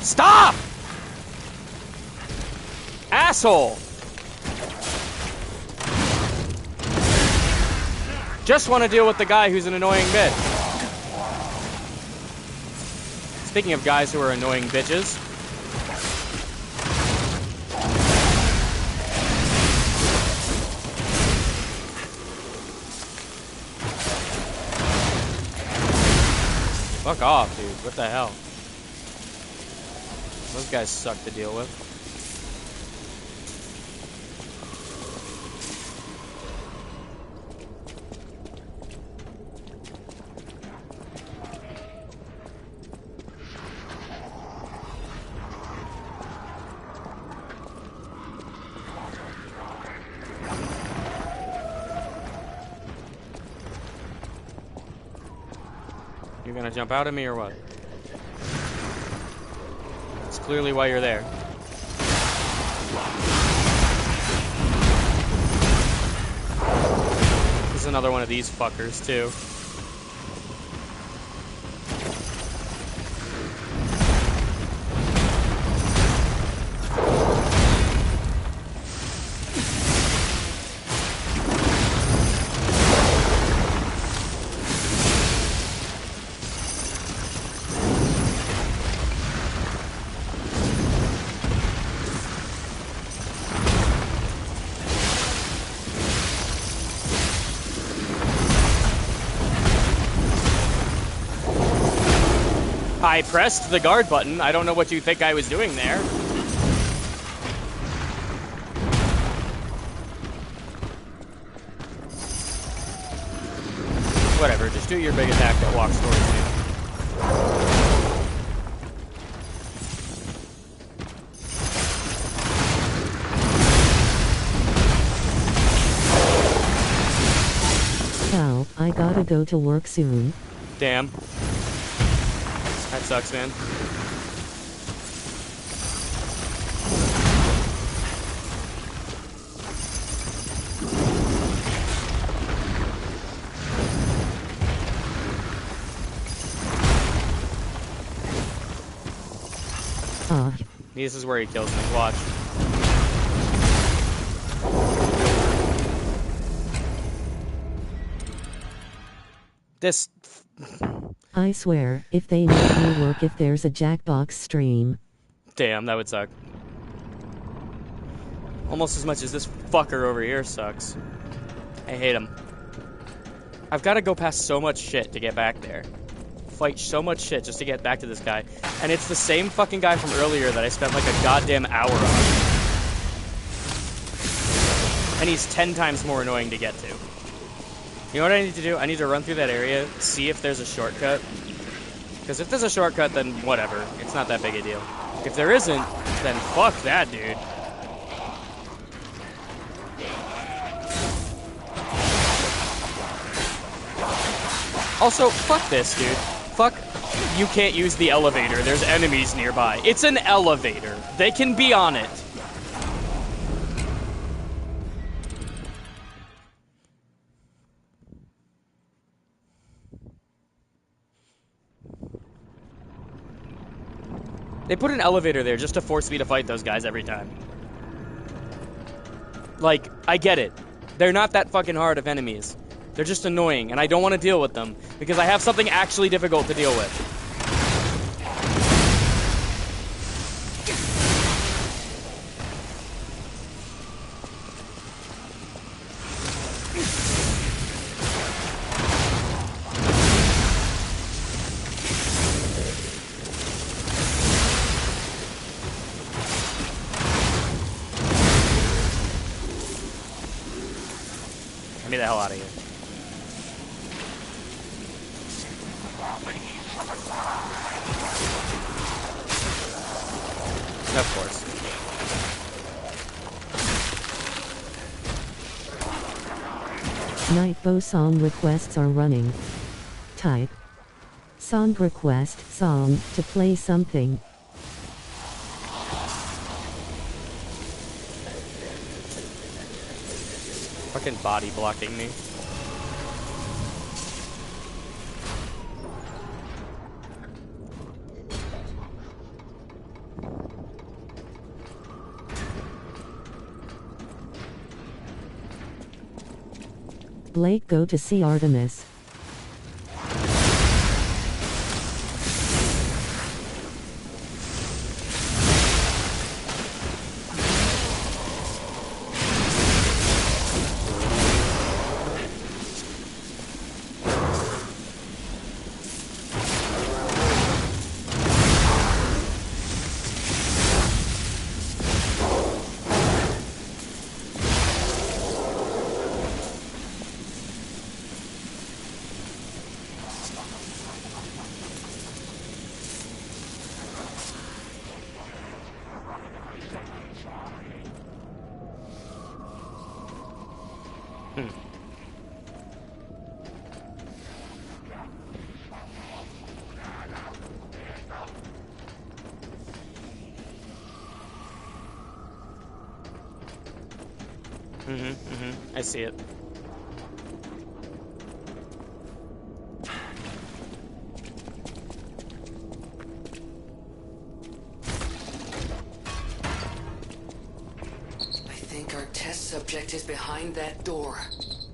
Stop! Asshole! Just want to deal with the guy who's an annoying bitch. Speaking of guys who are annoying bitches. Fuck off, dude. What the hell? Those guys suck to deal with. You gonna jump out at me or what? That's clearly why you're there. There's another one of these fuckers too. I pressed the guard button. I don't know what you think I was doing there. Whatever, just do your big attack that walks towards you. Cal, I gotta go to work soon. Damn. That sucks, man. This is where he kills me. Watch. This... I swear, if they make me work if there's a Jackbox stream. Damn, that would suck. Almost as much as this fucker over here sucks. I hate him. I've got to go past so much shit to get back there. Fight so much shit just to get back to this guy. And it's the same fucking guy from earlier that I spent like a goddamn hour on. And he's 10 times more annoying to get to. You know what I need to do? I need to run through that area, see if there's a shortcut. Because if there's a shortcut, then whatever. It's not that big a deal. If there isn't, then fuck that, dude. Also, fuck this, dude. Fuck, you can't use the elevator. There's enemies nearby. It's an elevator. They can be on it. They put an elevator there just to force me to fight those guys every time. Like, I get it. They're not that fucking hard of enemies. They're just annoying, and I don't want to deal with them, because I have something actually difficult to deal with. Get me the hell out of here. Of course. Nightbow song requests are running. Type. Song request song to play something. Fucking body blocking me. Blake, go to see Artemis. I see it. I think our test subject is behind that door.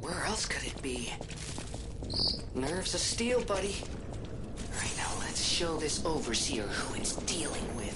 Where else could it be? Nerves of steel, buddy. Right now, let's show this overseer who it's dealing with.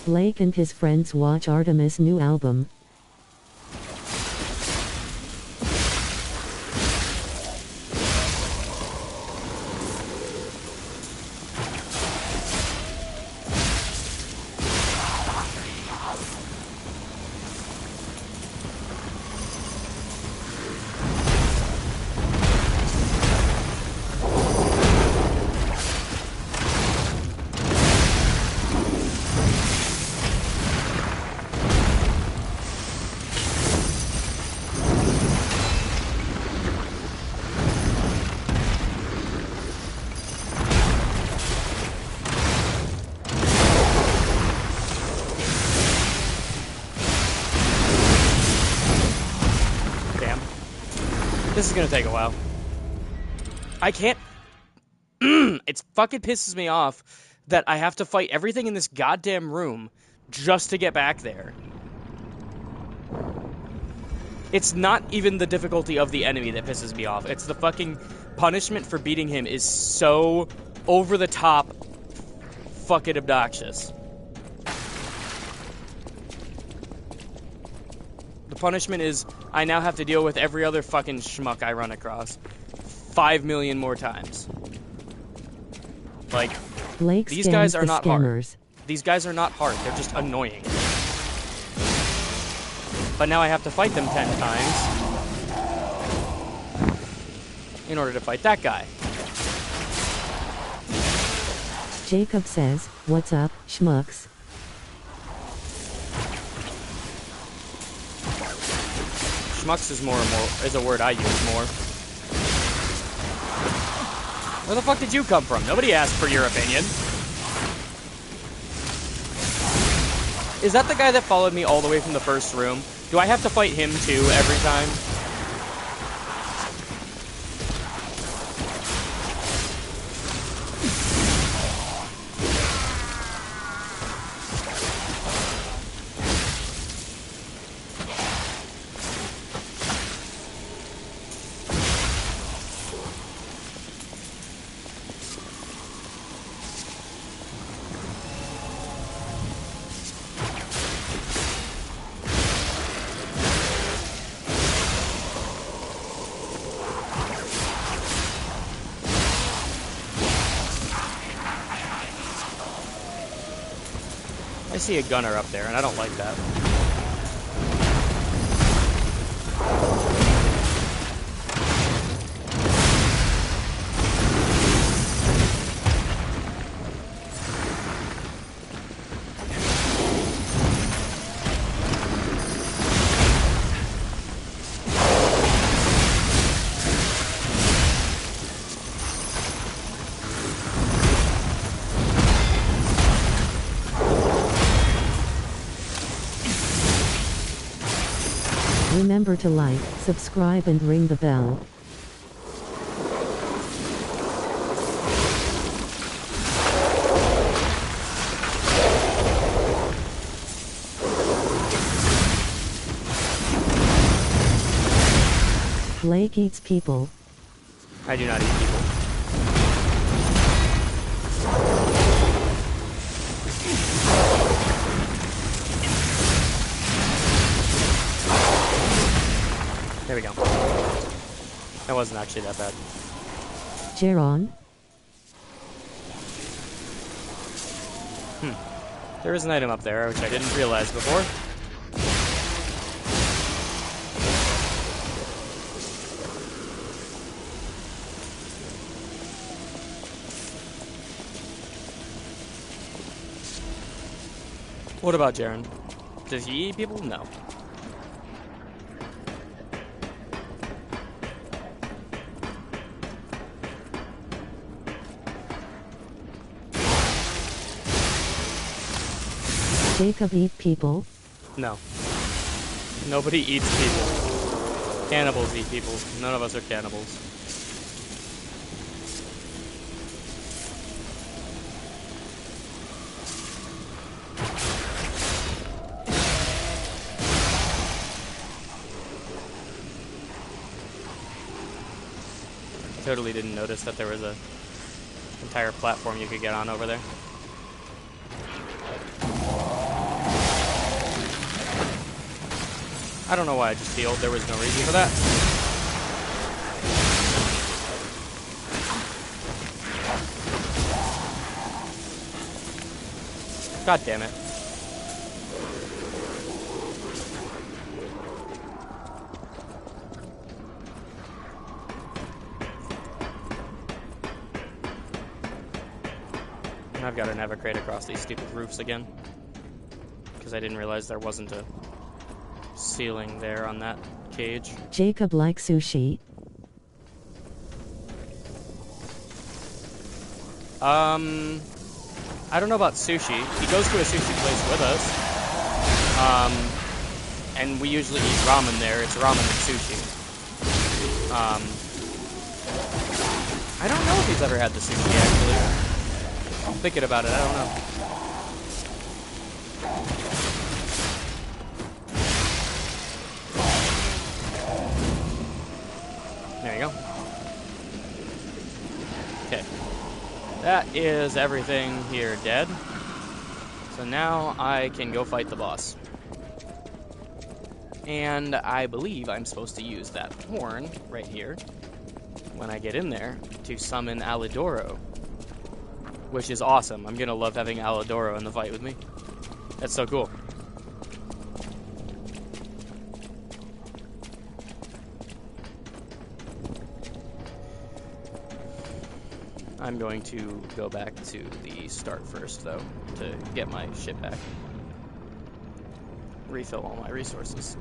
Blake and his friends watch Artemis' new album. This is gonna take a while. I can't... It fucking pisses me off that I have to fight everything in this goddamn room just to get back there. It's not even the difficulty of the enemy that pisses me off. It's the fucking punishment for beating him is so over the top fucking obnoxious. The punishment is I now have to deal with every other fucking schmuck I run across 5 million more times. Like, Blake these guys are the not scammers. hard. These guys are not hard. They're just annoying. But now I have to fight them 10 times in order to fight that guy. Jacob says, "What's up, schmucks?" Schmucks is a word I use more. Where the fuck did you come from? Nobody asked for your opinion. Is that the guy that followed me all the way from the first room? Do I have to fight him too every time? see a gunner up there, and I don't like that. Remember to like, subscribe and ring the bell. Blake eats people. I do not eat people. There we go. That wasn't actually that bad. Jeron? There is an item up there, which I didn't realize before. What about Jaren? Does he eat people? No. Jacob eat people? No. Nobody eats people. Cannibals eat people. None of us are cannibals. Totally didn't notice that there was a entire platform you could get on over there. I don't know why I just healed. There was no reason for that. God damn it. I've got to navigate across these stupid roofs again. Because I didn't realize there wasn't a ceiling there on that cage. Jacob likes sushi. I don't know about sushi. He goes to a sushi place with us. And we usually eat ramen there. It's ramen and sushi. I don't know if he's ever had the sushi, actually. I'm thinking about it, I don't know. There you go. Okay. That is everything here dead. So now I can go fight the boss. And I believe I'm supposed to use that horn right here when I get in there to summon Alidoro. Which is awesome. I'm gonna love having Alidoro in the fight with me. That's so cool. I'm going to go back to the start first, though, to get my shit back. Refill all my resources.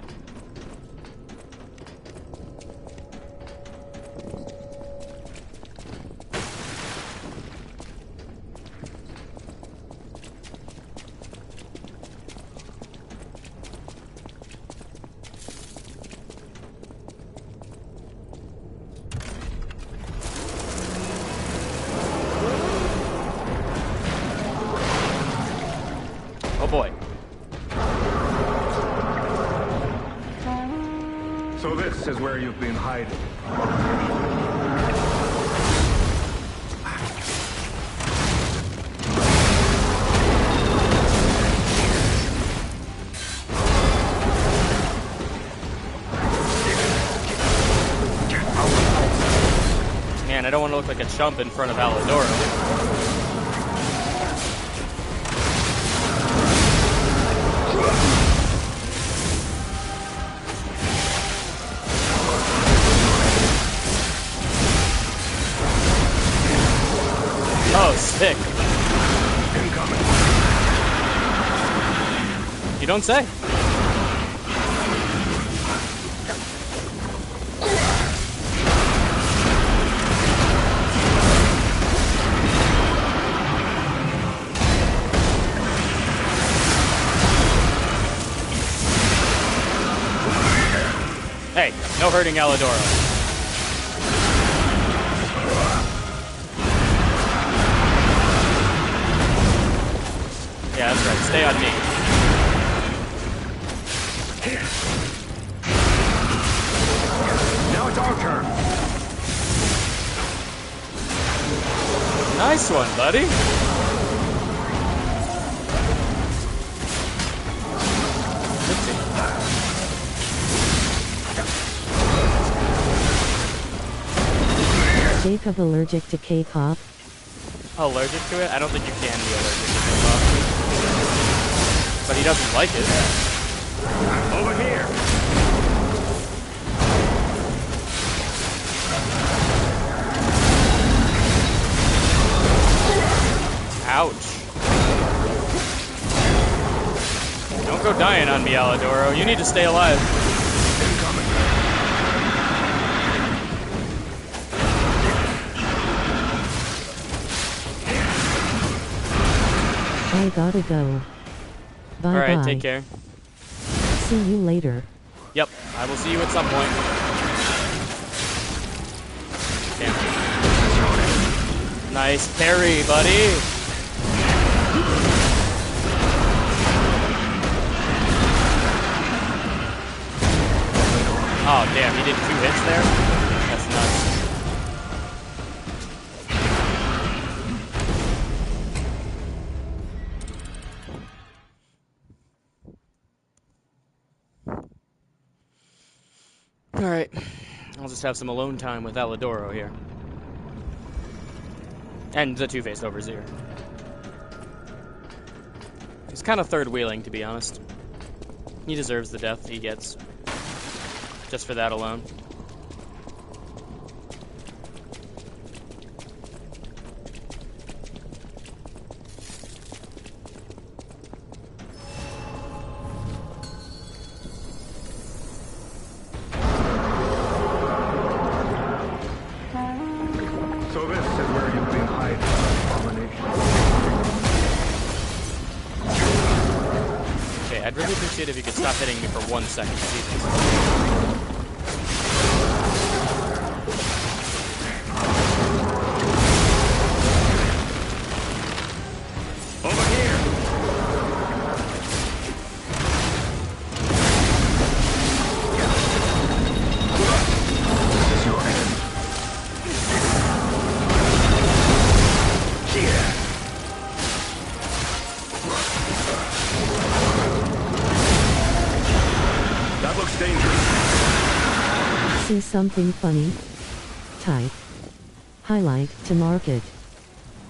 Oh boy. So this is where you've been hiding. Man, I don't want to look like a chump in front of Alidoro. don't say. Hey, no hurting Alidoro. Yeah, that's right. Stay on me. Now it's our turn. Nice one, buddy. Jacob allergic to K-pop? Allergic to it? I don't think you can be allergic to K-pop. But he doesn't like it. Over here. Ouch. Don't go dying on me, Alidoro. You need to stay alive. I gotta go. Bye. Alright, take care. See you later. Yep, I will see you at some point. Damn. Nice parry, buddy. Oh, damn, he did 2 hits there? That's nuts. Alright, I'll just have some alone time with Alidoro here. And the two-faced Overseer. He's kind of third-wheeling, to be honest. He deserves the death he gets. Just for that alone. So this is where you've been hiding, abomination. Okay, I'd really appreciate if you could stop hitting me for 1 second, Jesus. Over here. This is your end. That looks dangerous. See something funny? Type. Highlight to mark it.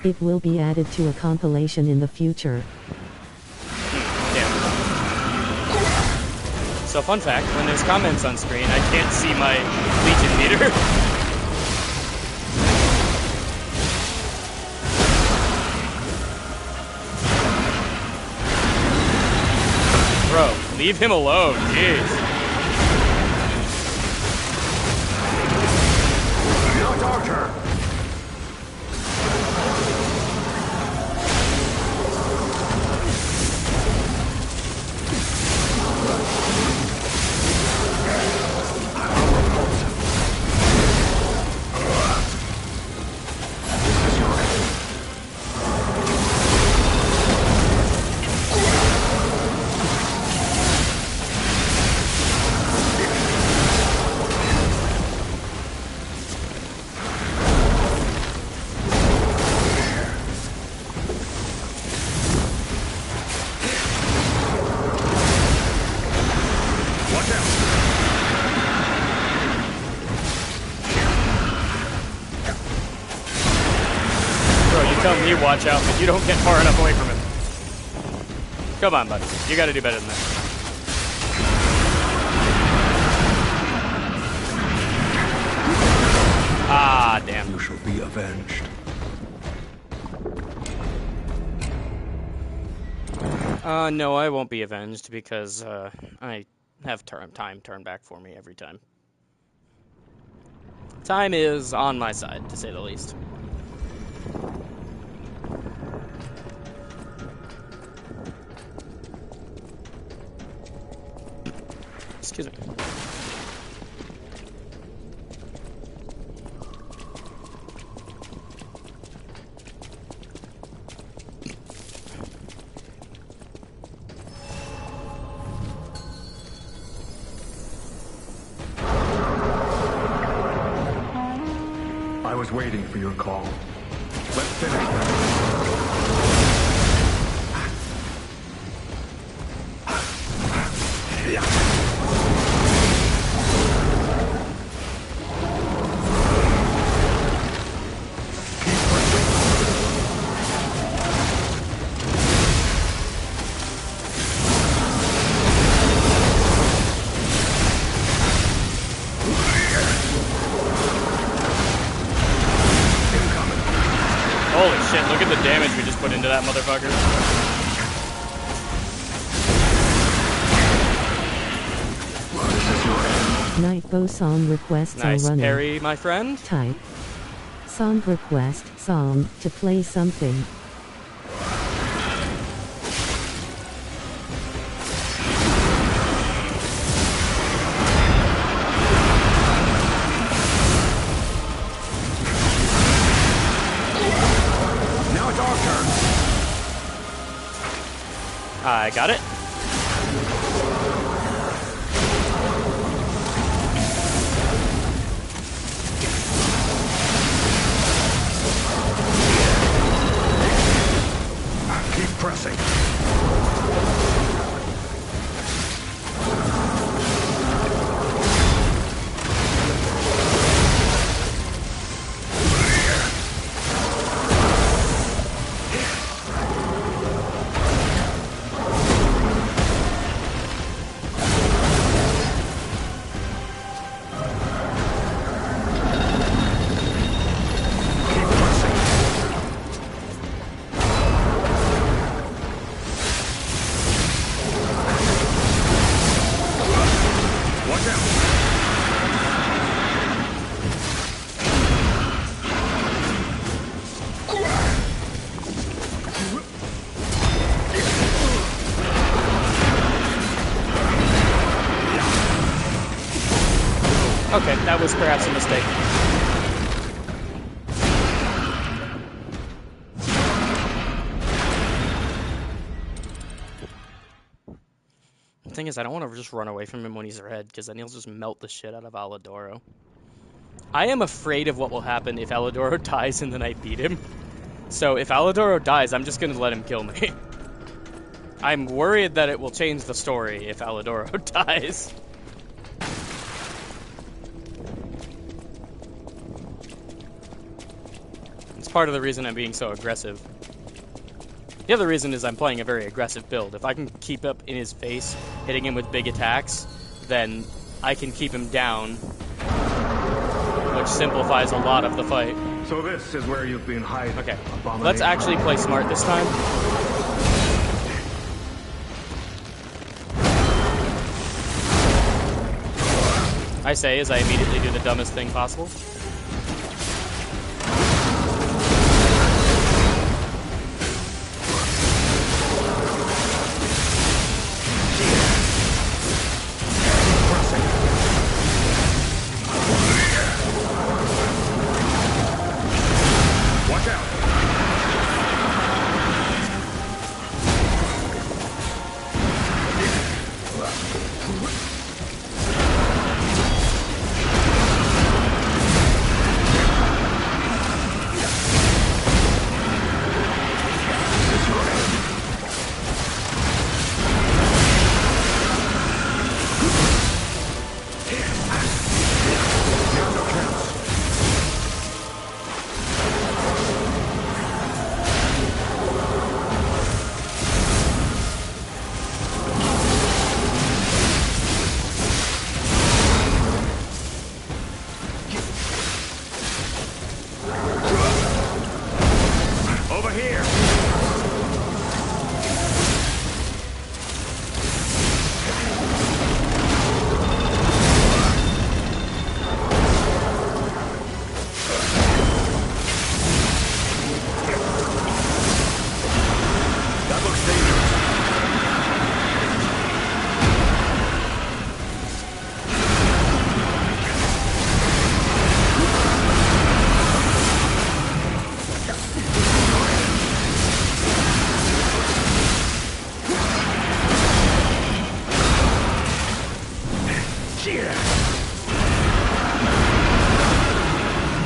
It will be added to a compilation in the future. Damn. So fun fact, when there's comments on screen, I can't see my Legion meter. Bro, leave him alone, jeez. Now it's our turn. Tell me watch out, but you don't get far enough away from him. Come on, buddy. You gotta do better than that. Ah, damn. You shall be avenged. No, I won't be avenged because I have time turn back for me every time. Time is on my side, to say the least. Excuse me. I was waiting for your call. Let's finish that. Holy shit, look at the damage we just put into that motherfucker. Nightbow song requests Nice are running. parry, my friend. Type. Song request song to play something. Now it's our turn. I got it. Keep pressing. Watch out. Okay, that was perhaps a mistake. The thing is, I don't want to just run away from him when he's red, because then he'll just melt the shit out of Alidoro. I am afraid of what will happen if Alidoro dies and then I beat him. So if Alidoro dies, I'm just going to let him kill me. I'm worried that it will change the story if Alidoro dies. It's part of the reason I'm being so aggressive. The other reason is I'm playing a very aggressive build. If I can keep up in his face, hitting him with big attacks, then I can keep him down, which simplifies a lot of the fight. So this is where you've been hiding. Okay, Abomination. let's actually play smart this time. I say as I immediately do the dumbest thing possible. Watch out.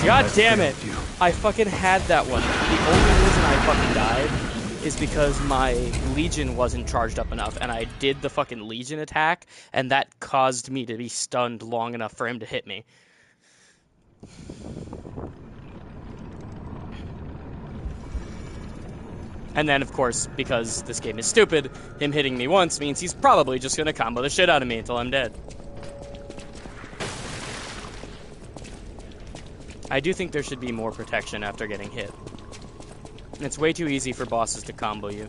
God damn it! I fucking had that one. The only reason I fucking died is because my Legion wasn't charged up enough, and I did the fucking Legion attack, and that caused me to be stunned long enough for him to hit me. And then, of course, because this game is stupid, him hitting me once means he's probably just gonna combo the shit out of me until I'm dead. I do think there should be more protection after getting hit. It's way too easy for bosses to combo you.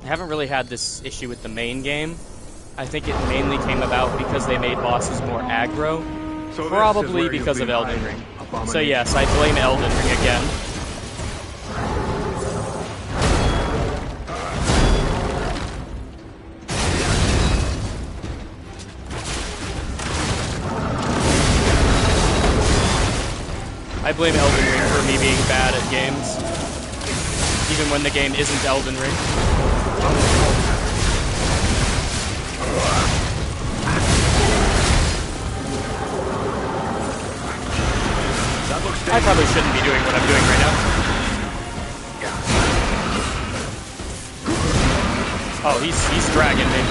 I haven't really had this issue with the main game. I think it mainly came about because they made bosses more aggro. So Probably because of Elden Ring. So yes, I blame Elden Ring again. I blame Elden Ring for me being bad at games, even when the game isn't Elden Ring. I probably shouldn't be doing what I'm doing right now. Oh, he's dragging me.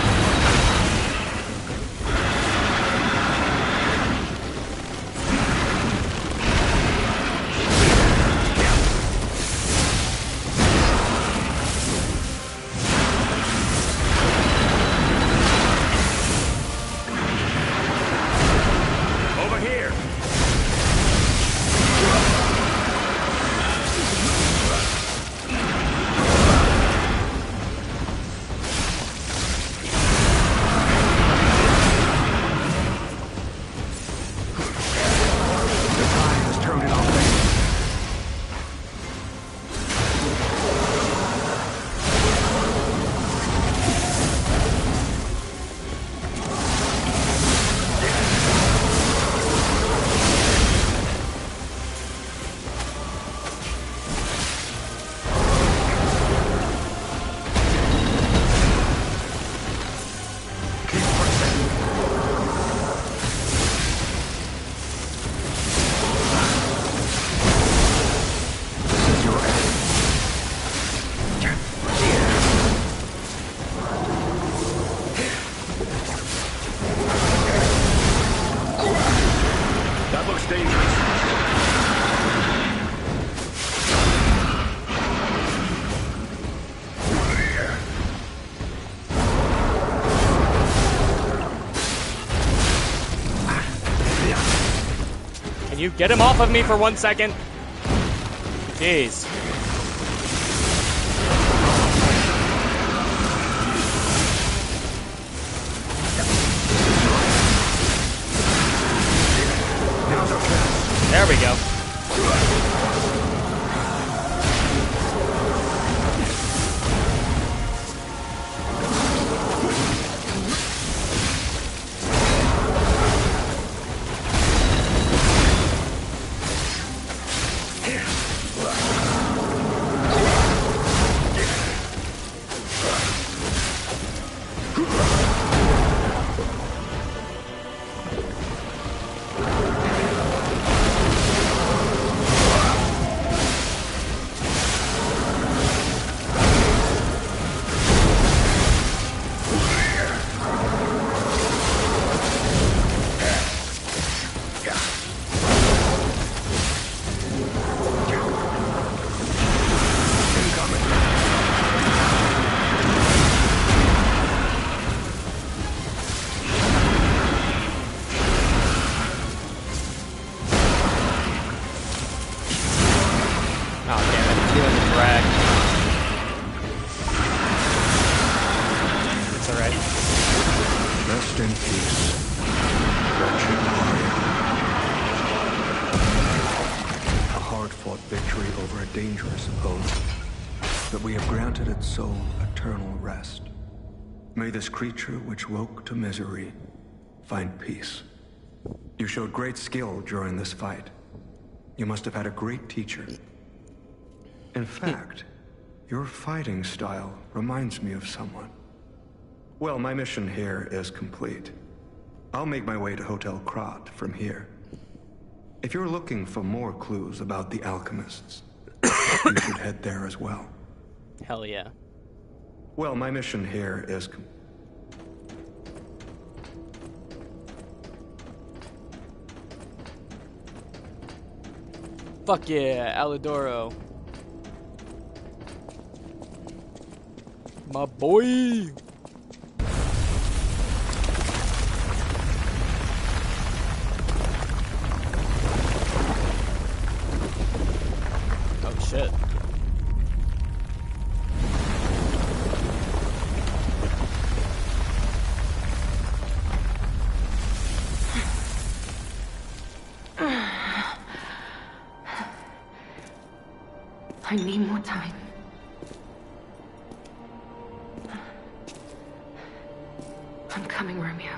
Can you get him off of me for 1 second? Jeez. There we go. Rest in peace, wretched warrior. A hard-fought victory over a dangerous opponent, but we have granted its soul eternal rest. May this creature which woke to misery find peace. You showed great skill during this fight. You must have had a great teacher. In fact, Your fighting style reminds me of someone. Well, my mission here is complete. I'll make my way to Hotel Krat from here. If you're looking for more clues about the alchemists, you should head there as well. Hell yeah. Well, my mission here is Fuck yeah, Alidoro. My boy. Oh shit. I need more time. I'm coming, Romeo.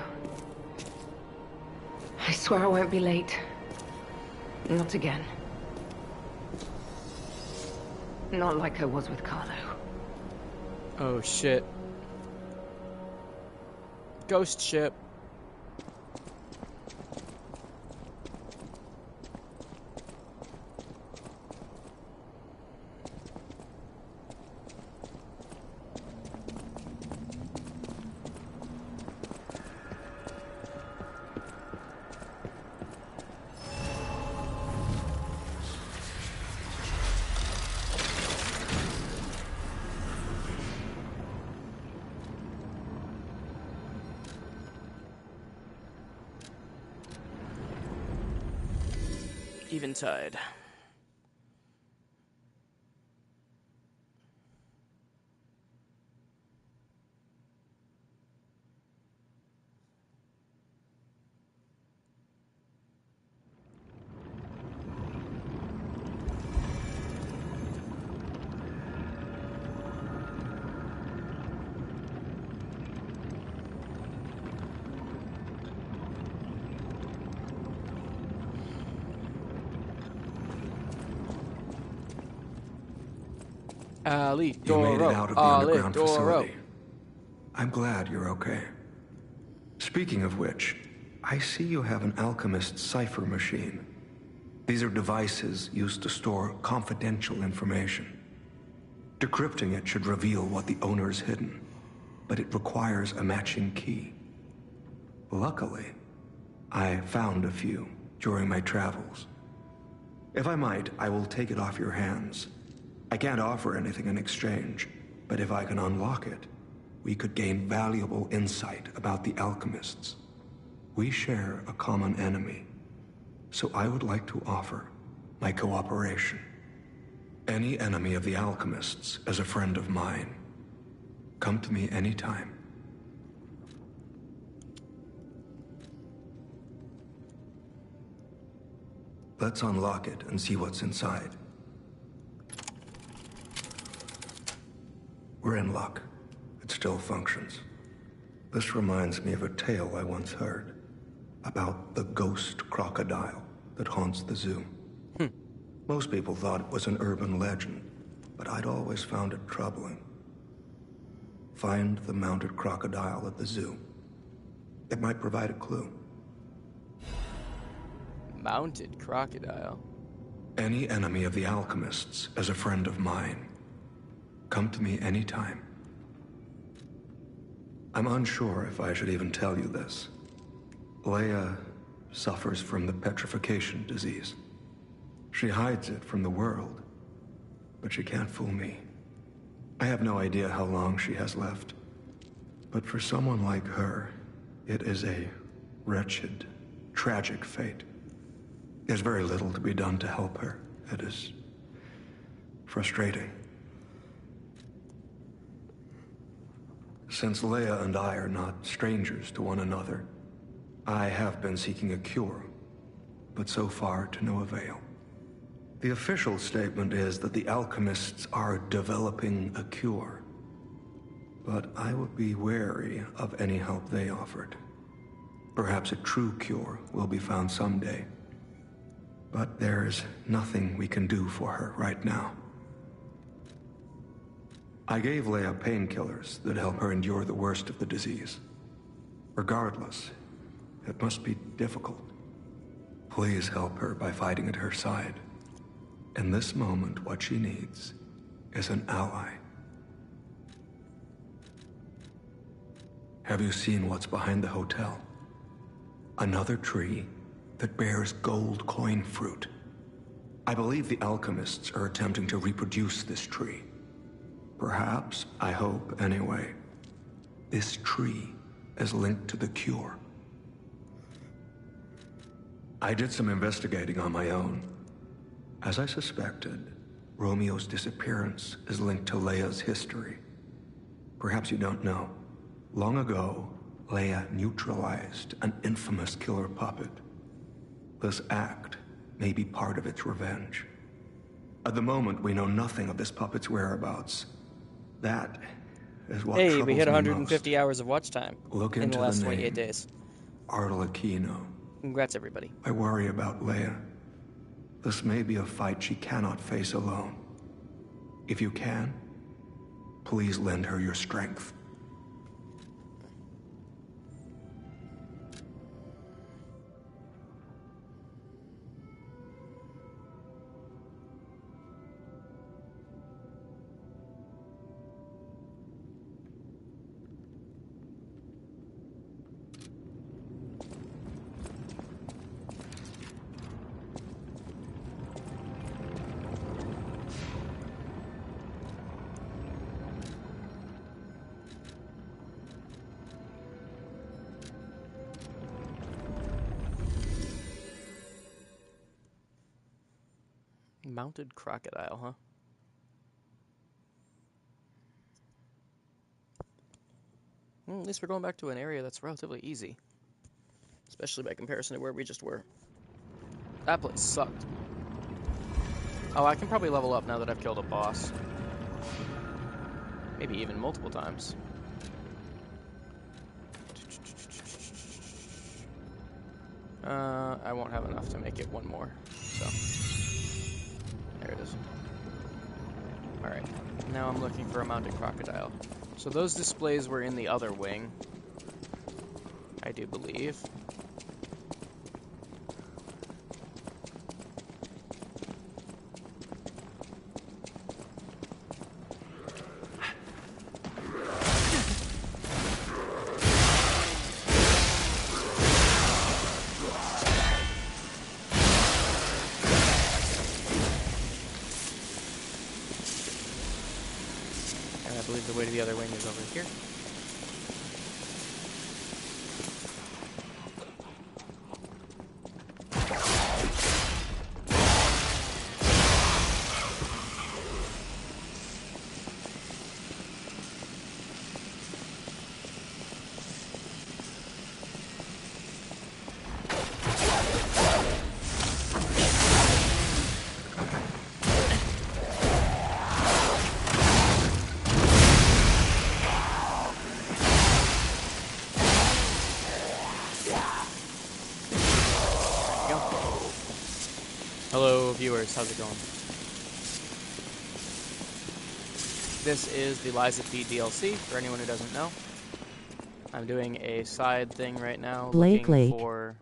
I swear I won't be late. Not again. Not like I was with Carlo. Oh shit. Ghost ship. Eventide. Ali You made it Doro. out of the underground facility. I'm glad you're okay. Speaking of which, I see you have an alchemist cipher machine. These are devices used to store confidential information. Decrypting it should reveal what the owner's hidden, but it requires a matching key. Luckily, I found a few during my travels. If I might, I will take it off your hands. I can't offer anything in exchange, but if I can unlock it, we could gain valuable insight about the alchemists. We share a common enemy, so I would like to offer my cooperation. Any enemy of the alchemists is a friend of mine. Come to me anytime. Let's unlock it and see what's inside. We're in luck. It still functions. This reminds me of a tale I once heard about the ghost crocodile that haunts the zoo. Most people thought it was an urban legend, but I'd always found it troubling. Find the mounted crocodile at the zoo. It might provide a clue. Mounted crocodile. Any enemy of the alchemists is a friend of mine. Come to me anytime. I'm unsure if I should even tell you this. Leia suffers from the petrification disease. She hides it from the world, but she can't fool me. I have no idea how long she has left, but for someone like her, it is a wretched, tragic fate. There's very little to be done to help her. It is frustrating. Since Leia and I are not strangers to one another, I have been seeking a cure, but so far to no avail. The official statement is that the alchemists are developing a cure, but I would be wary of any help they offered. Perhaps a true cure will be found someday, but there is nothing we can do for her right now. I gave Leia painkillers that help her endure the worst of the disease. Regardless, it must be difficult. Please help her by fighting at her side. In this moment, what she needs is an ally. Have you seen what's behind the hotel? Another tree that bears gold coin fruit. I believe the alchemists are attempting to reproduce this tree. Perhaps, I hope anyway, this tree is linked to the cure. I did some investigating on my own. As I suspected, Romeo's disappearance is linked to Leia's history. Perhaps you don't know. Long ago, Leia neutralized an infamous killer puppet. This act may be part of its revenge. At the moment, we know nothing of this puppet's whereabouts. That is what Hey, troubles we hit me 150 most. hours of watch time Look in the into last the 28 name. days. Arlecchino. Congrats, everybody. I worry about Leia. This may be a fight she cannot face alone. If you can, please lend her your strength. Mounted crocodile, huh? Well, at least we're going back to an area that's relatively easy. Especially by comparison to where we just were. That place sucked. Oh, I can probably level up now that I've killed a boss. Maybe even multiple times. I won't have enough to make it one more, so... There it is. Alright, now I'm looking for a mounted crocodile. So those displays were in the other wing, I do believe. I believe the way to the other wing is over here. Hello viewers, how's it going? This is the Lies of P DLC, for anyone who doesn't know. I'm doing a side thing right now, Blake. looking for...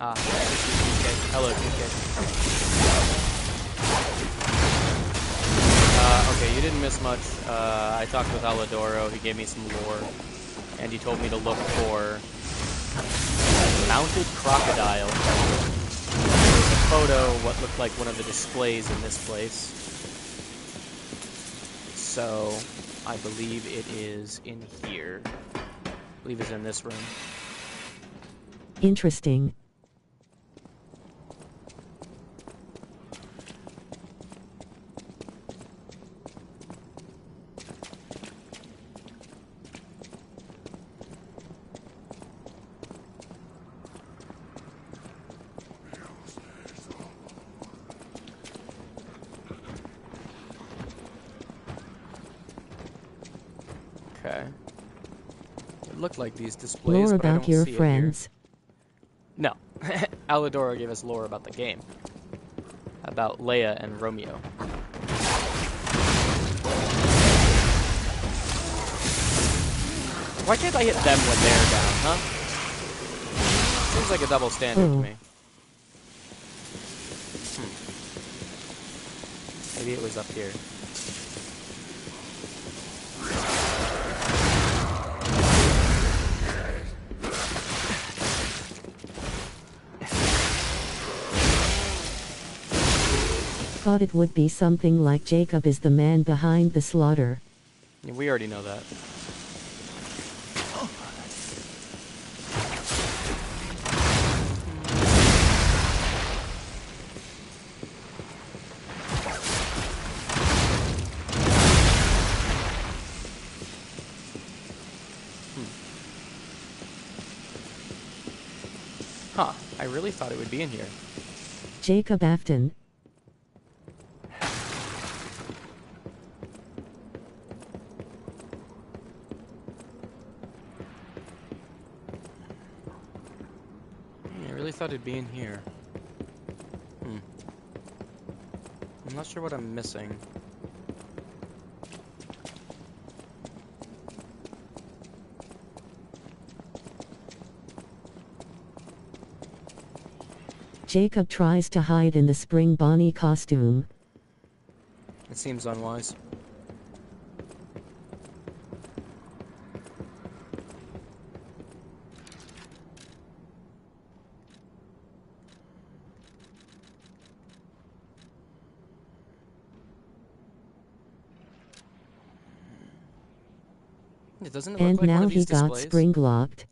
Ah, this is DK. Hello, DK. Okay, you didn't miss much. I talked with Alidoro, he gave me some lore, and he told me to look for a mounted crocodile. Photo what looked like one of the displays in this place. So I believe it is in here. I believe it's in this room. Interesting. Okay. It looked like these displays, Lore but I about don't your see it here. friends. No. Alidoro gave us lore about the game. About Leia and Romeo. Why can't I hit them when they're down, huh? Seems like a double standard to me. Maybe it was up here. Thought it would be something like Jacob is the man behind the slaughter. Yeah, we already know that. Huh, I really thought it would be in here. Jacob Afton. I really thought it'd be in here. I'm not sure what I'm missing. Jacob tries to hide in the spring Bonnie costume. It seems unwise. It doesn't look And like one now of he these got displays. spring locked.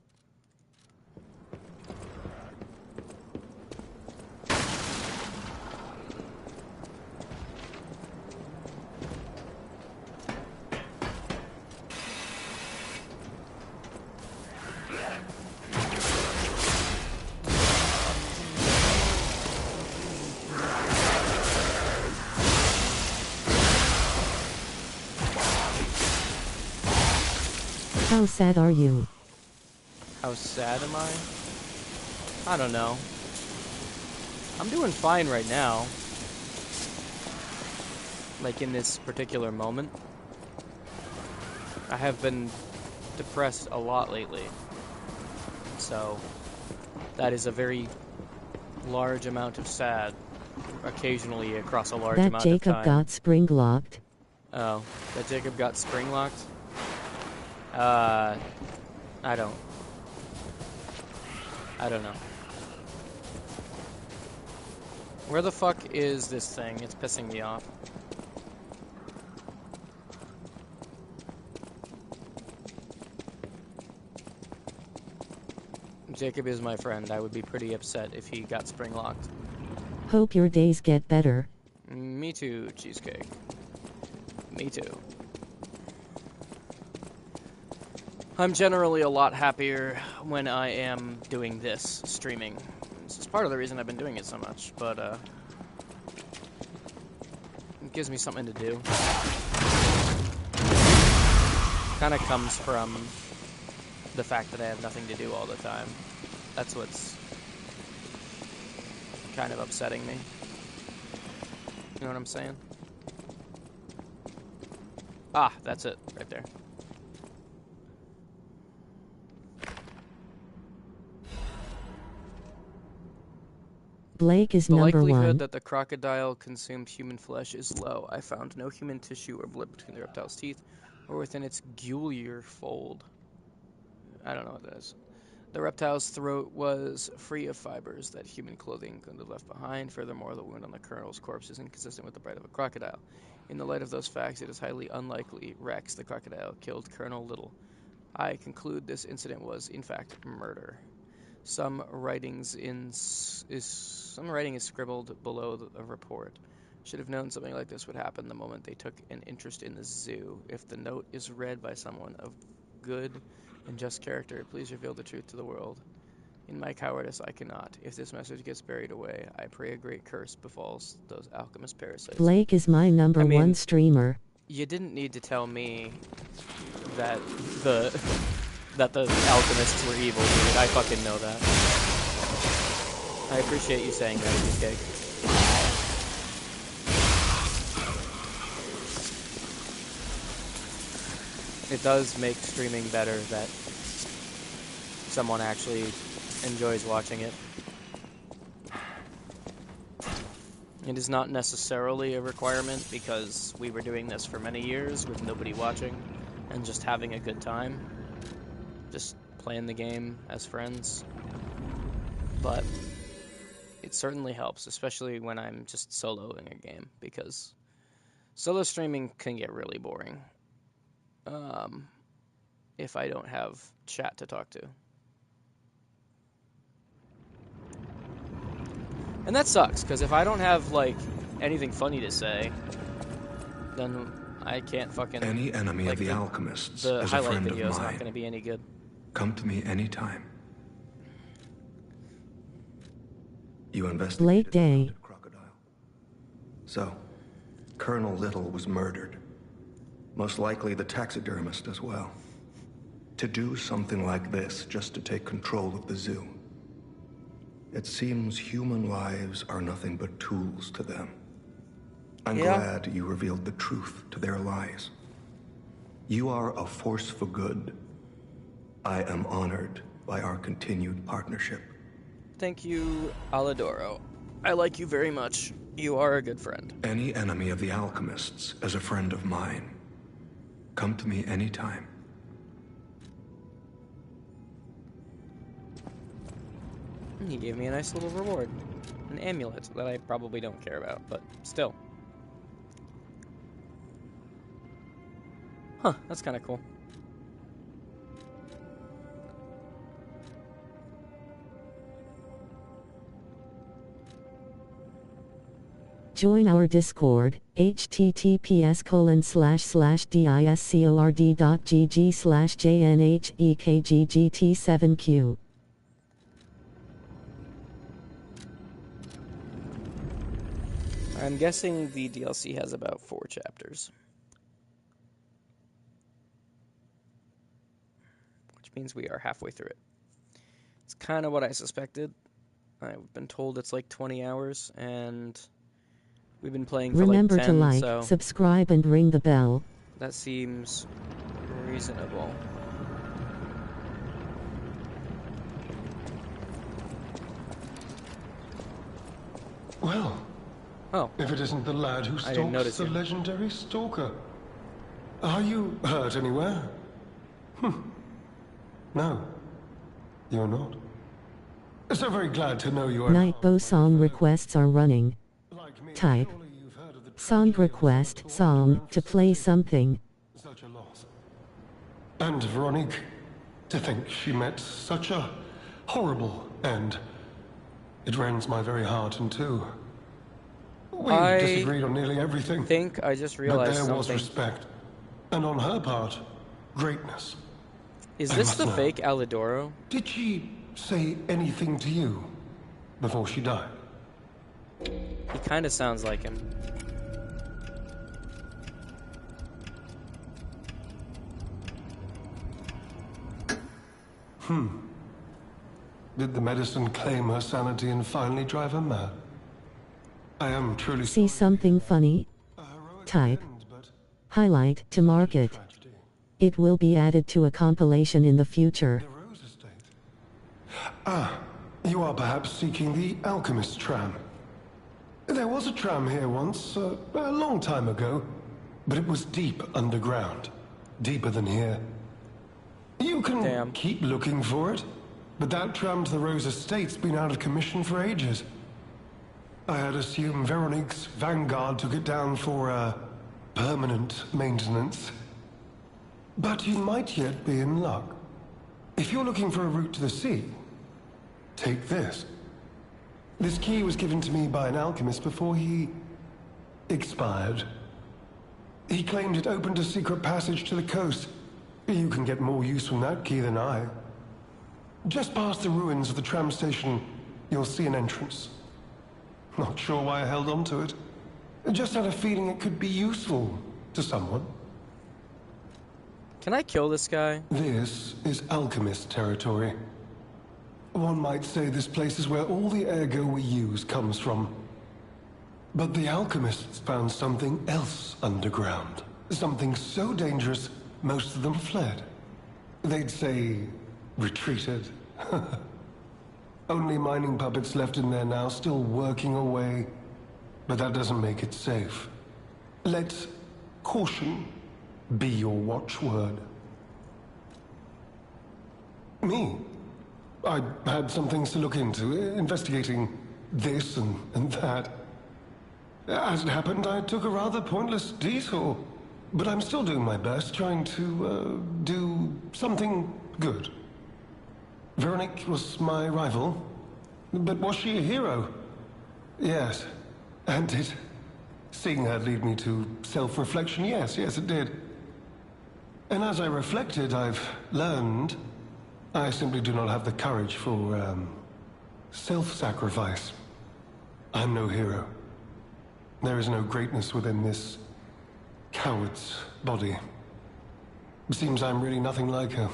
How sad are you? How sad am I? I don't know. I'm doing fine right now. Like in this particular moment. I have been depressed a lot lately. So that is a very large amount of sad. Occasionally across a large That amount of Jacob time. got spring locked. Oh, that Jacob got spring locked? I don't know. Where the fuck is this thing? It's pissing me off. Jacob is my friend. I would be pretty upset if he got spring locked. Hope your days get better. Me too, Cheesecake. Me too. I'm generally a lot happier when I am doing this, streaming. This is part of the reason I've been doing it so much, but it gives me something to do. Kind of comes from the fact that I have nothing to do all the time. That's what's kind of upsetting me. You know what I'm saying? Ah, that's it, right there. Blake is The number likelihood one. that the crocodile consumed human flesh is low. I found no human tissue or blood between the reptile's teeth or within its gular fold. I don't know what that is. The reptile's throat was free of fibers that human clothing could have left behind. Furthermore, the wound on the colonel's corpse is inconsistent with the bite of a crocodile. In the light of those facts, it is highly unlikely Rex, the crocodile, killed Colonel Little. I conclude this incident was, in fact, murder. Some writing is scribbled below the report. Should have known something like this would happen the moment they took an interest in the zoo. If the note is read by someone of good and just character, please reveal the truth to the world. In my cowardice, I cannot. If this message gets buried away, I pray a great curse befalls those alchemist parasites. Blake is my number one streamer. You didn't need to tell me that the alchemists were evil, dude. I fucking know that. I appreciate you saying that, Cheesecake. It does make streaming better that someone actually enjoys watching it. It is not necessarily a requirement because we were doing this for many years with nobody watching and just having a good time. Just playing the game as friends. But it certainly helps, especially when I'm just soloing a game, because solo streaming can get really boring if I don't have chat to talk to. And that sucks, because if I don't have, like, anything funny to say, then I can't fucking... Any enemy like, of the alchemists the is a highlight friend of video is not mine. going to be any good. Come to me anytime. You investigated Late day. the haunted crocodile. So, Colonel Little was murdered. Most likely the taxidermist as well. To do something like this just to take control of the zoo. It seems human lives are nothing but tools to them. I'm glad you revealed the truth to their lies. You are a force for good. I am honored by our continued partnership. Thank you, Alidoro. I like you very much. You are a good friend. Any enemy of the alchemists is a friend of mine. Come to me anytime. He gave me a nice little reward. An amulet that I probably don't care about, but still. Huh, that's kind of cool. Join our Discord, https://discord.gg/jnhekggt7q. I'm guessing the DLC has about 4 chapters. Which means we are halfway through it. It's kind of what I suspected. I've been told it's like 20 hours, and we've been playing for Remember like 10, to like, so subscribe, and ring the bell. that seems reasonable. Well, Oh, if it isn't the lad who I didn't notice stalks the you. legendary stalker. Are you hurt anywhere? No, you're not. So very glad to know you are. Nightbow song requests are running. Like me, Type. surely you've heard of the Song tragedy of request St. song George to play Estate. something. Such a loss. And Veronique, to think she met such a horrible end. It rends my very heart in two. We I disagreed on nearly everything. I think I just But realized there was something. respect. And on her part, greatness. Is I this must the know. fake Alidoro? Did she say anything to you before she died? He kind of sounds like him. Did the medicine claim her sanity and finally drive her mad? I am truly See something funny? a heroic Type. end, but Highlight to market. tragedy. It will be added to a compilation in the future. The Rose Estate. Ah, you are perhaps seeking the Alchemist tram. There was a tram here once, a long time ago, but it was deep underground. Deeper than here. You can Damn. keep looking for it, but that tram to the Rose Estate's been out of commission for ages. I had assumed Veronique's Vanguard took it down for, permanent maintenance. But you might yet be in luck. If you're looking for a route to the sea, take this. This key was given to me by an alchemist before he expired. He claimed it opened a secret passage to the coast. You can get more use from that key than I. Just past the ruins of the tram station, you'll see an entrance. Not sure why I held on to it. Just had a feeling it could be useful to someone. Can I kill this guy? This is alchemist territory. One might say this place is where all the ergo we use comes from. But the alchemists found something else underground. Something so dangerous, most of them fled. They'd say retreated, Only mining puppets left in there now, still working away. But that doesn't make it safe. Let caution be your watchword. Me? I had some things to look into, investigating this and that. As it happened, I took a rather pointless detour. But I'm still doing my best, trying to, do something good. Veronique was my rival. But was she a hero? Yes. And did seeing her lead me to self-reflection? Yes, it did. And as I reflected, I've learned I simply do not have the courage for, self-sacrifice. I'm no hero. There is no greatness within this coward's body. It seems I'm really nothing like her.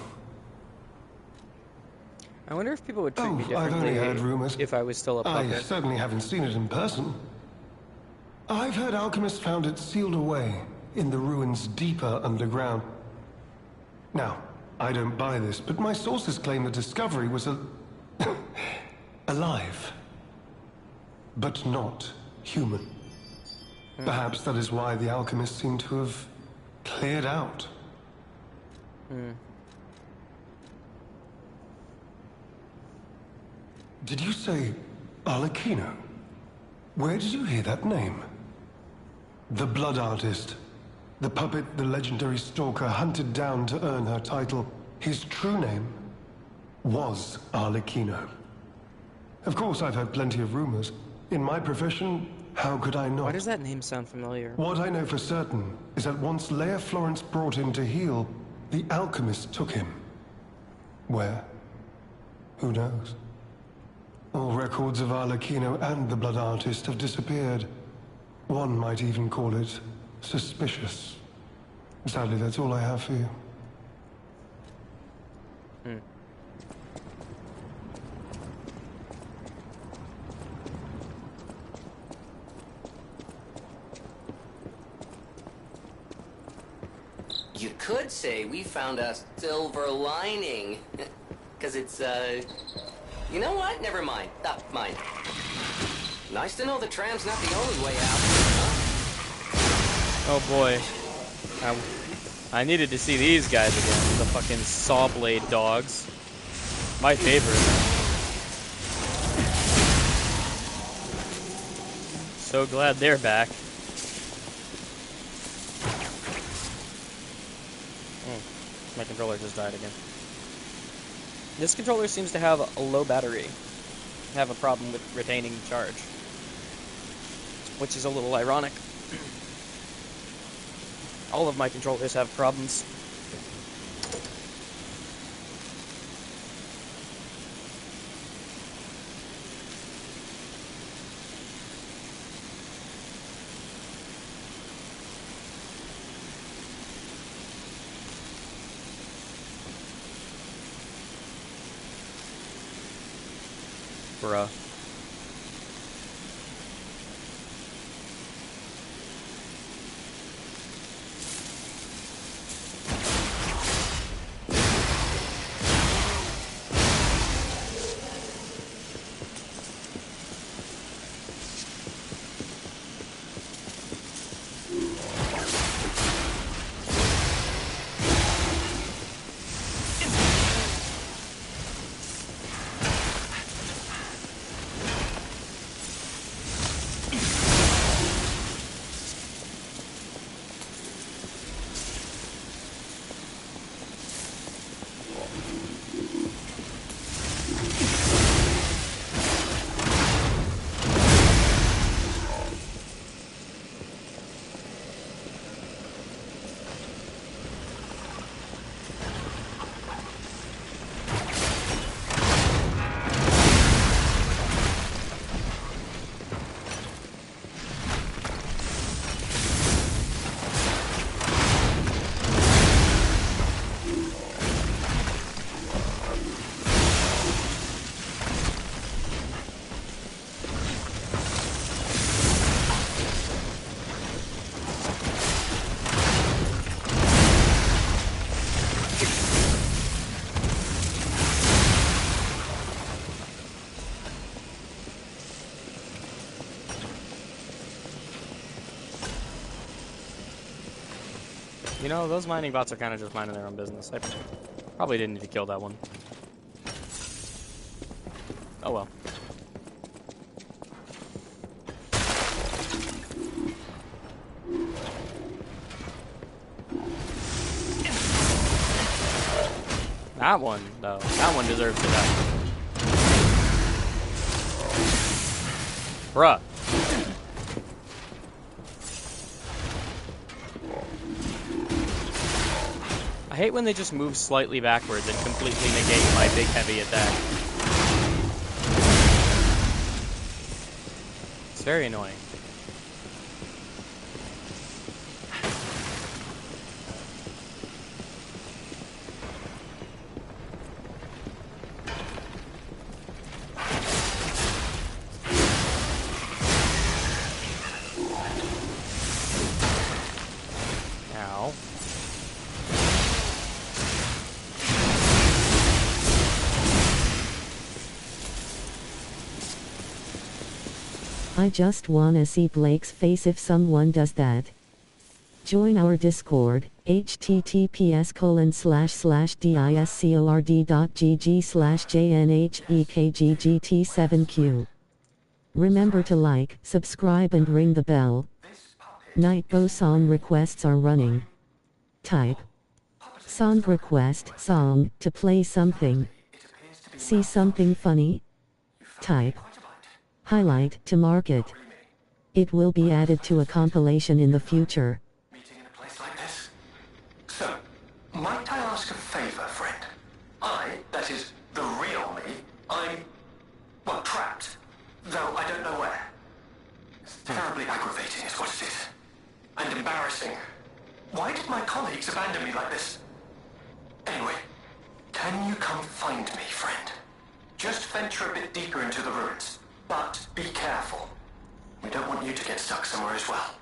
I wonder if people would treat me I've differently only heard rumors. if I was still a I puppet. certainly haven't seen it in person. I've heard alchemists found it sealed away in the ruins deeper underground. Now, I don't buy this, but my sources claim the discovery was alive, but not human. Perhaps that is why the alchemists seem to have cleared out. Did you say Arlecchino? Where did you hear that name? The Blood Artist. The puppet the legendary stalker hunted down to earn her title. His true name was Arlecchino. Of course, I've heard plenty of rumors. In my profession, how could I not? Why does that name sound familiar? What I know for certain is that once Leia Florence brought him to heal, the alchemist took him. Where? Who knows? All records of Arlecchino and the Blood Artist have disappeared. One might even call it suspicious. Sadly, that's all I have for you. You could say we found a silver lining. Because it's, You know what? Never mind. Mine. Nice to know the tram's not the only way out, huh? Oh boy. I needed to see these guys again. The fucking saw blade dogs. My favorite. So glad they're back. My controller just died again. This controller seems to have a low battery. Have a problem with retaining charge. Which is a little ironic. All of my controllers have problems. Bruh. know, those mining bots are kind of just minding their own business. I probably didn't need to kill that one. Oh well. That one, though. That one deserves to die. Bruh. I hate when they just move slightly backwards and completely negate my big heavy attack. It's very annoying. Now. I just wanna see Blake's face if someone does that. Join our Discord, https://discord.gg/jnhekggt7q. Remember to like, subscribe and ring the bell. Nightbow song requests are running. Type song request song to play something. See something funny? Type highlight to mark it. It will be added to a compilation in the future. Meeting in a place like this? So, might I ask a favor, friend? That is, the real me, I'm, well, trapped. Though I don't know where. It's terribly aggravating is what it is. And embarrassing. Why did my colleagues abandon me like this? Anyway, can you come find me, friend? Just venture a bit deeper into the ruins. But be careful. We don't want you to get stuck somewhere as well.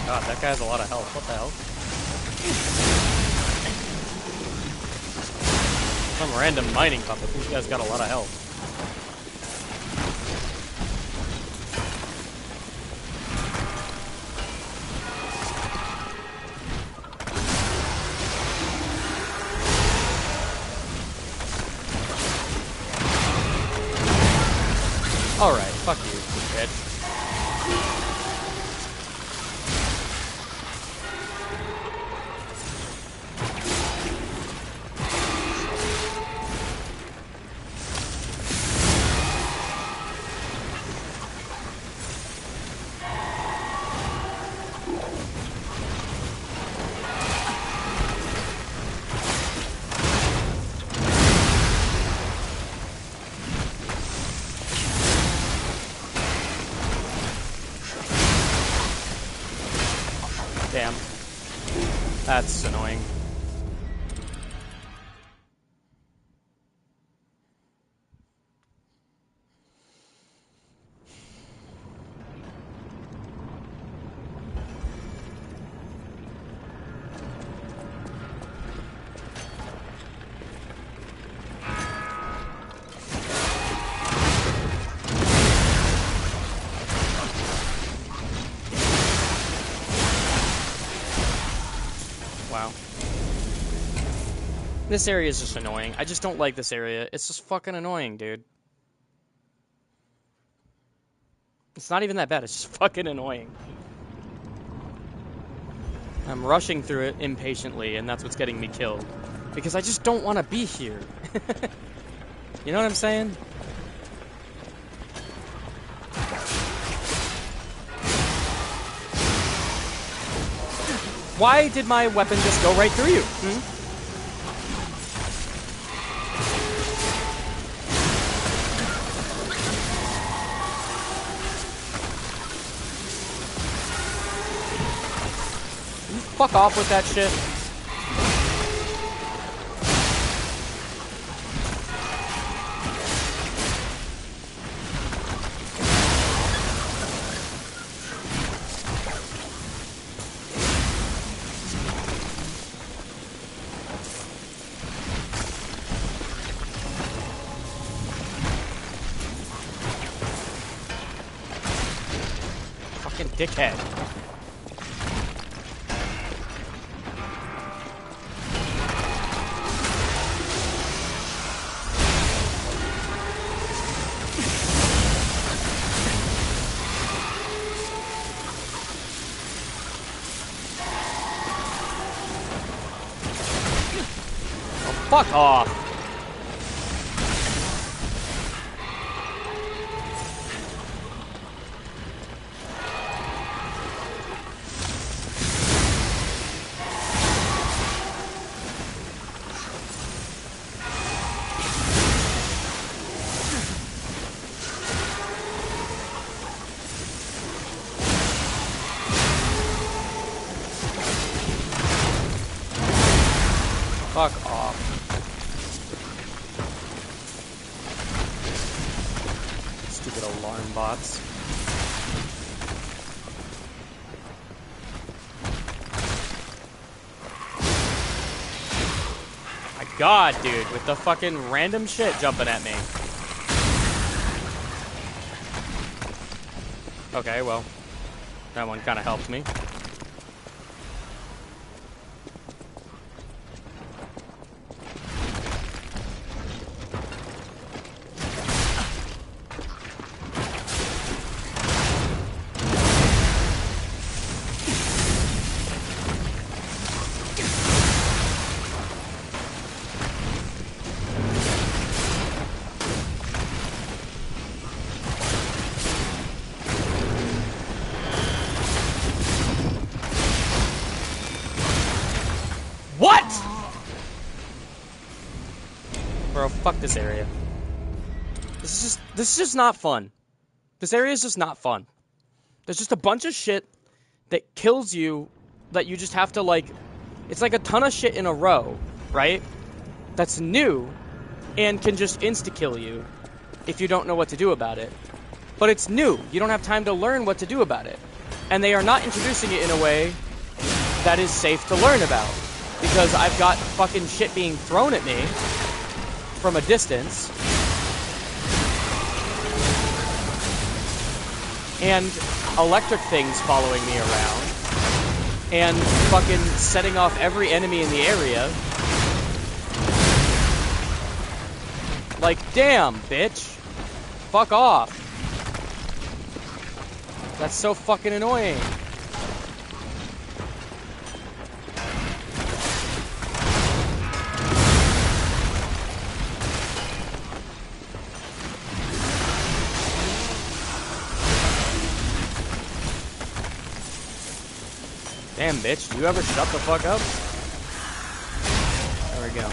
God, that guy has a lot of health. What the hell? Some random mining puppet. This guy's got a lot of health. Alright, fuck you, bitch. Damn. That's annoying. Wow. This area is just annoying. I just don't like this area. It's just fucking annoying, dude. It's not even that bad. It's just fucking annoying. I'm rushing through it impatiently, and that's what's getting me killed. Because I just don't want to be here. You know what I'm saying? Why did my weapon just go right through you? Hmm? Fuck off with that shit. Fucking dickhead. Fuck off. Fuck off. Stupid alarm bots. My god, dude, with the fucking random shit jumping at me. Okay, well, that one kind of helped me. Bro, fuck this area. This is just not fun. This area is just not fun. There's just a bunch of shit that kills you that you just have to, like... It's like a ton of shit in a row, right? That's new and can just insta-kill you if you don't know what to do about it. But it's new. You don't have time to learn what to do about it. And they are not introducing it in a way that is safe to learn about. Because I've got fucking shit being thrown at me from a distance. And electric things following me around. And fucking setting off every enemy in the area. Like, damn, bitch. Fuck off. That's so fucking annoying. Damn, bitch, do you ever shut the fuck up? There we go.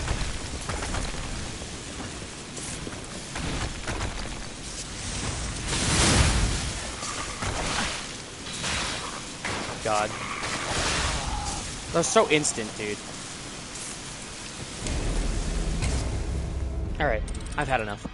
God. That's so instant, dude. Alright, I've had enough.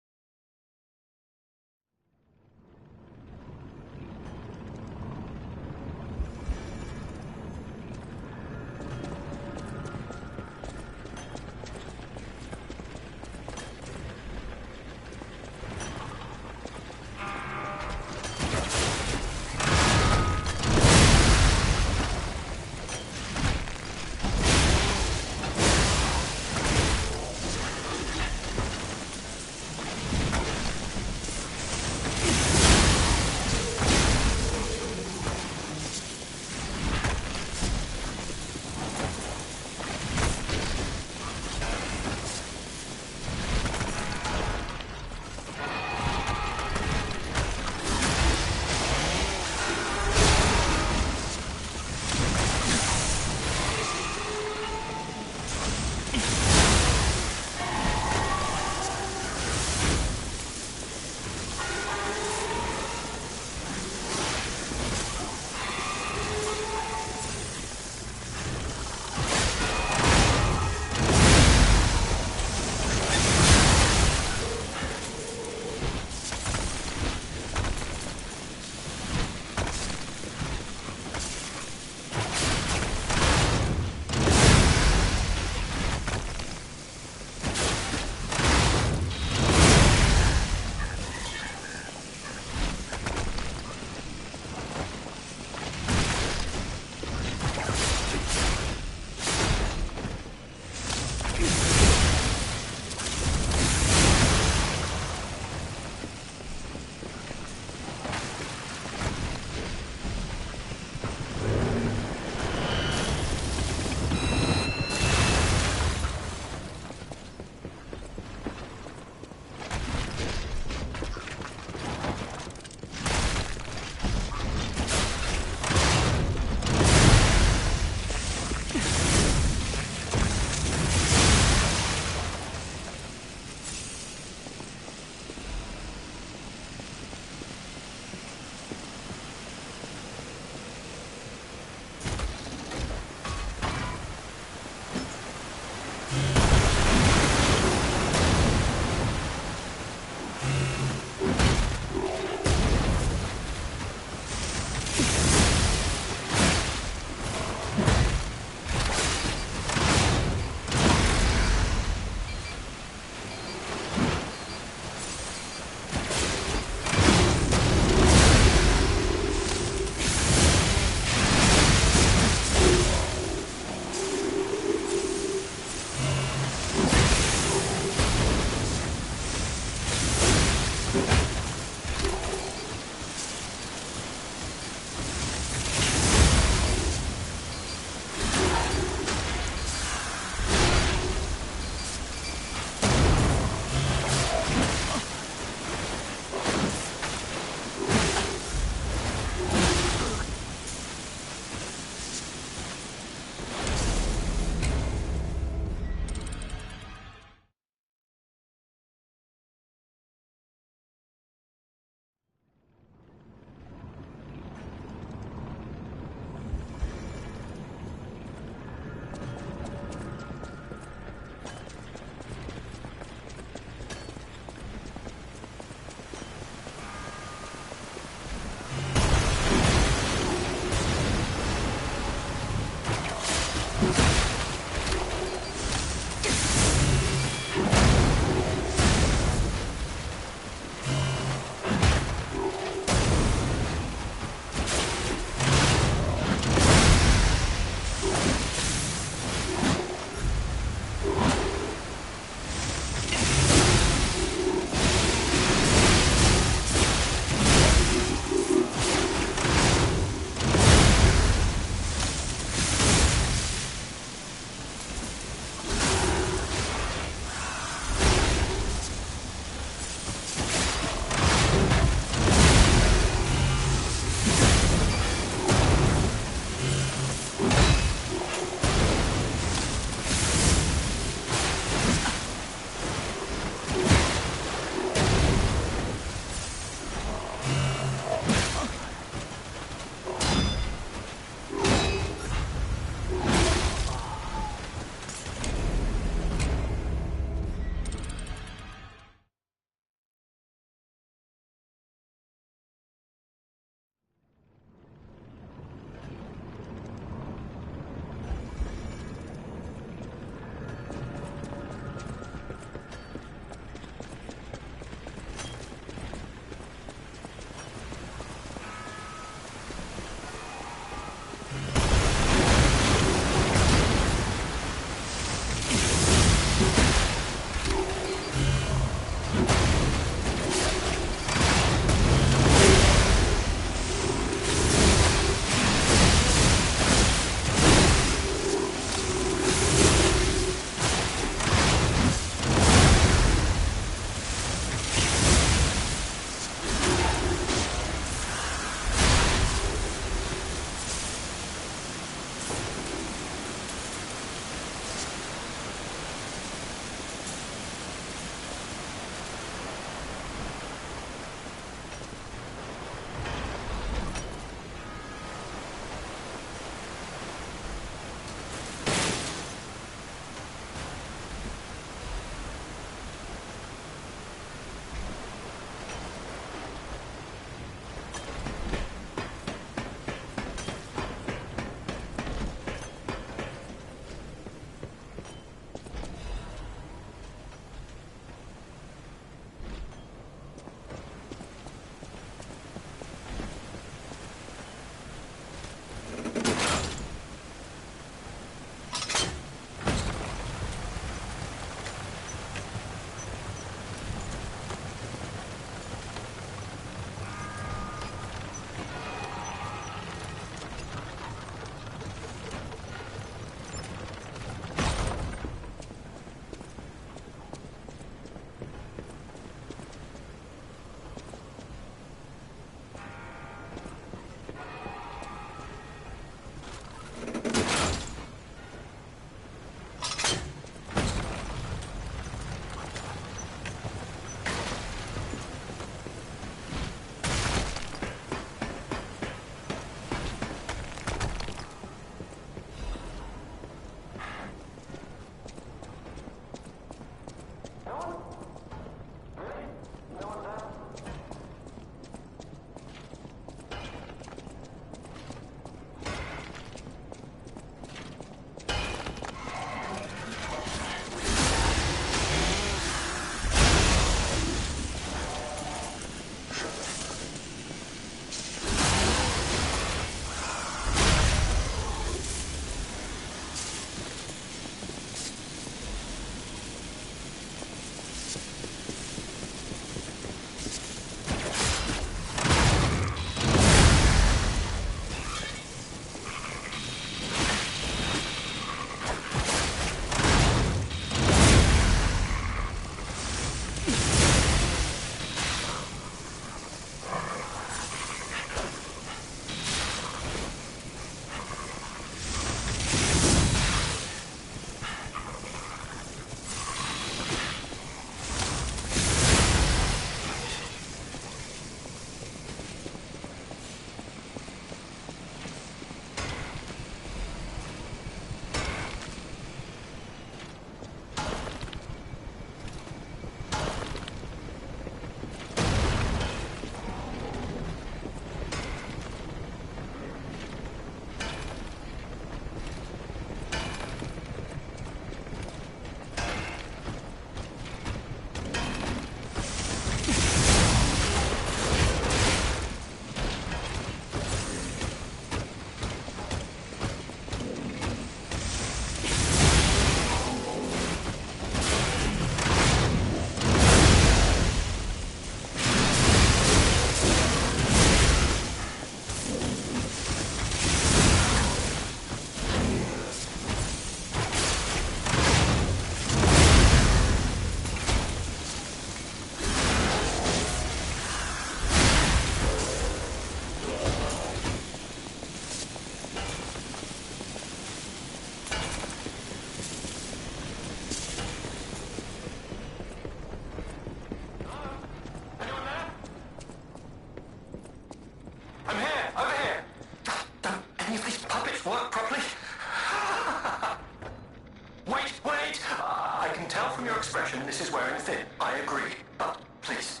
expression, this is wearing thin. I agree. But, please,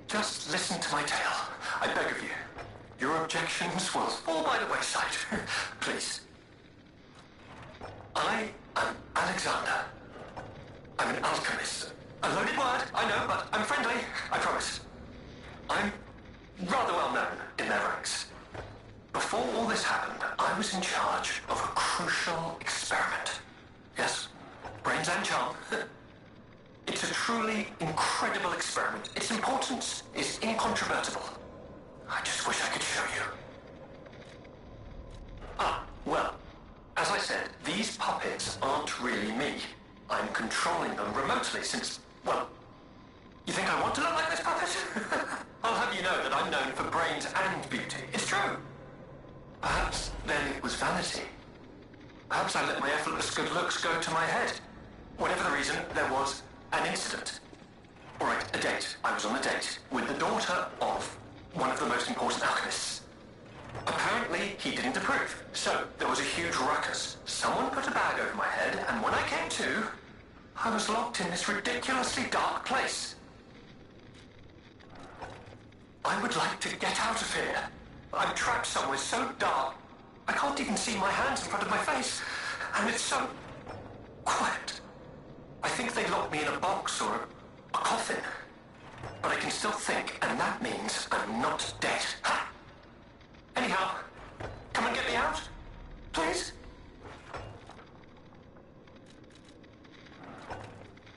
just listen to my tale. I beg of you. Your objections will fall by the wayside. Please. I am Alexander. I'm an alchemist. A loaded word, I know, but I'm friendly, I promise. I'm rather well known in their ranks. Before all this happened, I was in charge of a crucial experiment. Yes, brains and charm. It's a truly incredible experiment. Its importance is incontrovertible. I just wish I could show you. Well, as I said, these puppets aren't really me. I'm controlling them remotely since, well, you think I want to look like this puppet? I'll have you know that I'm known for brains and beauty. It's true. Perhaps then it was vanity. Perhaps I let my effortless good looks go to my head. Whatever the reason, there was an incident. All right, a date. I was on a date with the daughter of one of the most important alchemists. Apparently, he didn't approve. So, there was a huge ruckus. Someone put a bag over my head, and when I came to, I was locked in this ridiculously dark place. I would like to get out of here. I'm trapped somewhere so dark, I can't even see my hands in front of my face. And it's so quiet. I think they locked me in a box or a coffin. But I can still think, and that means I'm not dead. Ha! Anyhow, come and get me out, please.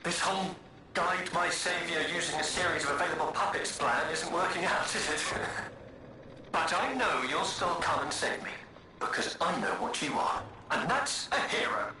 This whole guide my savior using a series of available puppets plan isn't working out, is it? But I know you'll still come and save me, because I know what you are, and that's a hero.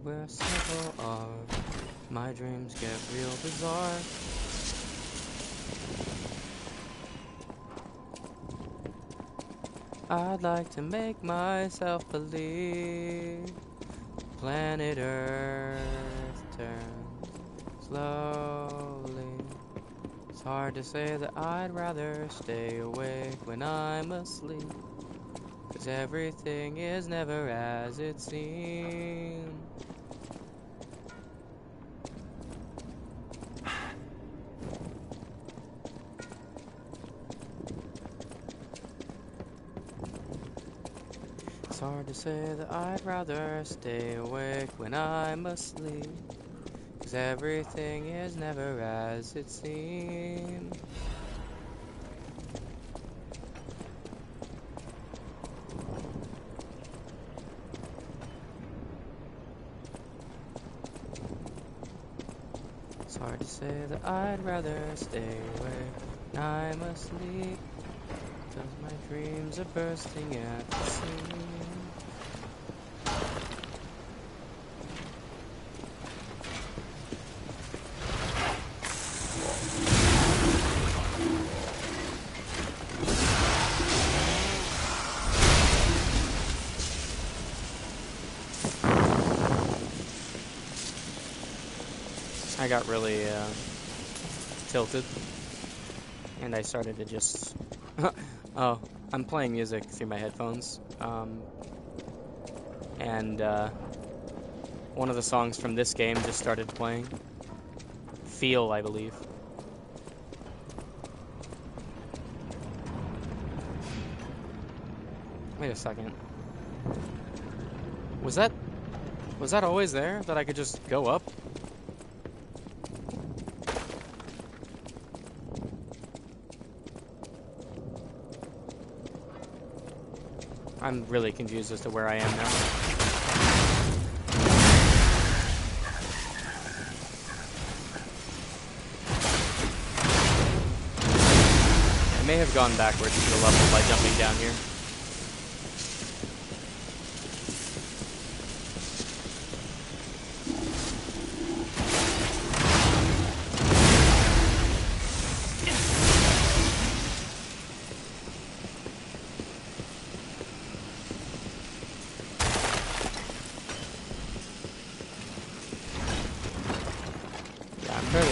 Where several are, my dreams get real bizarre. I'd like to make myself believe planet Earth turns slowly. It's hard to say that I'd rather stay awake when I'm asleep. 'Cause everything is never as it seems. It's hard to say that I'd rather stay awake when I'm asleep. 'Cause everything is never as it seems. It's hard to say that I'd rather stay awake when I'm asleep. 'Cause my dreams are bursting at the seams. I got really tilted, and I started to just oh, I'm playing music through my headphones, and one of the songs from this game just started playing. Feel, I believe. Wait a second. Was that always there, that I could just go up? I'm really confused as to where I am now. I may have gone backwards to the level by jumping down here.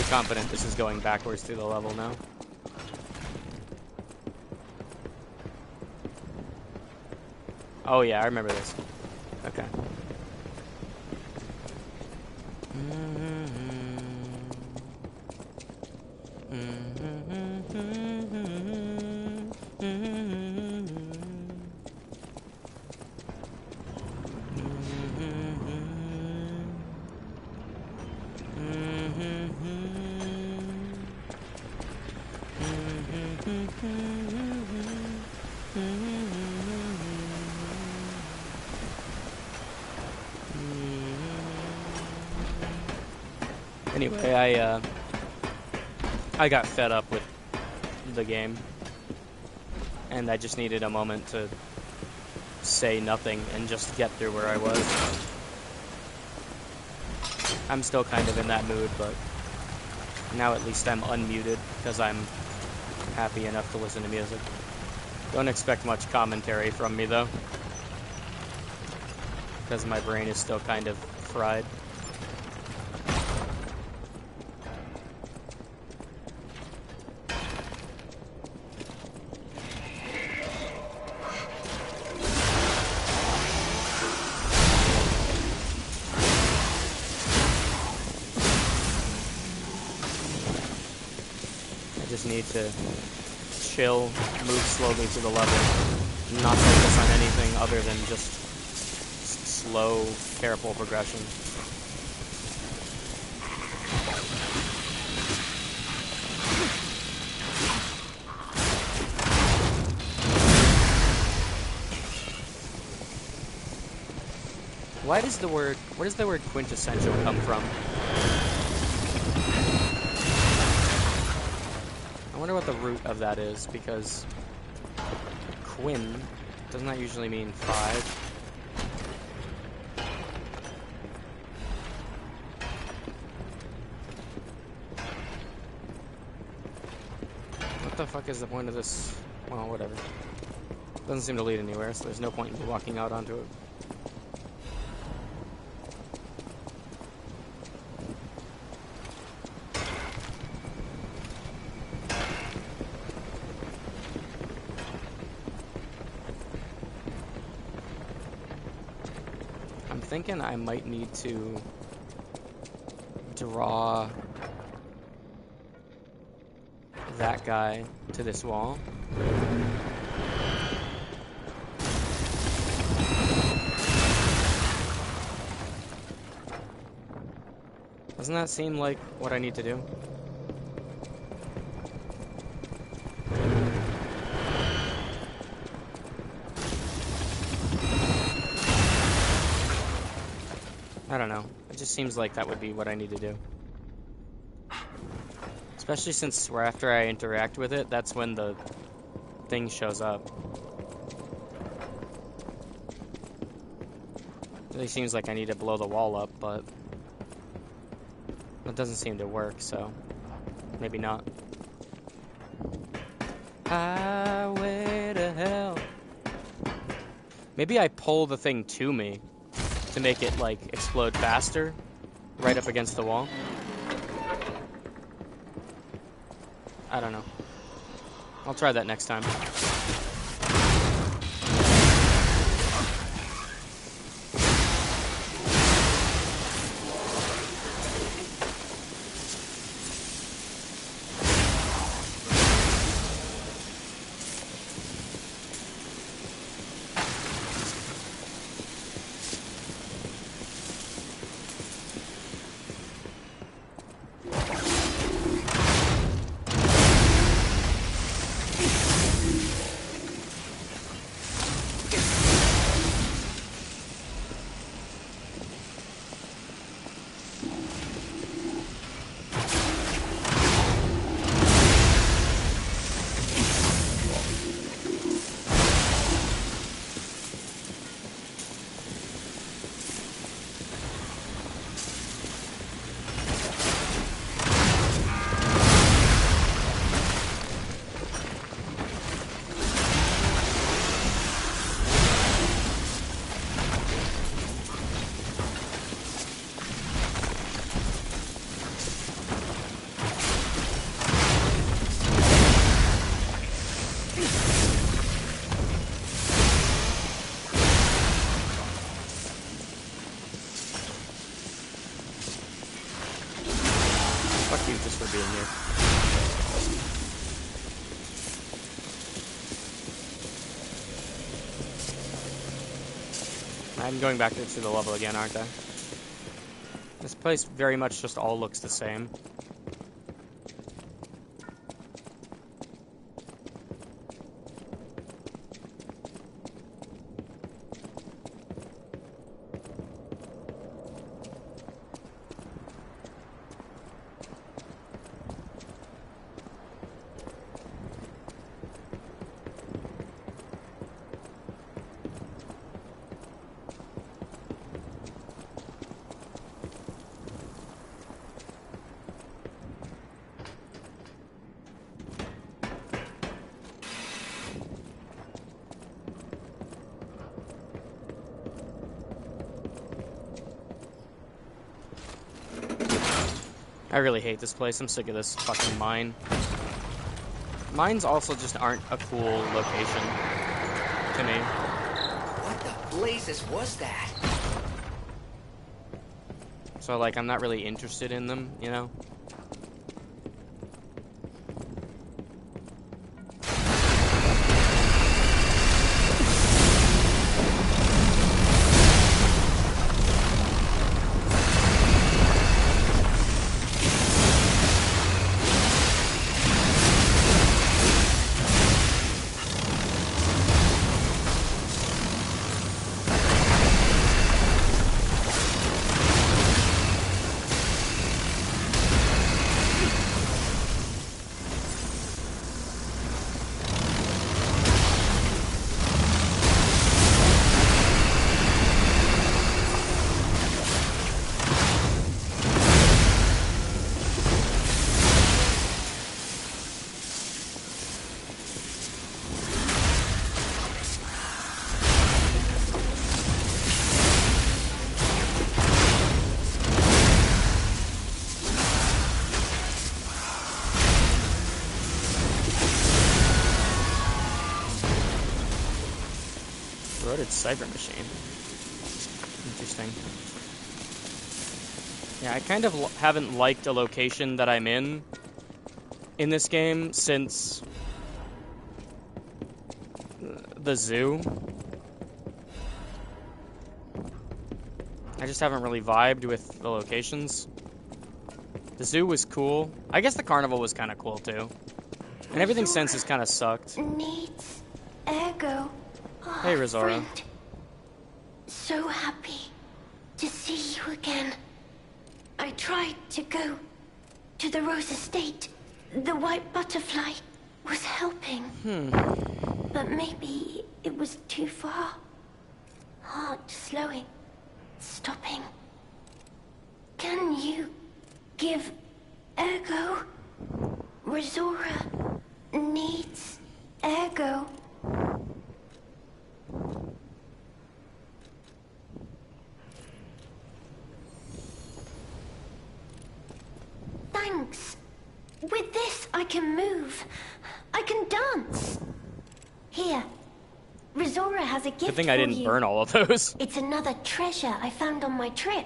Confident this is going backwards through the level now. Oh yeah, I remember this. Okay. Anyway, I got fed up with the game, and I just needed a moment to say nothing and just get through where I was. I'm still kind of in that mood, but now at least I'm unmuted because I'm happy enough to listen to music. Don't expect much commentary from me though, because my brain is still kind of fried. Need to chill, move slowly through the level, not focus on anything other than just slow, careful progression. Where does the word quintessential come from? I wonder what the root of that is, because quin doesn't that usually mean 5? What the fuck is the point of this? Well, whatever. Doesn't seem to lead anywhere, so there's no point in walking out onto it. I'm thinking I might need to draw that guy to this wall. Doesn't that seem like what I need to do? I don't know. It just seems like that would be what I need to do. Especially since after I interact with it, that's when the thing shows up. It really seems like I need to blow the wall up, but that doesn't seem to work, so maybe not. Highway to hell. Maybe I pull the thing to me to make it, like, explode faster right up against the wall. I don't know. I'll try that next time. Fuck you just for being here. I'm going back to the level again, aren't I? This place very much just all looks the same. I really hate this place. I'm sick of this fucking mine. Mines also just aren't a cool location to me. What the blazes was that? So, like, I'm not really interested in them, you know? Corroded Cyber Machine. Interesting. Yeah, I kind of haven't liked a location that I'm in this game since the zoo. I just haven't really vibed with the locations. The zoo was cool. I guess the carnival was kind of cool too. And everything since has kind of sucked. Needs Ergo. Oh, Hey, Rizora. Friend. So happy to see you again. I tried to go to the Rose Estate. The white butterfly was helping. But maybe it was too far. Heart slowing. Stopping. Can you give Ergo? Rizora needs Ergo. Thanks. With this, I can move. I can dance. Here. Rizora has a gift Good thing I didn't burn all of those. It's another treasure I found on my trip.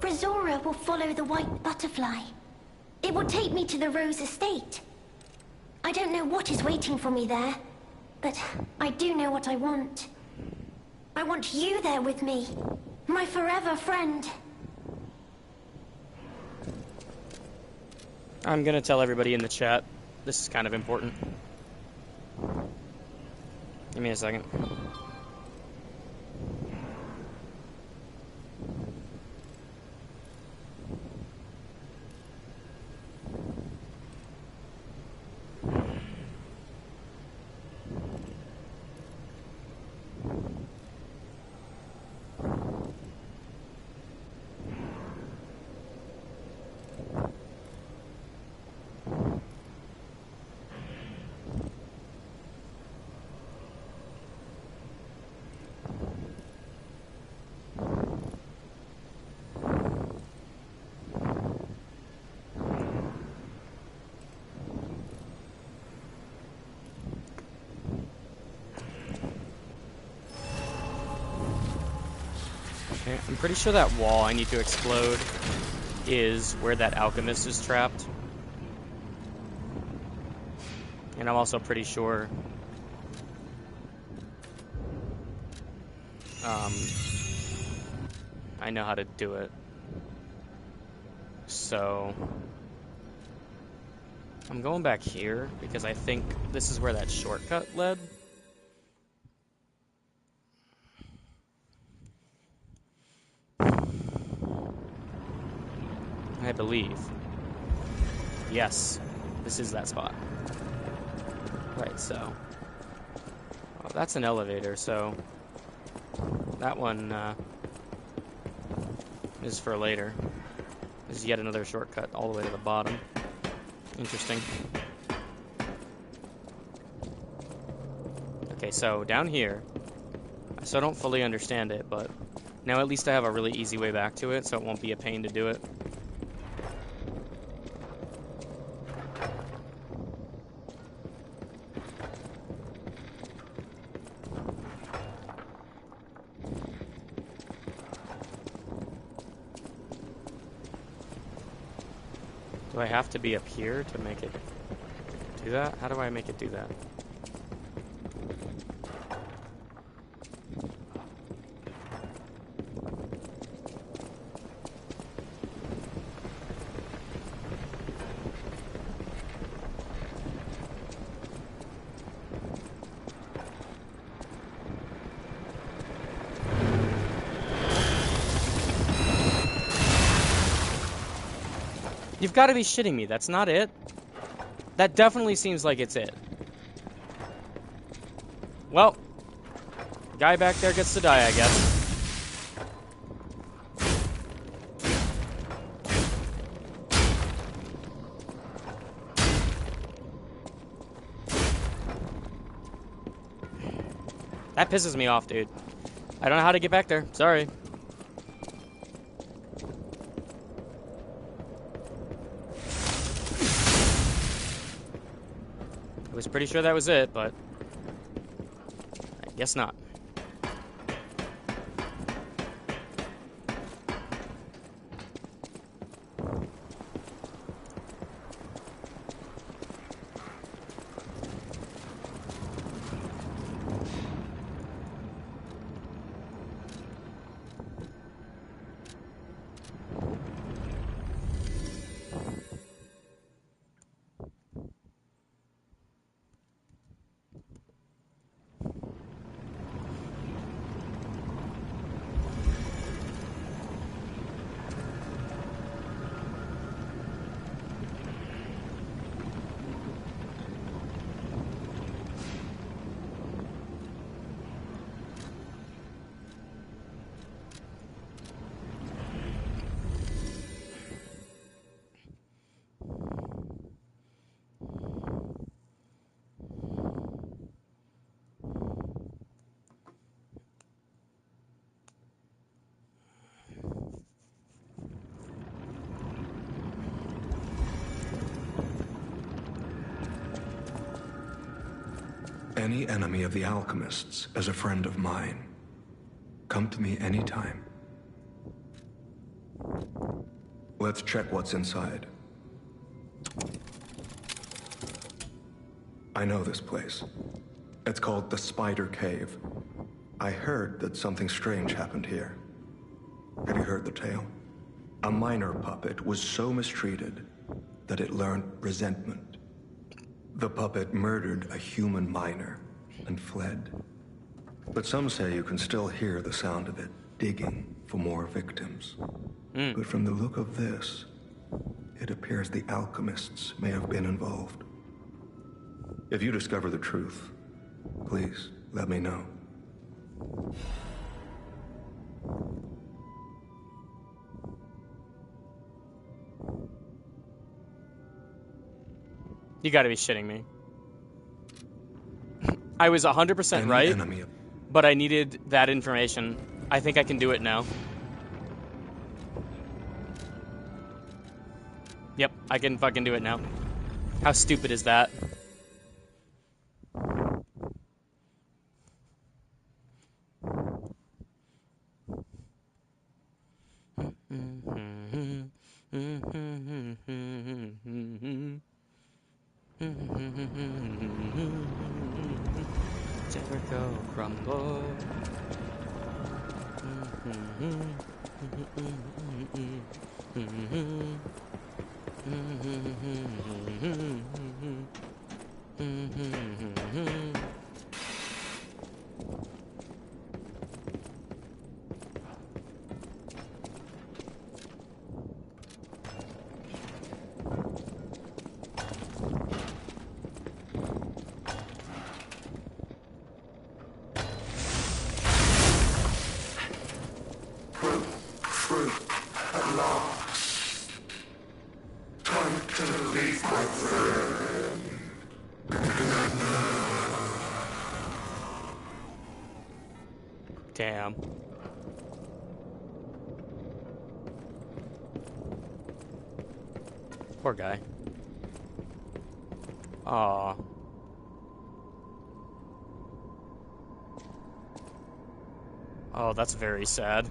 Rizora will follow the white butterfly. It will take me to the Rose Estate. I don't know what is waiting for me there, but I do know what I want. I want you there with me, my forever friend. I'm gonna tell everybody in the chat. This is kind of important. Give me a second. Okay, I'm pretty sure that wall I need to explode is where that alchemist is trapped. And I'm also pretty sure I know how to do it. So I'm going back here because I think this is where that shortcut led. I believe. Yes, this is that spot. Right, so. Oh, that's an elevator, so. That one is for later. This is yet another shortcut all the way to the bottom. Interesting. Okay, so down here. I still don't fully understand it, but now at least I have a really easy way back to it, so it won't be a pain to do it. Do I have to be up here to make it do that? How do I make it do that? You've got to be shitting me. That's not it. That definitely seems like it's it. Well, guy back there gets to die, I guess. That pisses me off, dude. I don't know how to get back there. Sorry. I was pretty sure that was it, but Guess not. Any enemy of the alchemists is a friend of mine. Come to me anytime. Let's check what's inside. I know this place. It's called the Spider Cave. I heard that something strange happened here. Have you heard the tale? A minor puppet was so mistreated that it learned resentment. The puppet murdered a human miner and fled. But some say you can still hear the sound of it digging for more victims. But from the look of this, it appears the alchemists may have been involved. If you discover the truth, please let me know. You gotta be shitting me. I was 100% right, but I needed that information. I think I can do it now. Yep, I can fucking do it now. How stupid is that? Jericho crumble. Damn. Poor guy. Aw. Oh, that's very sad.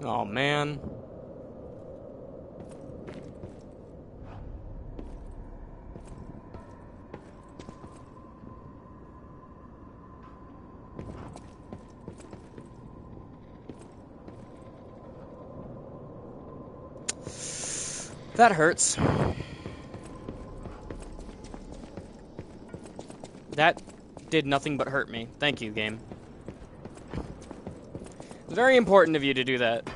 Oh, man. That hurts. That did nothing but hurt me. Thank you, game. It's very important of you to do that.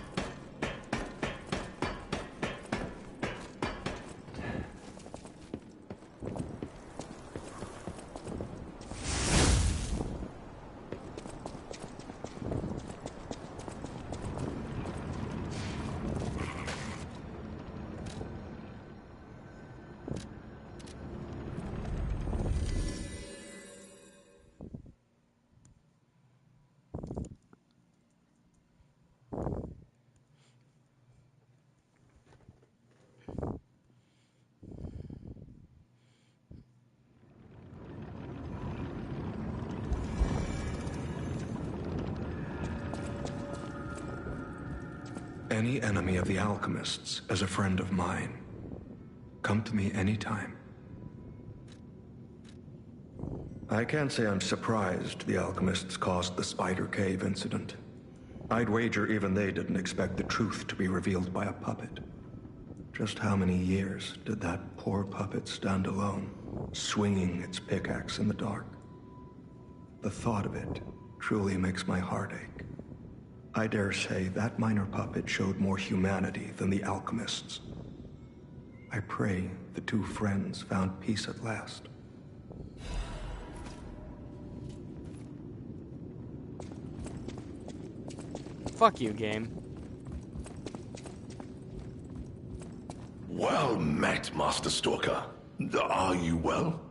Any enemy of the alchemists is a friend of mine. Come to me anytime. I can't say I'm surprised the alchemists caused the Spider Cave incident. I'd wager even they didn't expect the truth to be revealed by a puppet. Just how many years did that poor puppet stand alone, swinging its pickaxe in the dark? The thought of it truly makes my heart ache. I dare say that minor puppet showed more humanity than the alchemists. I pray the two friends found peace at last. Fuck you, game. Well met, Master Stalker. Are you well?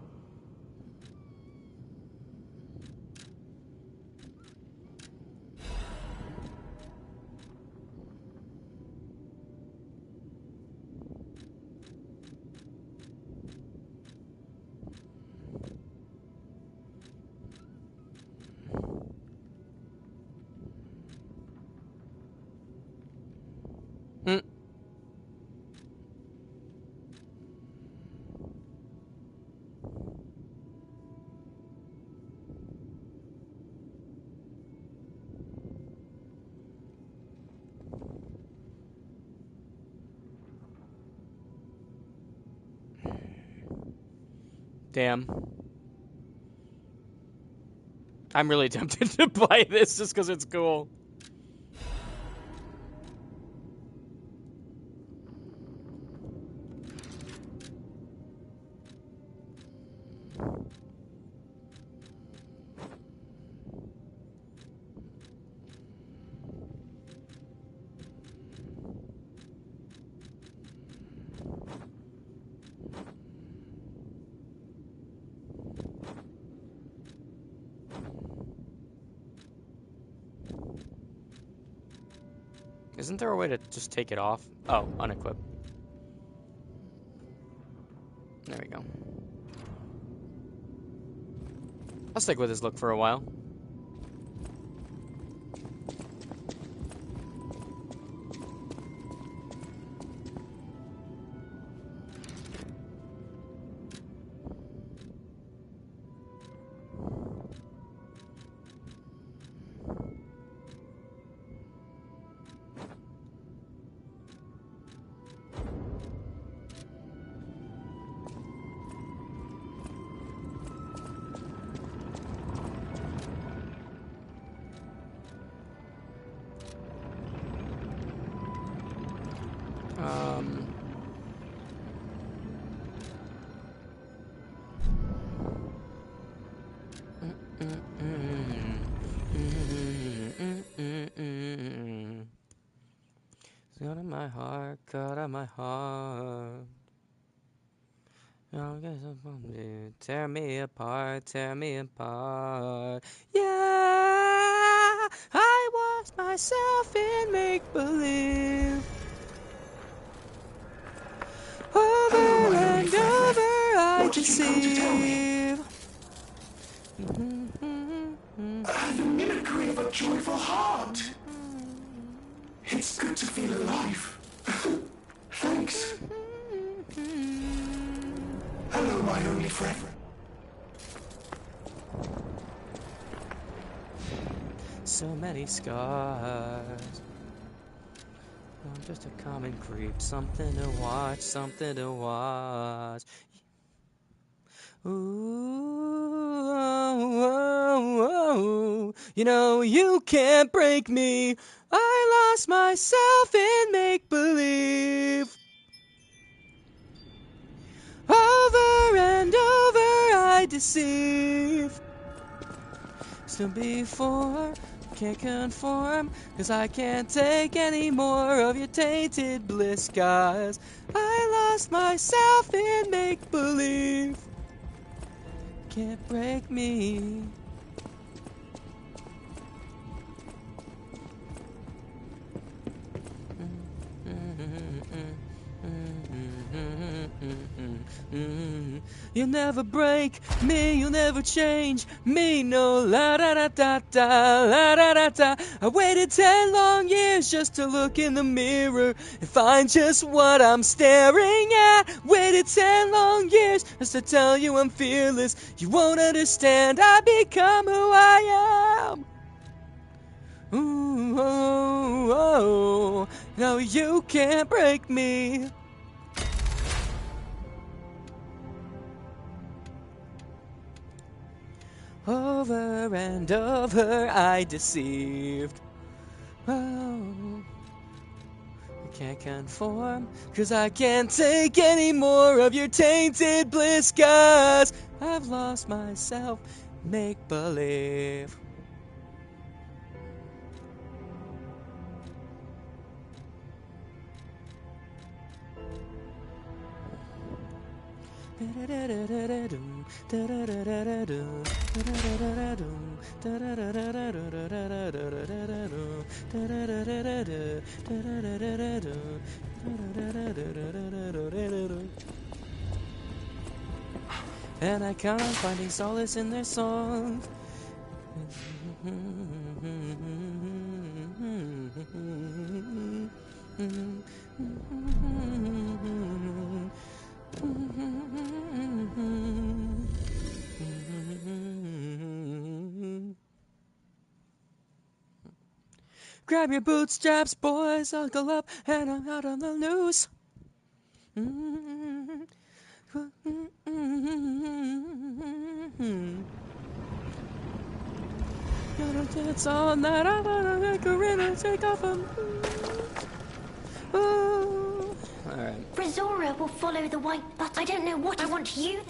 Damn. I'm really tempted to buy this just because it's cool. Isn't there a way to just take it off? Oh, unequip. There we go. I'll stick with his look for a while. Cut of my heart, cut of my heart. Tear me apart, tear me apart. Yeah, I was myself in make-believe. Over and over I deceive. The mimicry of a joyful heart. It's good to feel alive. Thanks. Hello, my only friend. So many scars. I'm just a common creep, something to watch, something to watch. Ooh, oh, oh. You know you can't break me. I lost myself in make-believe. Over and over I deceive. So before, can't conform, 'cause I can't take any more of your tainted bliss, 'cause I lost myself in make-believe. Can't break me. You'll never break me, you'll never change me, no la da da da da, la da da da. I waited 10 long years just to look in the mirror and find just what I'm staring at. Waited 10 long years just to tell you I'm fearless. You won't understand, I become who I am. Ooh, oh, oh. No, you can't break me. Over and over I deceived. Oh, I can't conform, 'cause I can't take any more of your tainted bliss, 'cause I've lost myself, make believe. And I can't find solace in their songs. Grab your bootstraps, boys, buckle up, and I'm out on the loose. Gonna dance all night, I wanna make her in and take off a Alright. Brazora will follow the white button. I don't know what I want you.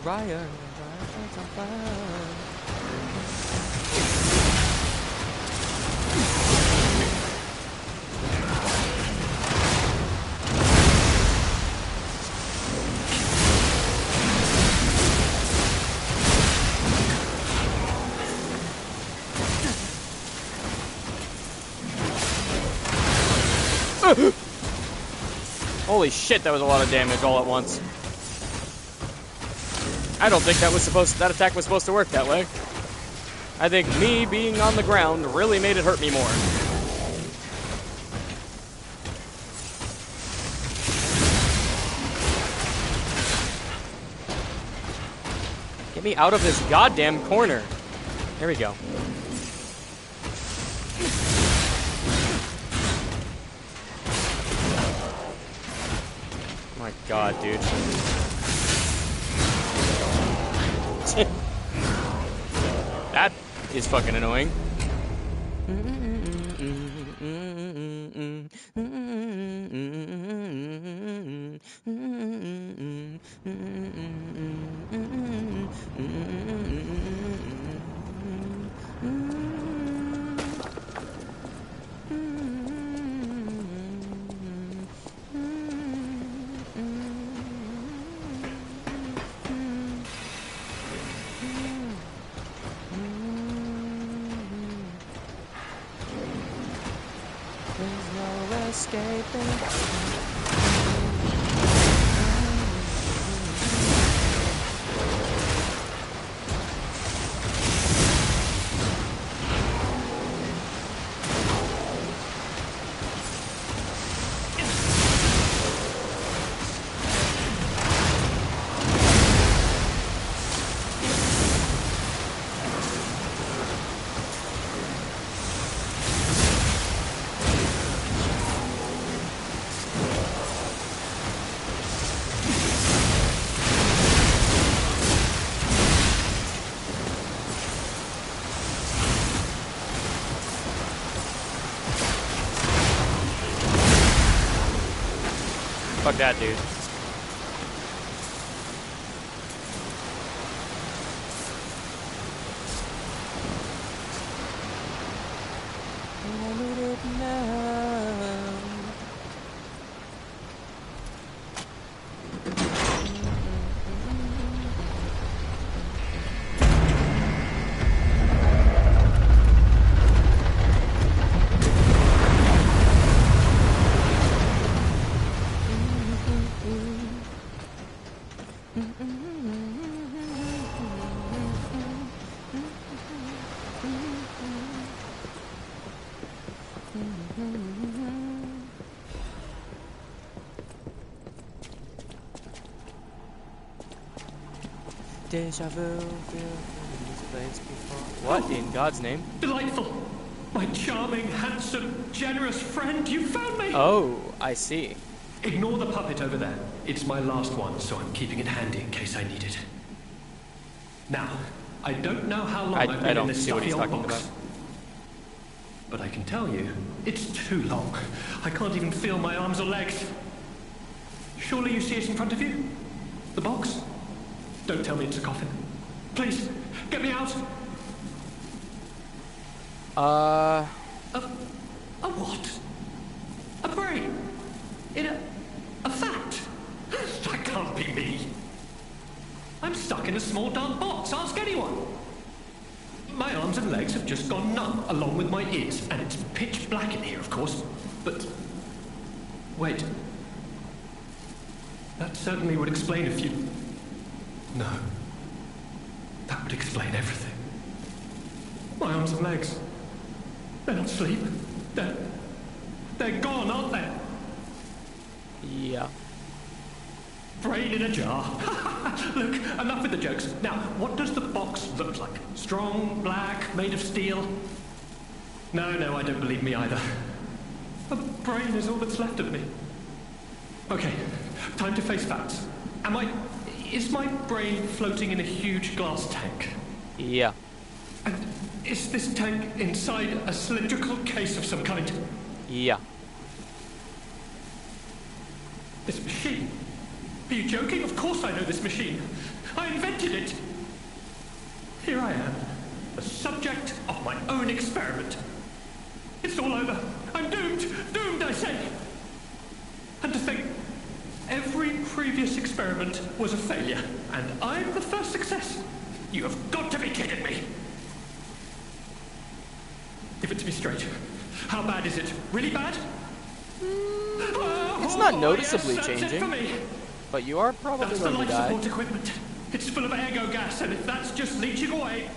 Raya, Holy shit, that was a lot of damage all at once. I don't think that attack was supposed to work that way. I think me being on the ground really made it hurt me more. Get me out of this goddamn corner. There we go. Oh my god, dude. That is fucking annoying. Escaping. Fuck that, dude. Deja vu, what in God's name? Delightful! My charming, handsome, generous friend, you found me! Oh, I see. Ignore the puppet over there. It's my last one, so I'm keeping it handy in case I need it. Now, I don't know how long I've been in this stuffy old box. But I can tell you, it's too long. I can't even feel my arms or legs. Surely you see it in front of you? The box? Don't tell me it's a coffin. Please, get me out! A what? A brain? In a fat? That can't be me. I'm stuck in a small dark box, ask anyone. My arms and legs have just gone numb, along with my ears, and it's pitch black in here, of course. But... wait. That certainly would explain a few... No. That would explain everything. My arms and legs. They're not asleep. They're gone, aren't they? Yeah. Brain in a jar. Look, enough with the jokes. Now, what does the box look like? Strong, black, made of steel? No, I don't believe me either. A brain is all that's left of me. Okay, time to face facts. Is my brain floating in a huge glass tank? Yeah. And is this tank inside a cylindrical case of some kind? Yeah. This machine? Are you joking? Of course I know this machine. I invented it. Here I am, the subject of my own experiment. It's all over. I'm doomed. Doomed, I say. And to think, every previous experiment was a failure, and I'm the first success. You have got to be kidding me. Give it to me straight. How bad is it? Really bad? It's not noticeably changing, but you are probably going to die. Support equipment. It's full of ergo gas, and if that's just leaching away,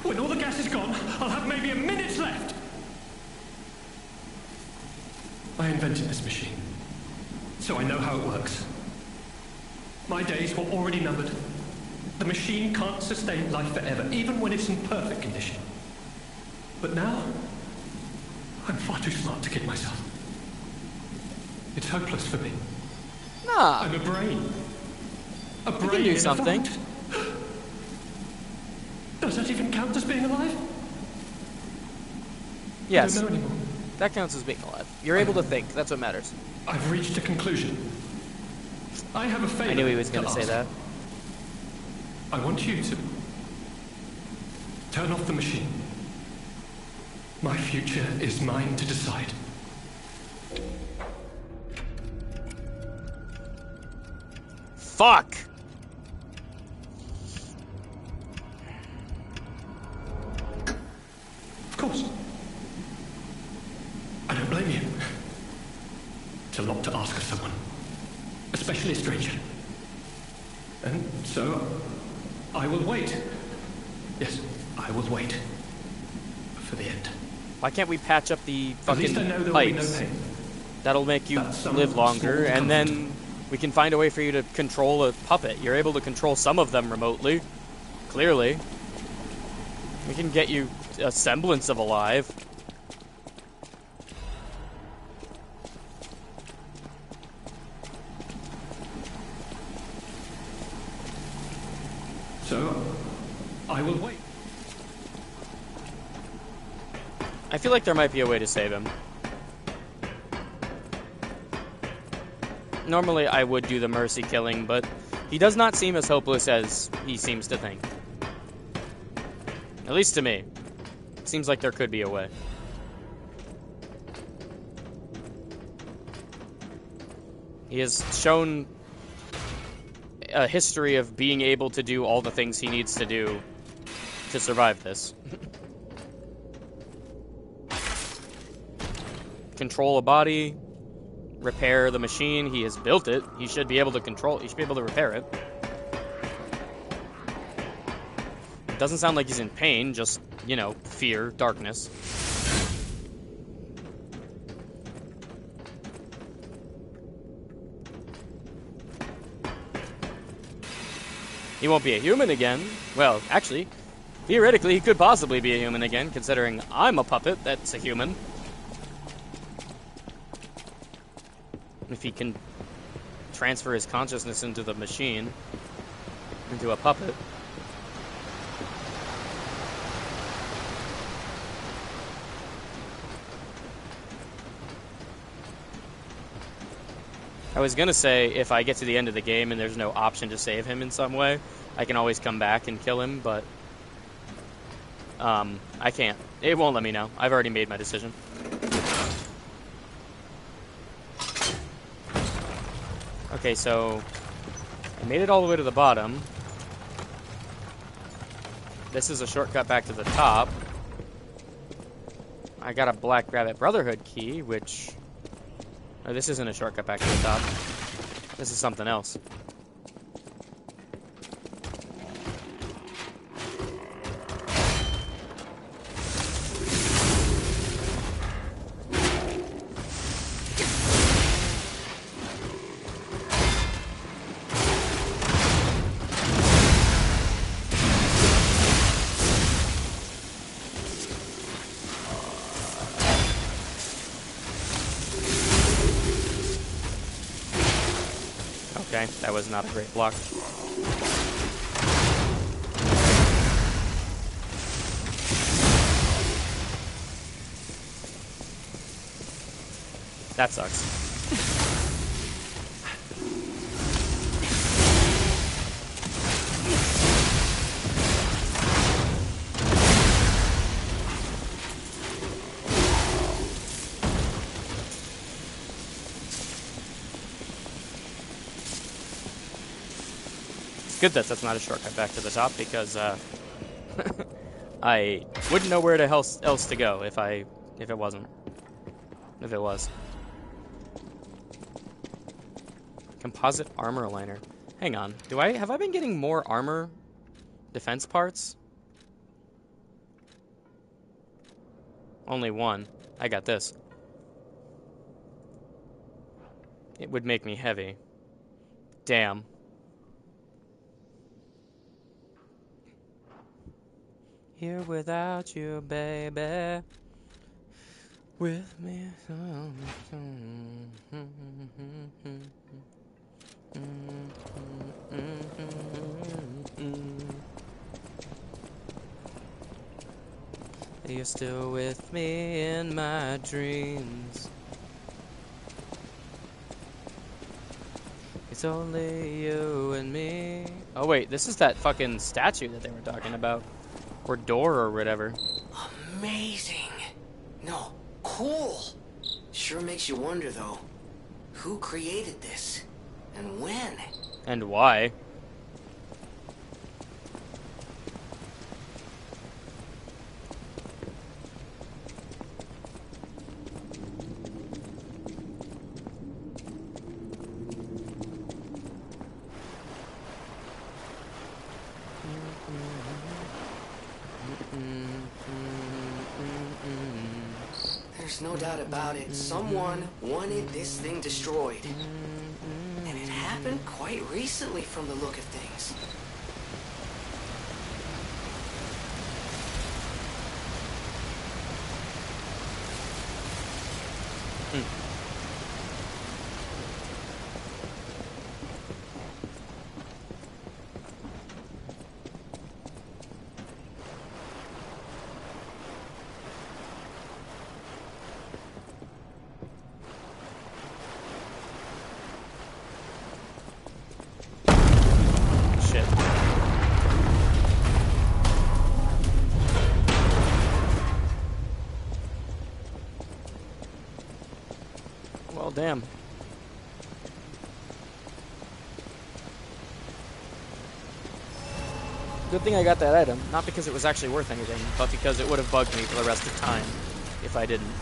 when all the gas is gone, I'll have maybe a minute left. I invented this machine, so I know how it works. My days were already numbered. The machine can't sustain life forever, even when it's in perfect condition. But now, I'm far too smart to kid myself. It's hopeless for me. Nah. I'm a brain. A brain. You can do something. Does that even count as being alive? Yes. I don't know anymore. That counts as being alive. You're able to think. That's what matters. I've reached a conclusion. I have a favor. I knew he was going to say that. I want you to turn off the machine. My future is mine to decide. Fuck! Of course. I don't blame you. It's a lot to ask of someone, especially a stranger. And so, I will wait. Yes, I will wait for the end. Why can't we patch up the fucking At least I know there will be no pipes? pain. That'll make you live longer, and then we can find a way for you to control a puppet. You're able to control some of them remotely. Clearly. We can get you a semblance of alive. So, I will wait. I feel like there might be a way to save him. Normally I would do the mercy killing, but he does not seem as hopeless as he seems to think. At least to me. Seems like there could be a way. He has shown a history of being able to do all the things he needs to do to survive this. Control a body, repair the machine. He has built it. He should be able to control. He should be able to repair it. It doesn't sound like he's in pain, just, you know, fear, darkness. He won't be a human again. Well, actually, theoretically, he could possibly be a human again, considering I'm a puppet that's a human. If he can transfer his consciousness into the machine, into a puppet. I was gonna say, if I get to the end of the game and there's no option to save him in some way, I can always come back and kill him, but I can't. It won't let me know. I've already made my decision. Okay, so I made it all the way to the bottom. This is a shortcut back to the top. I got a Black Rabbit Brotherhood key, which... Oh, this isn't a shortcut back to the top. This is something else. Okay, that was not a great block. That sucks. Good that that's not a shortcut back to the top, because I wouldn't know where to else to go if it wasn't. If it was. Composite armor liner. Hang on. Have I been getting more armor defense parts? Only one. I got this. It would make me heavy. Damn. Here without you, baby. With me. You're still with me in my dreams. It's only you and me. Oh wait, this is that fucking statue that they were talking about. Or door or whatever. Amazing. No, cool. Sure makes you wonder, though. Who created this? And when? And why? There's no doubt about it. Someone wanted this thing destroyed. And it happened quite recently from the look of things. damn. Good thing I got that item. Not because it was actually worth anything, but because it would have bugged me for the rest of time if I didn't.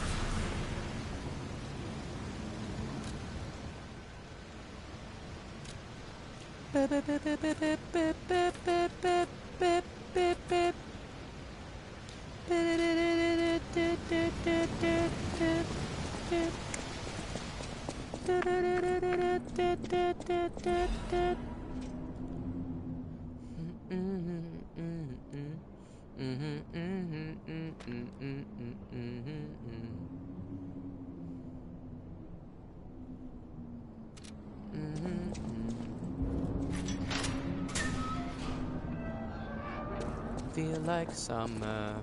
Feel like summer.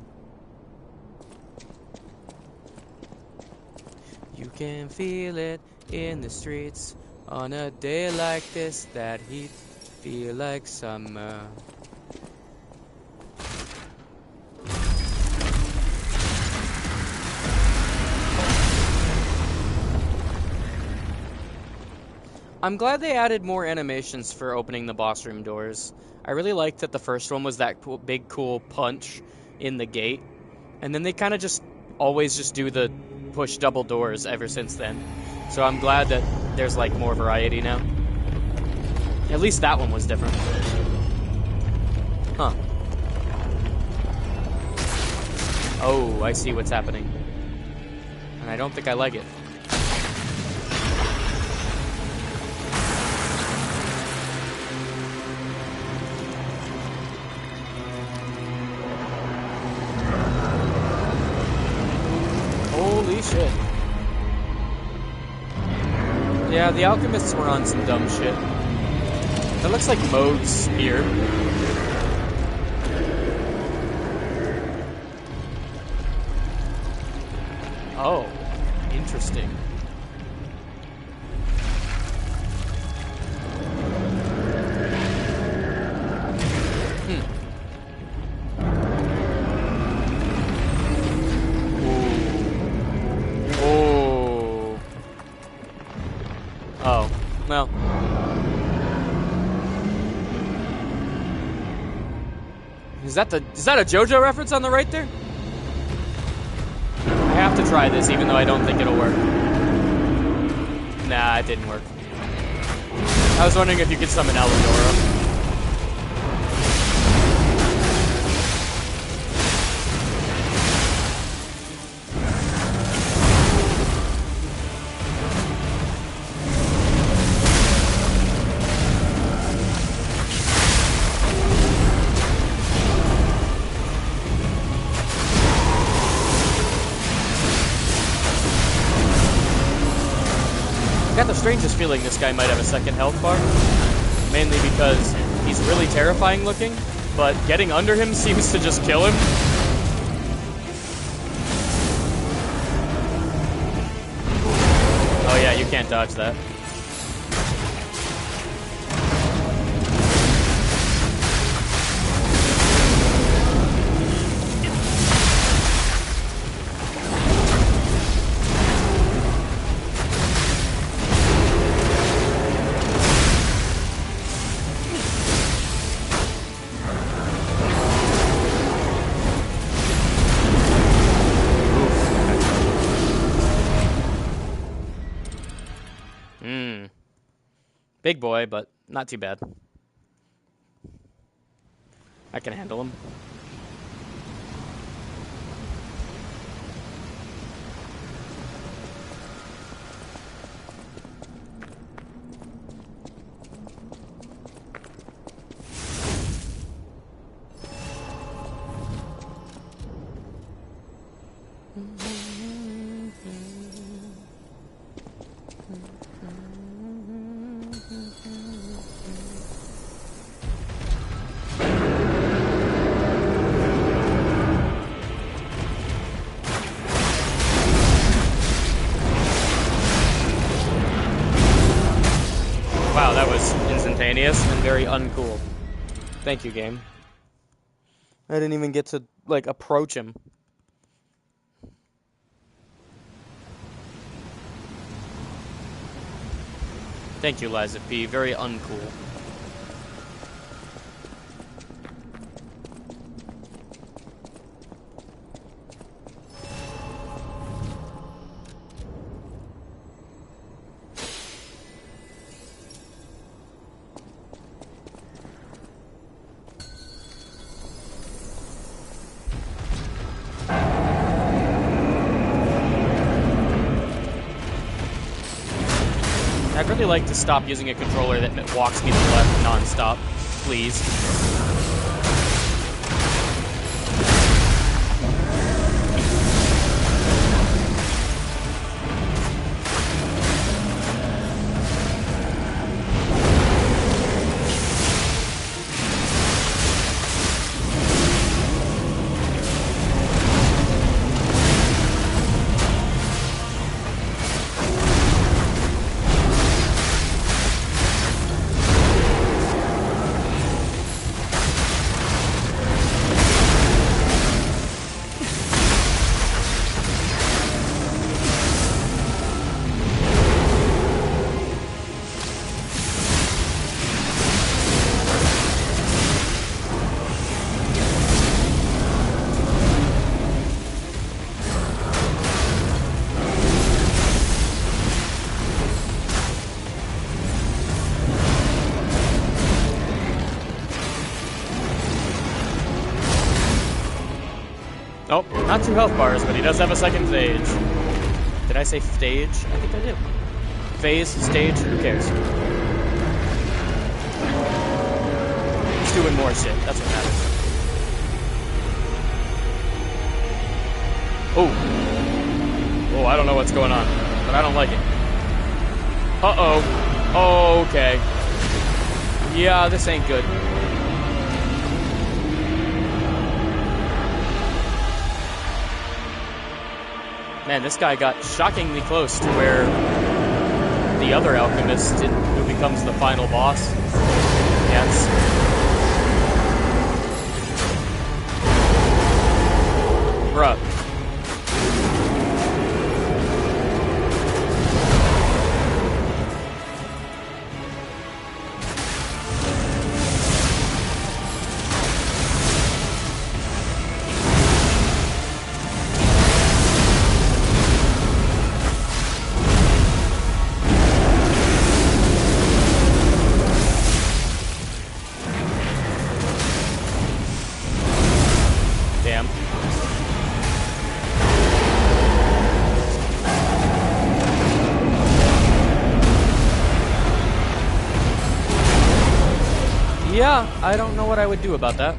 You can feel it in the streets on a day like this. That heat, feel like summer. I'm glad they added more animations for opening the boss room doors. I really liked that the first one was that big cool punch in the gate, and then they kind of just always just do the push double doors ever since then. So I'm glad that there's like more variety now. At least that one was different. Huh. Oh, I see what's happening. And I don't think I like it. Holy shit. Yeah, the alchemists were on some dumb shit. That looks like Mode's spear. Oh, interesting. Well. Is that a JoJo reference on the right there? I have to try this even though I don't think it'll work. Nah, it didn't work. I was wondering if you could summon Alendora. I got the strangest feeling this guy might have a second health bar, mainly because he's really terrifying looking, but getting under him seems to just kill him. Oh yeah, you can't dodge that. Big boy, but not too bad. I can handle him. Wow, that was instantaneous and very uncool. Thank you, game. I didn't even get to, like, approach him. Thank you, Liza P. Very uncool. I'd really like to stop using a controller that walks me to the left non-stop, please. Nope, not 2 health bars, but he does have a second stage. Did I say stage? I think I did. Phase, stage, who cares? He's doing more shit, that's what matters. Oh, I don't know what's going on, but I don't like it. Uh-oh. Okay. Yeah, this ain't good. Man, this guy got shockingly close to where the other alchemist who becomes the final boss gets. Bruh. Damn. Yeah, I don't know what I would do about that.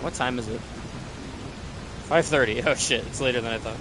What time is it? 5:30. Oh shit, it's later than I thought.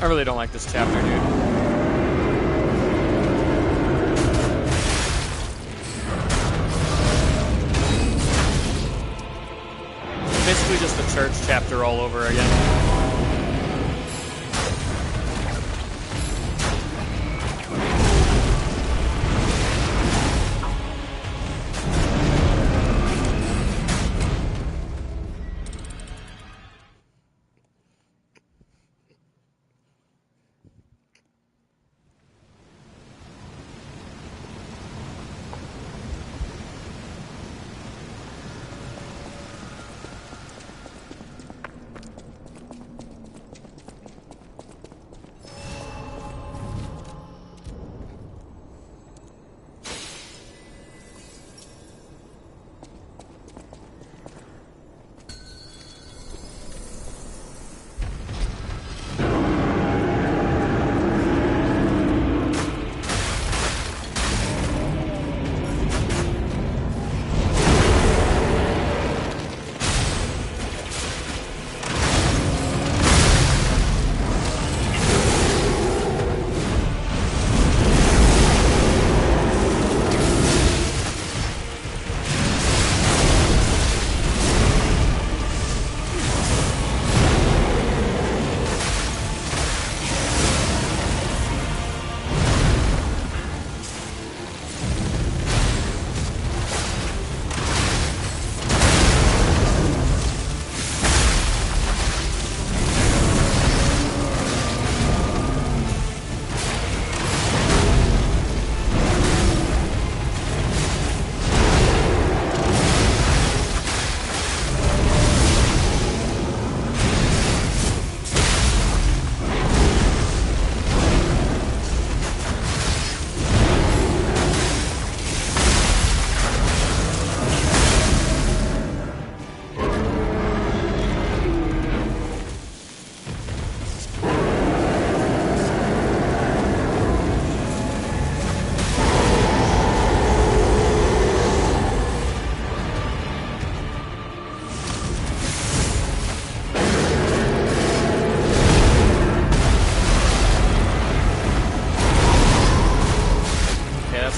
I really don't like this chapter, dude. Basically just the church chapter all over again.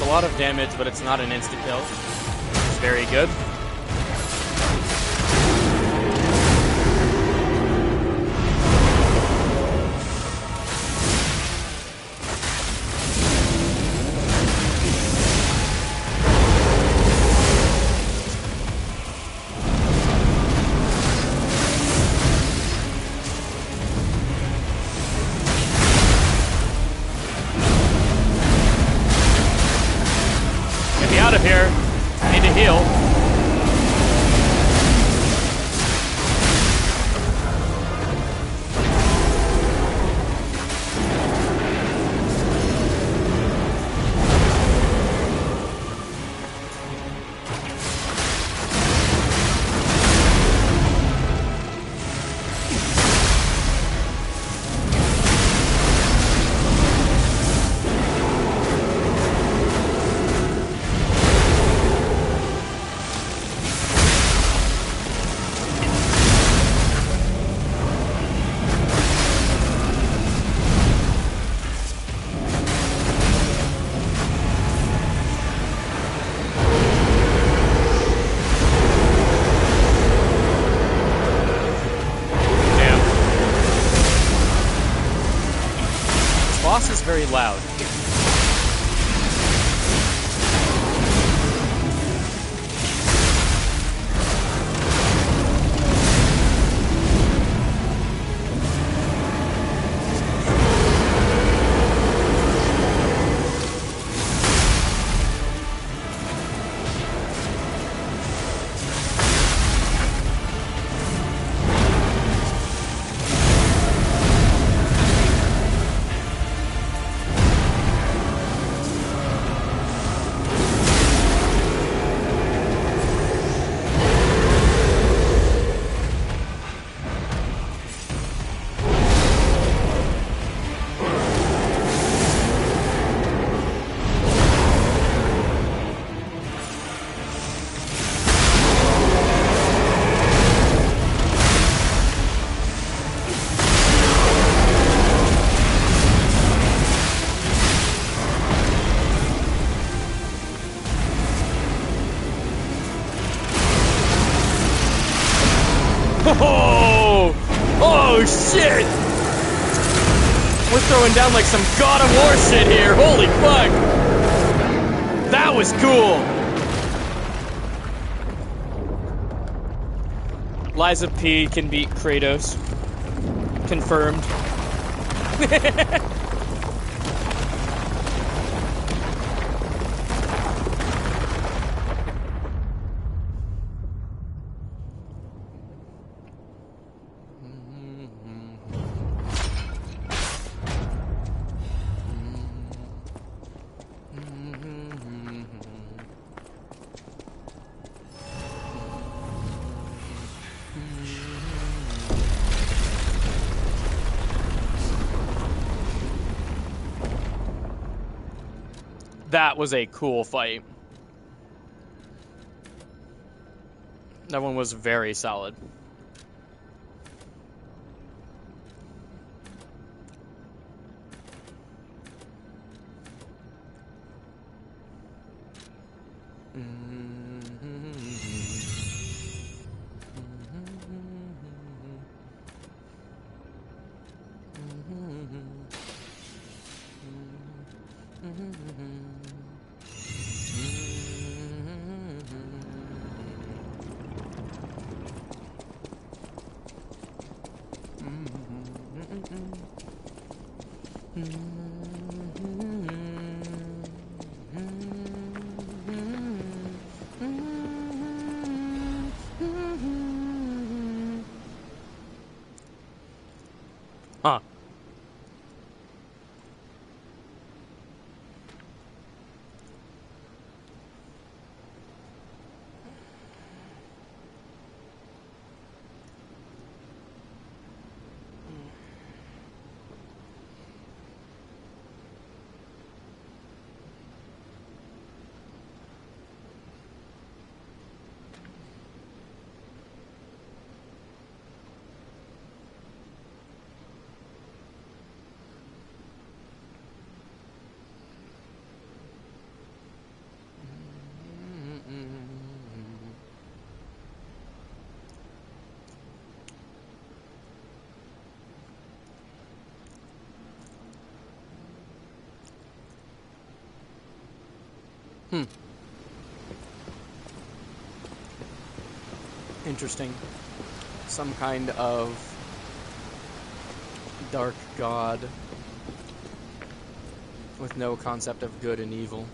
a lot of damage, but it's not an insta-kill. It's very good. Out of here. I need to heal. Boss is very loud. Oh! Oh shit! We're throwing down like some God of War shit here. Holy fuck! That was cool. Liza P can beat Kratos. Confirmed. That was a cool fight. That one was very solid. Huh. Interesting. Some kind of dark god with no concept of good and evil.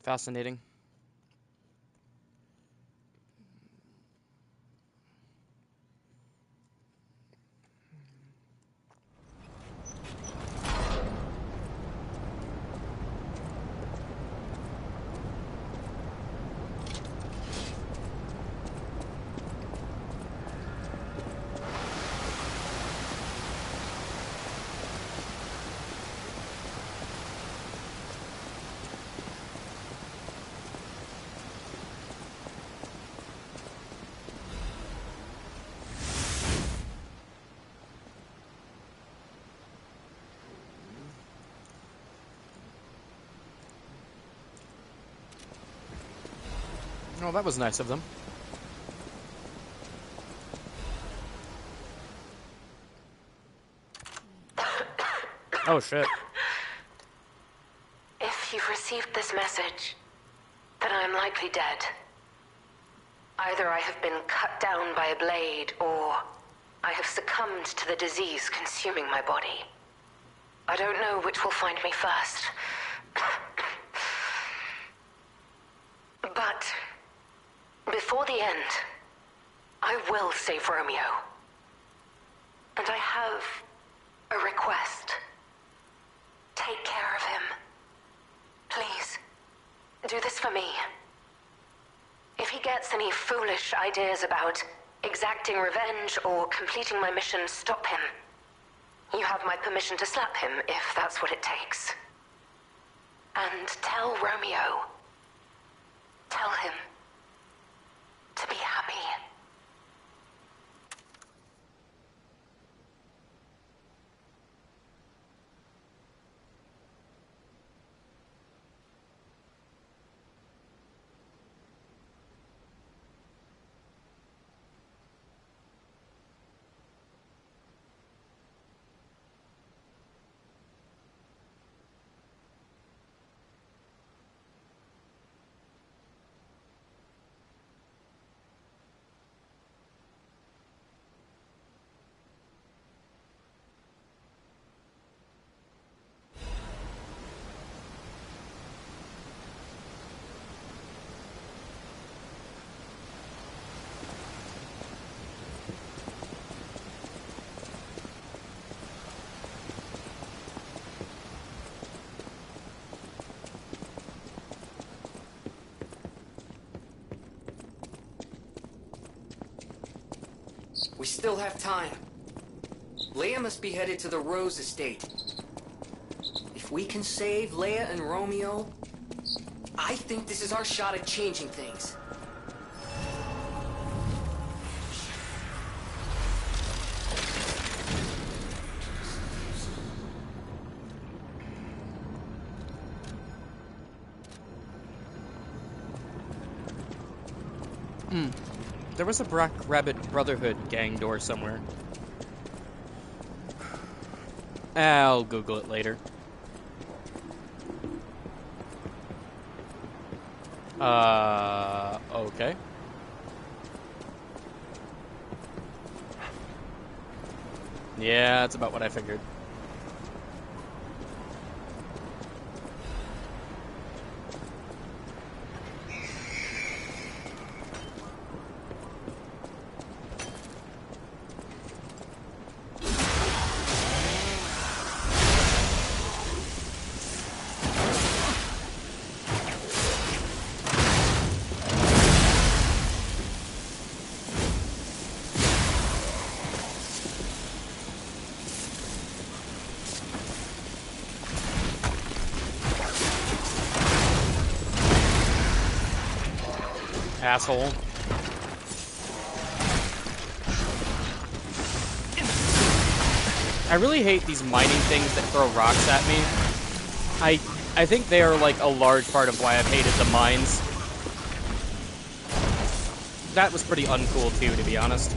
Fascinating. Oh, that was nice of them. Oh, shit. If you've received this message, then I am likely dead. Either I have been cut down by a blade, or I have succumbed to the disease consuming my body. I don't know which will find me first. But before the end, I will save Romeo. And I have a request. Take care of him. Please, do this for me. If he gets any foolish ideas about exacting revenge or completing my mission, stop him. You have my permission to slap him if that's what it takes. And tell Romeo. Tell him to be happy. We still have time. Leia must be headed to the Rose Estate. If we can save Leia and Romeo, I think this is our shot at changing things. There was a Black Rabbit Brotherhood gang door somewhere. I'll Google it later. Okay. Yeah, that's about what I figured. Asshole. I really hate these mining things that throw rocks at me. I I think they are like a large part of why I've hated the mines. That was pretty uncool too, to be honest.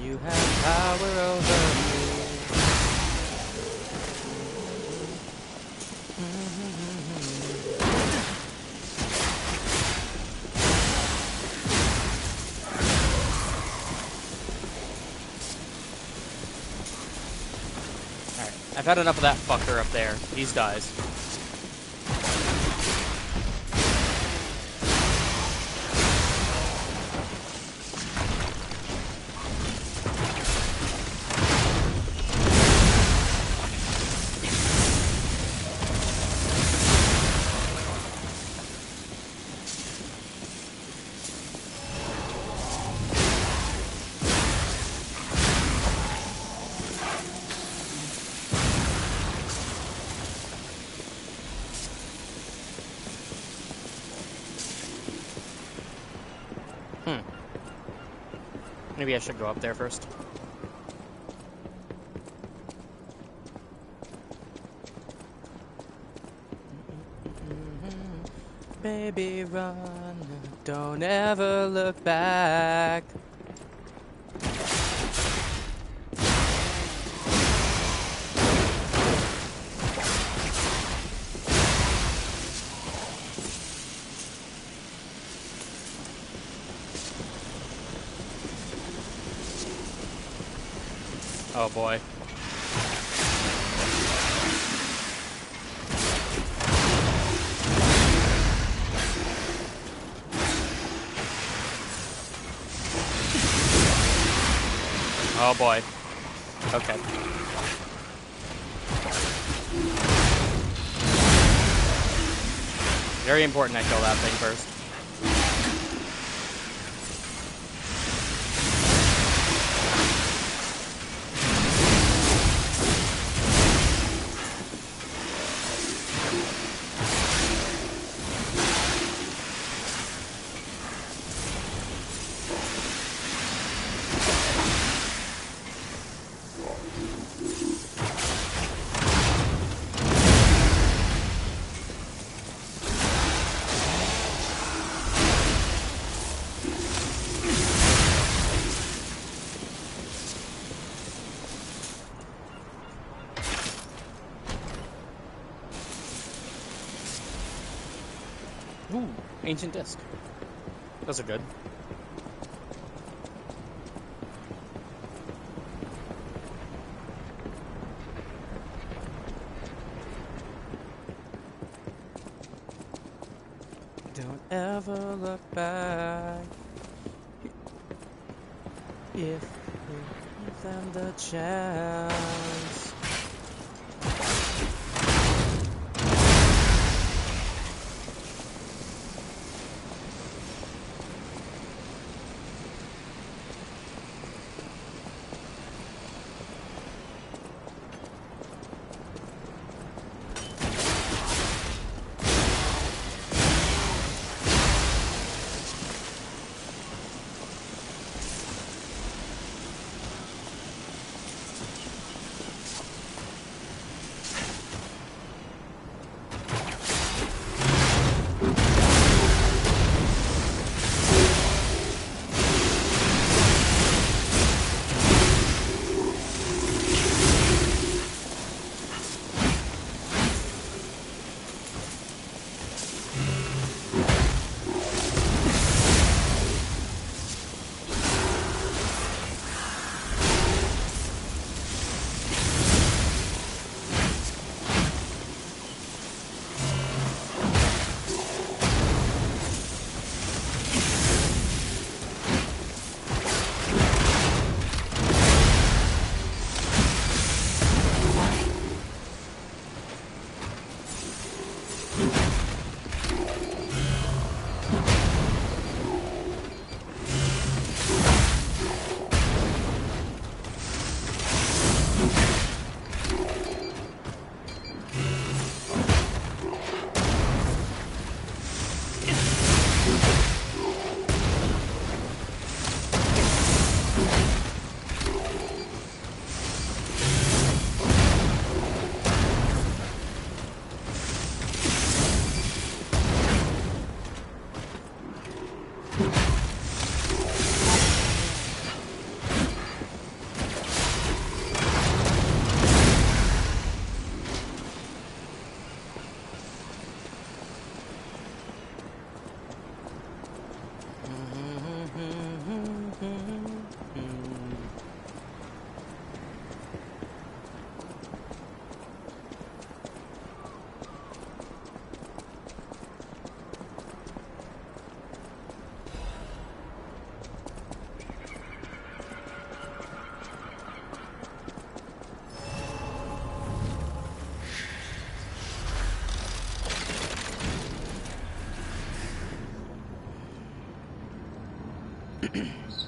You have power over me. Alright, I've had enough of that fucker up there. These dies. Maybe I should go up there first. Baby, run, don't ever look back. Oh boy. Oh boy. Okay. Very important I kill that thing first. Ooh, ancient disc. Those are good. Don't ever look back. If you give them the chance.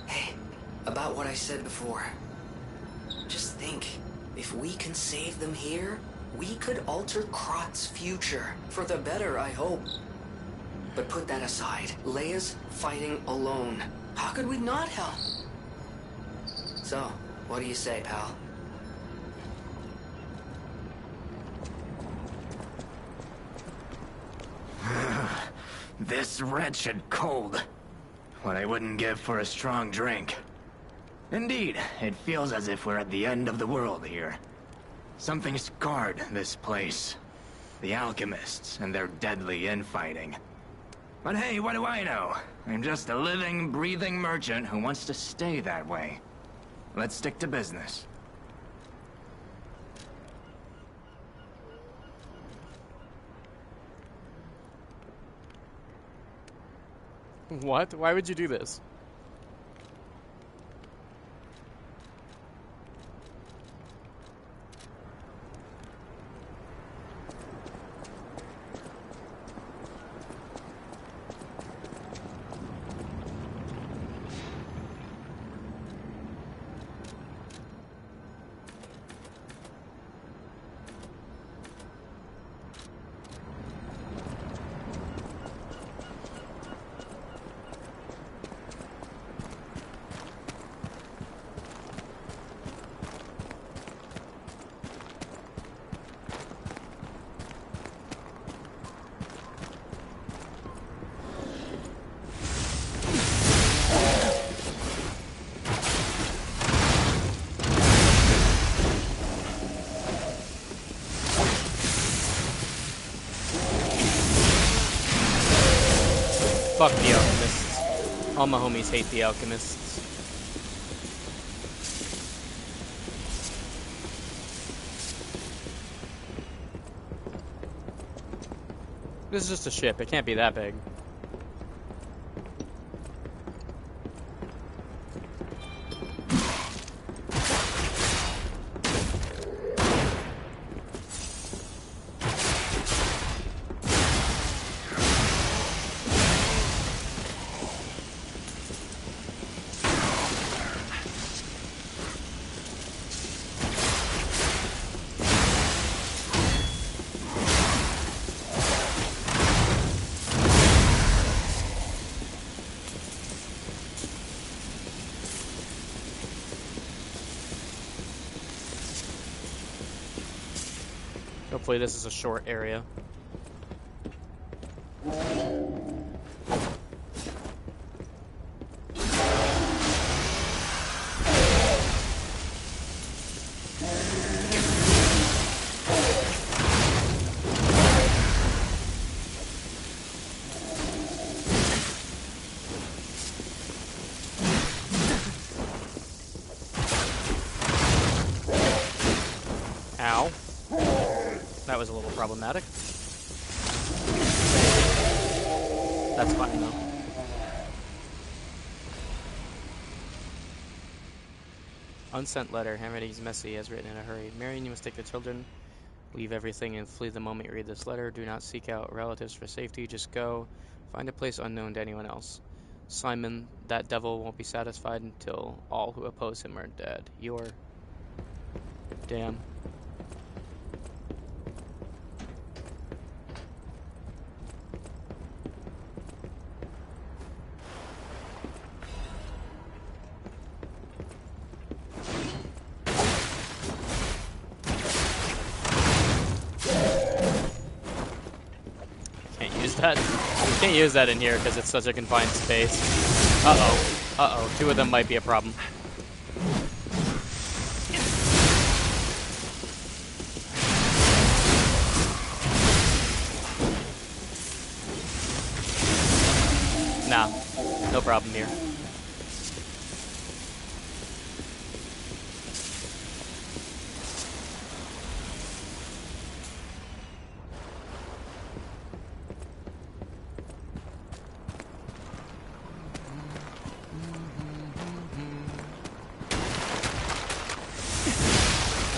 Hey, about what I said before. Just think, if we can save them here, we could alter Krot's future. For the better, I hope. But put that aside. Leia's fighting alone. How could we not help? So, what do you say, pal? This wretched cold. What I wouldn't give for a strong drink. Indeed, it feels as if we're at the end of the world here. Something scarred this place. The alchemists and their deadly infighting. But hey, what do I know? I'm just a living, breathing merchant who wants to stay that way. Let's stick to business. What? Why would you do this? Fuck the alchemists. All my homies hate the alchemists. This is just a ship. It can't be that big. Hopefully this is a short area. Ow. That was a little problematic. That's fine though. Unsent letter. Handwriting is messy, as written in a hurry. Marion, you must take the children. Leave everything and flee the moment you read this letter. Do not seek out relatives for safety. Just go. Find a place unknown to anyone else. Simon, that devil won't be satisfied until all who oppose him are dead. You're... Damn. That. You can't use that in here because it's such a confined space. Uh-oh. Uh-oh. Two of them might be a problem. Nah. No problem here.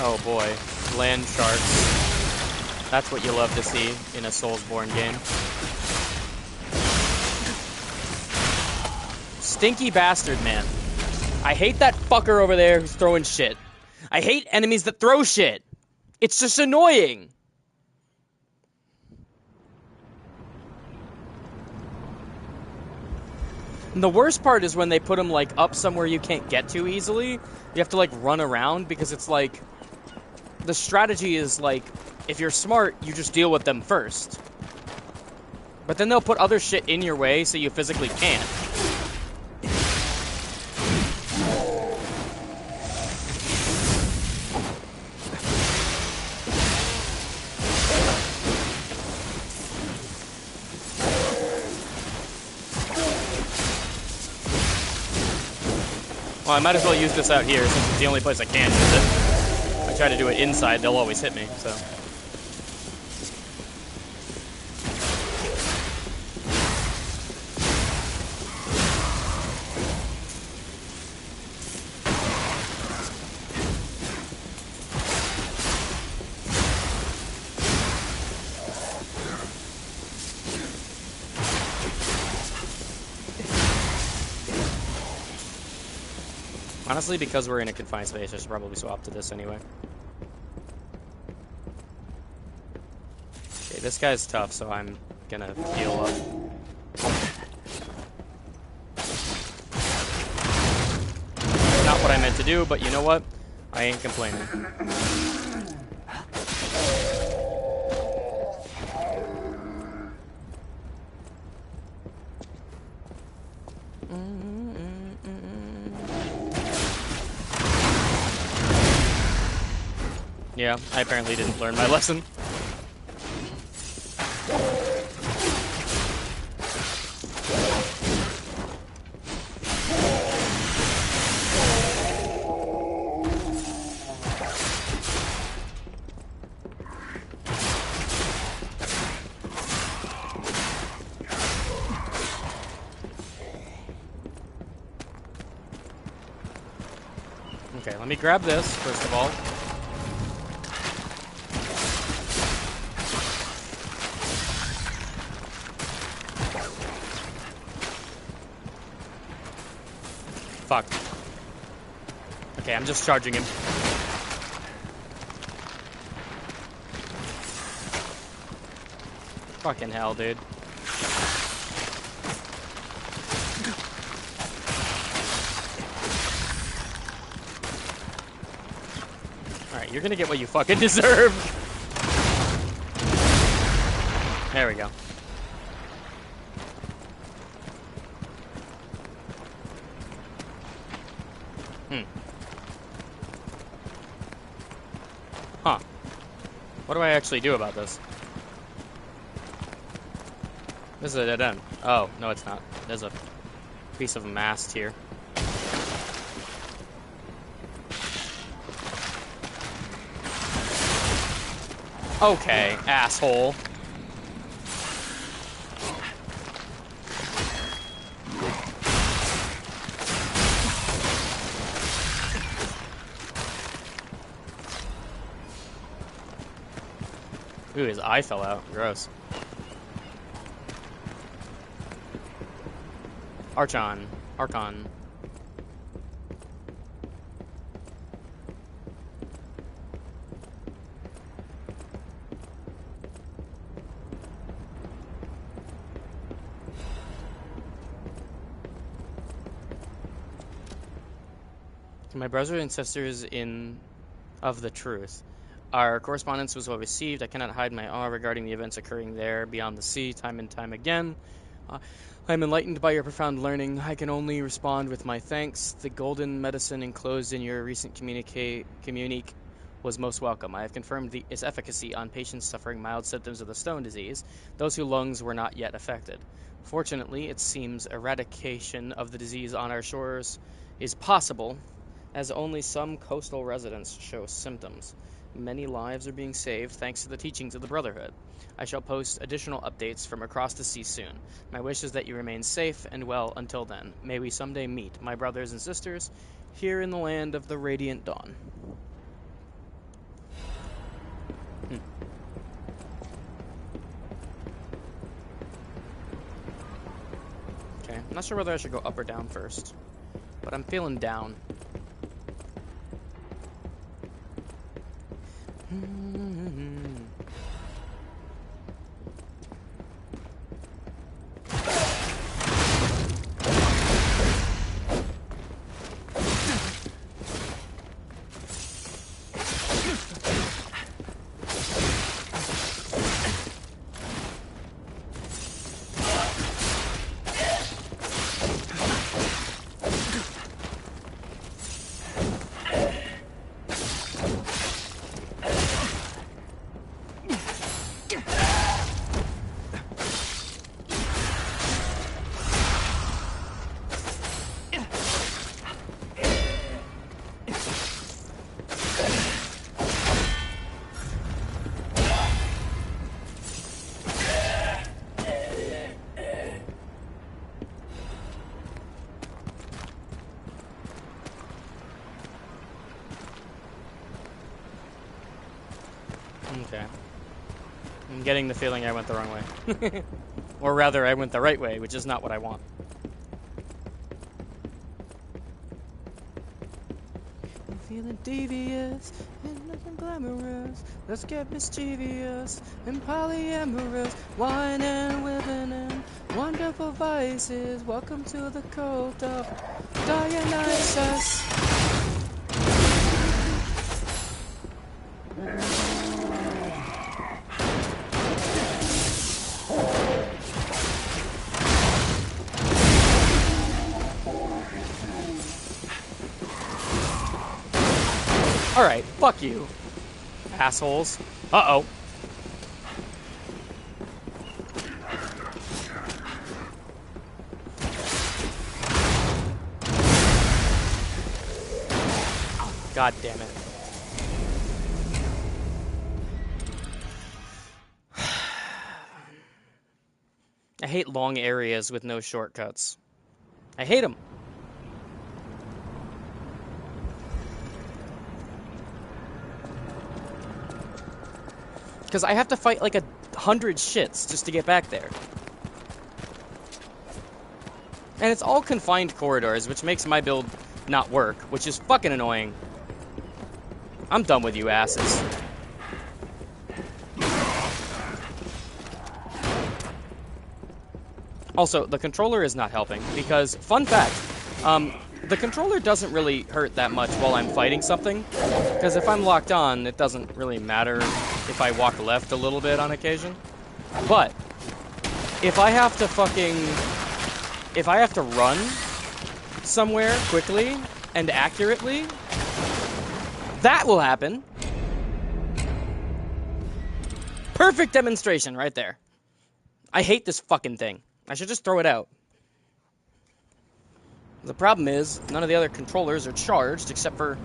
Oh boy, land sharks. That's what you love to see in a Soulsborne game. Stinky bastard, man. I hate that fucker over there who's throwing shit. I hate enemies that throw shit. It's just annoying. And the worst part is when they put them, like, up somewhere you can't get to easily. You have to, like, run around because it's, like... The strategy is, like, if you're smart, you just deal with them first. But then they'll put other shit in your way so you physically can't. Well, I might as well use this out here since it's the only place I can use it. If I try to do it inside, they'll always hit me, so... Honestly, because we're in a confined space, I should probably swap to this anyway. Okay, this guy's tough, so I'm gonna heal up. Not what I meant to do, but you know what? I ain't complaining. Yeah, I apparently didn't learn my lesson. Okay, let me grab this, first of all. Fuck. Okay, I'm just charging him. Fucking hell, dude. Alright, you're gonna get what you fucking deserve. There we go. Huh. What do I actually do about this? This is a dead end. Oh, no it's not. There's a piece of mast here. Okay, asshole. Ooh, his eye fell out. Gross. Archon. Archon. To my brothers and sisters of the truth. Our correspondence was well received. I cannot hide my awe regarding the events occurring there beyond the sea time and time again. I am enlightened by your profound learning. I can only respond with my thanks. The golden medicine enclosed in your recent communique was most welcome. I have confirmed its efficacy on patients suffering mild symptoms of the stone disease, those whose lungs were not yet affected. Fortunately, it seems eradication of the disease on our shores is possible, as only some coastal residents show symptoms. Many lives are being saved thanks to the teachings of the Brotherhood. I shall post additional updates from across the sea soon. My wish is that you remain safe and well until then. May we someday meet, my brothers and sisters, here in the land of the Radiant Dawn. Okay, I'm not sure whether I should go up or down first, but I'm feeling down. Okay. I'm getting the feeling I went the wrong way. Or rather, I went the right way, which is not what I want. I'm feeling devious and nothing glamorous. Let's get mischievous and polyamorous. Wine and women and wonderful vices. Welcome to the cult of Dionysus. Alright, fuck you, assholes. Uh-oh. God damn it. I hate long areas with no shortcuts. I hate them. Because I have to fight like 100 shits just to get back there. And it's all confined corridors, which makes my build not work, which is fucking annoying. I'm done with you asses. Also, the controller is not helping, because, fun fact, the controller doesn't really hurt that much while I'm fighting something, because if I'm locked on, it doesn't really matter if I walk left a little bit on occasion. But if I have to run somewhere quickly and accurately, that will happen. Perfect demonstration right there. I hate this fucking thing. I should just throw it out. The problem is, none of the other controllers are charged except for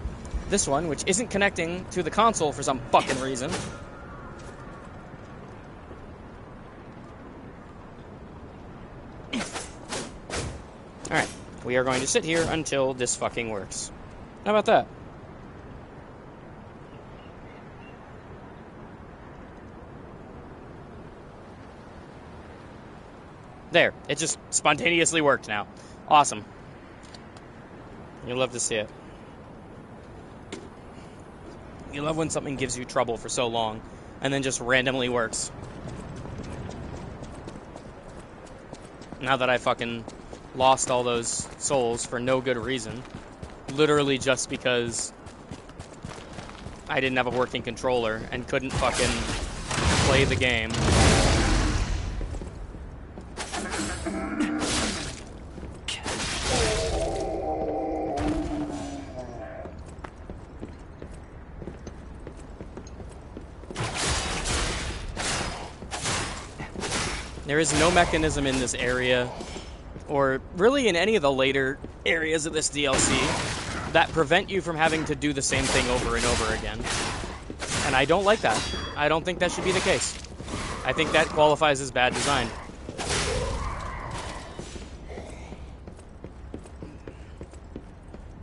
this one, which isn't connecting to the console for some fucking reason. Alright, we are going to sit here until this fucking works. How about that? There, it just spontaneously worked now. Awesome. You love to see it. You love when something gives you trouble for so long, and then just randomly works. Now that I fucking lost all those souls for no good reason, literally just because I didn't have a working controller and couldn't fucking play the game. There is no mechanism in this area, or really in any of the later areas of this DLC, that prevent you from having to do the same thing over and over again. And I don't like that. I don't think that should be the case. I think that qualifies as bad design.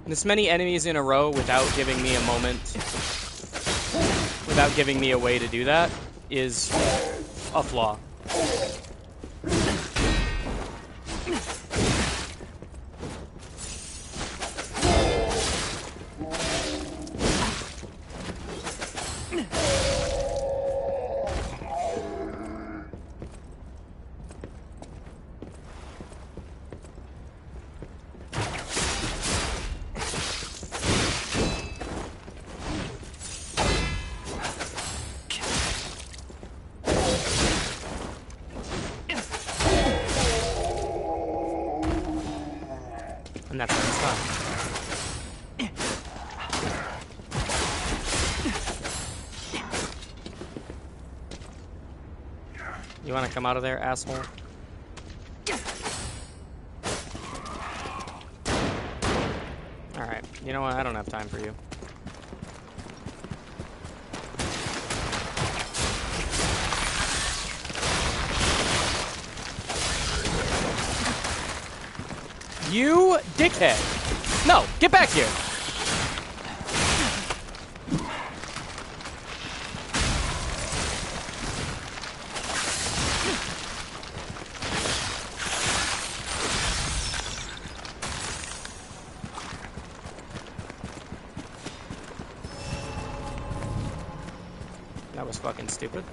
This many enemies in a row without giving me a moment, without giving me a way to do that, is a flaw. And that's how it's done. You want to come out of there, asshole? Alright, you know what? I don't have time for you. You dickhead! No, get back here! That was fucking stupid.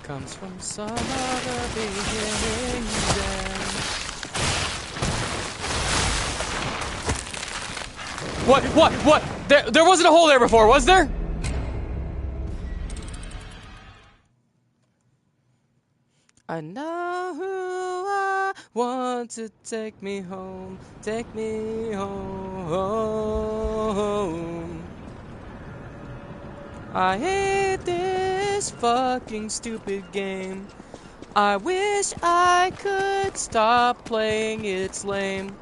Comes from some other beginning then. What? There wasn't a hole there before, was there? I know who I want to take me home, take me home. I hate this fucking stupid game. I wish I could stop playing, it's lame.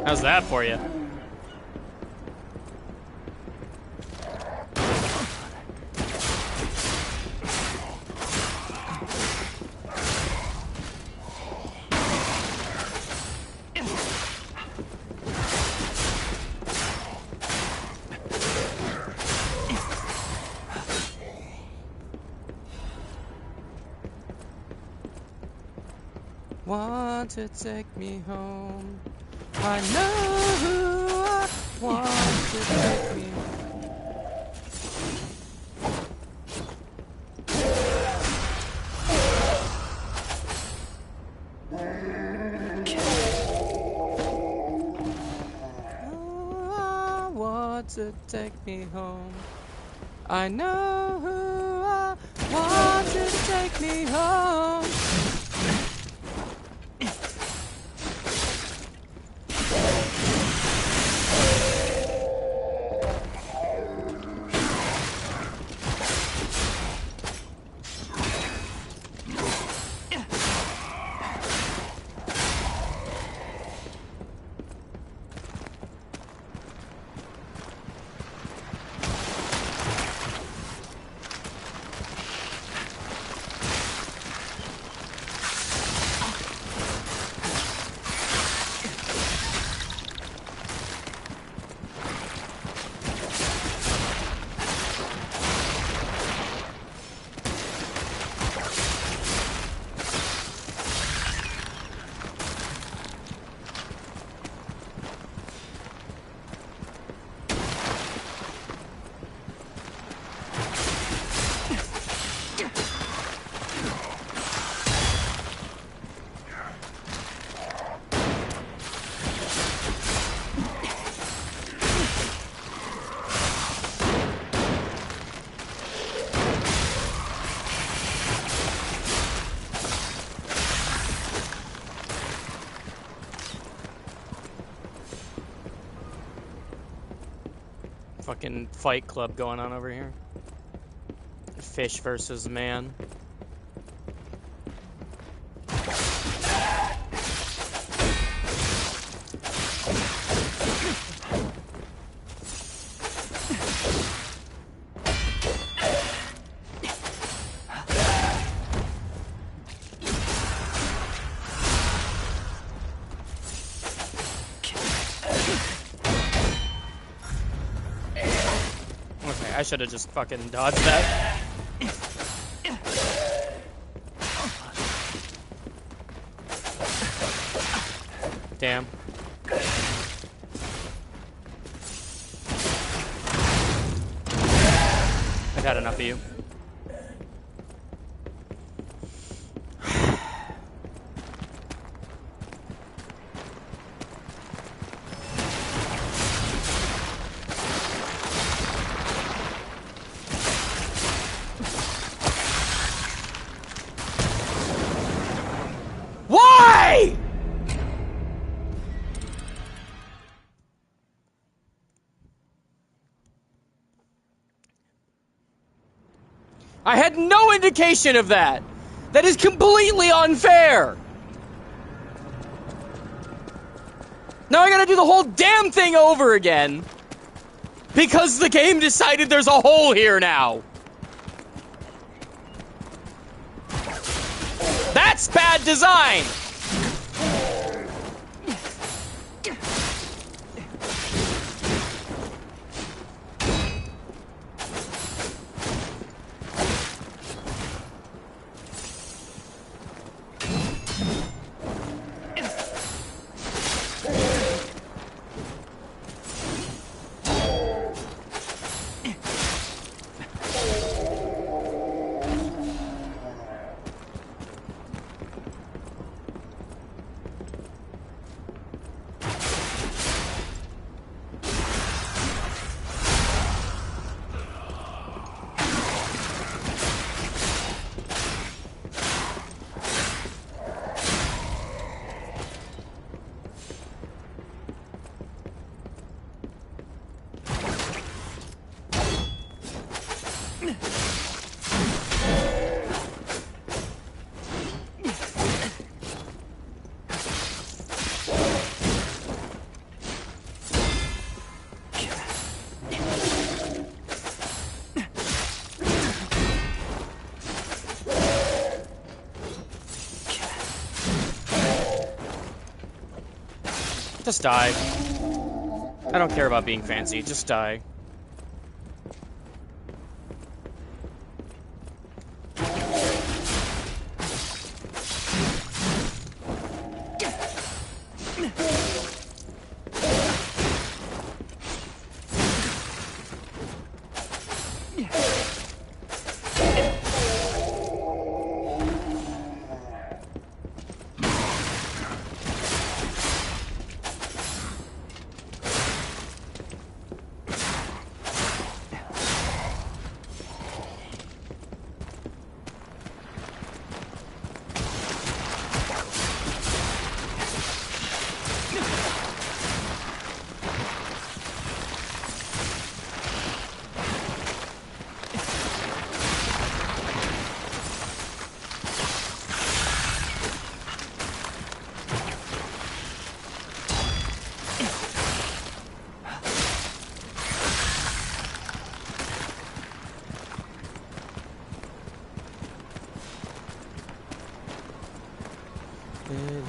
How's that for you? Want to take me home. I know who I want to take me home. Oh, I want to take me home. I know who I want to take me home. Fucking fight club going on over here. Fish versus man. I should have just fucking dodged that. Damn. I've had enough of you. I had no indication of that. That is completely unfair. Now I gotta do the whole damn thing over again. Because the game decided there's a hole here now. That's bad design. Just die. I don't care about being fancy, just die.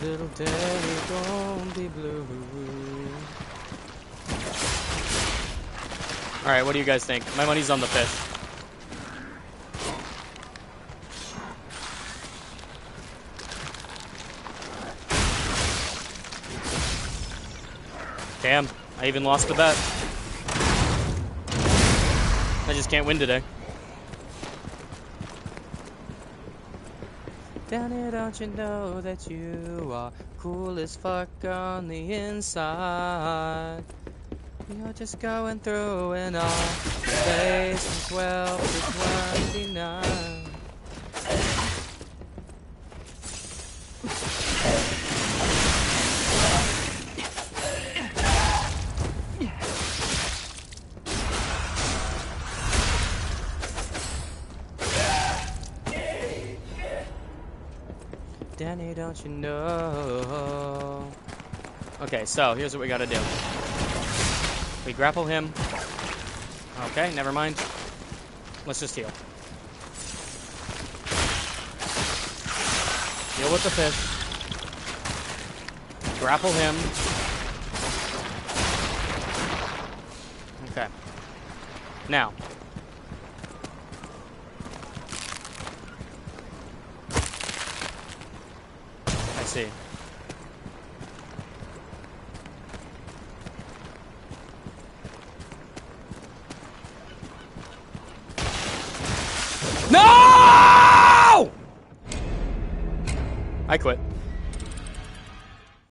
Little daddy, don't be blue. Alright, what do you guys think? My money's on the fish. Damn, I even lost the bet. I just can't win today. Danny, don't you know that you are cool as fuck on the inside? You're just going through and off the base from 12 to 29. Danny, don't you know? Okay, so here's what we gotta do. We grapple him. Okay, never mind. Let's just heal. Deal with the fish. Grapple him. Okay. Now. I see. No! I quit.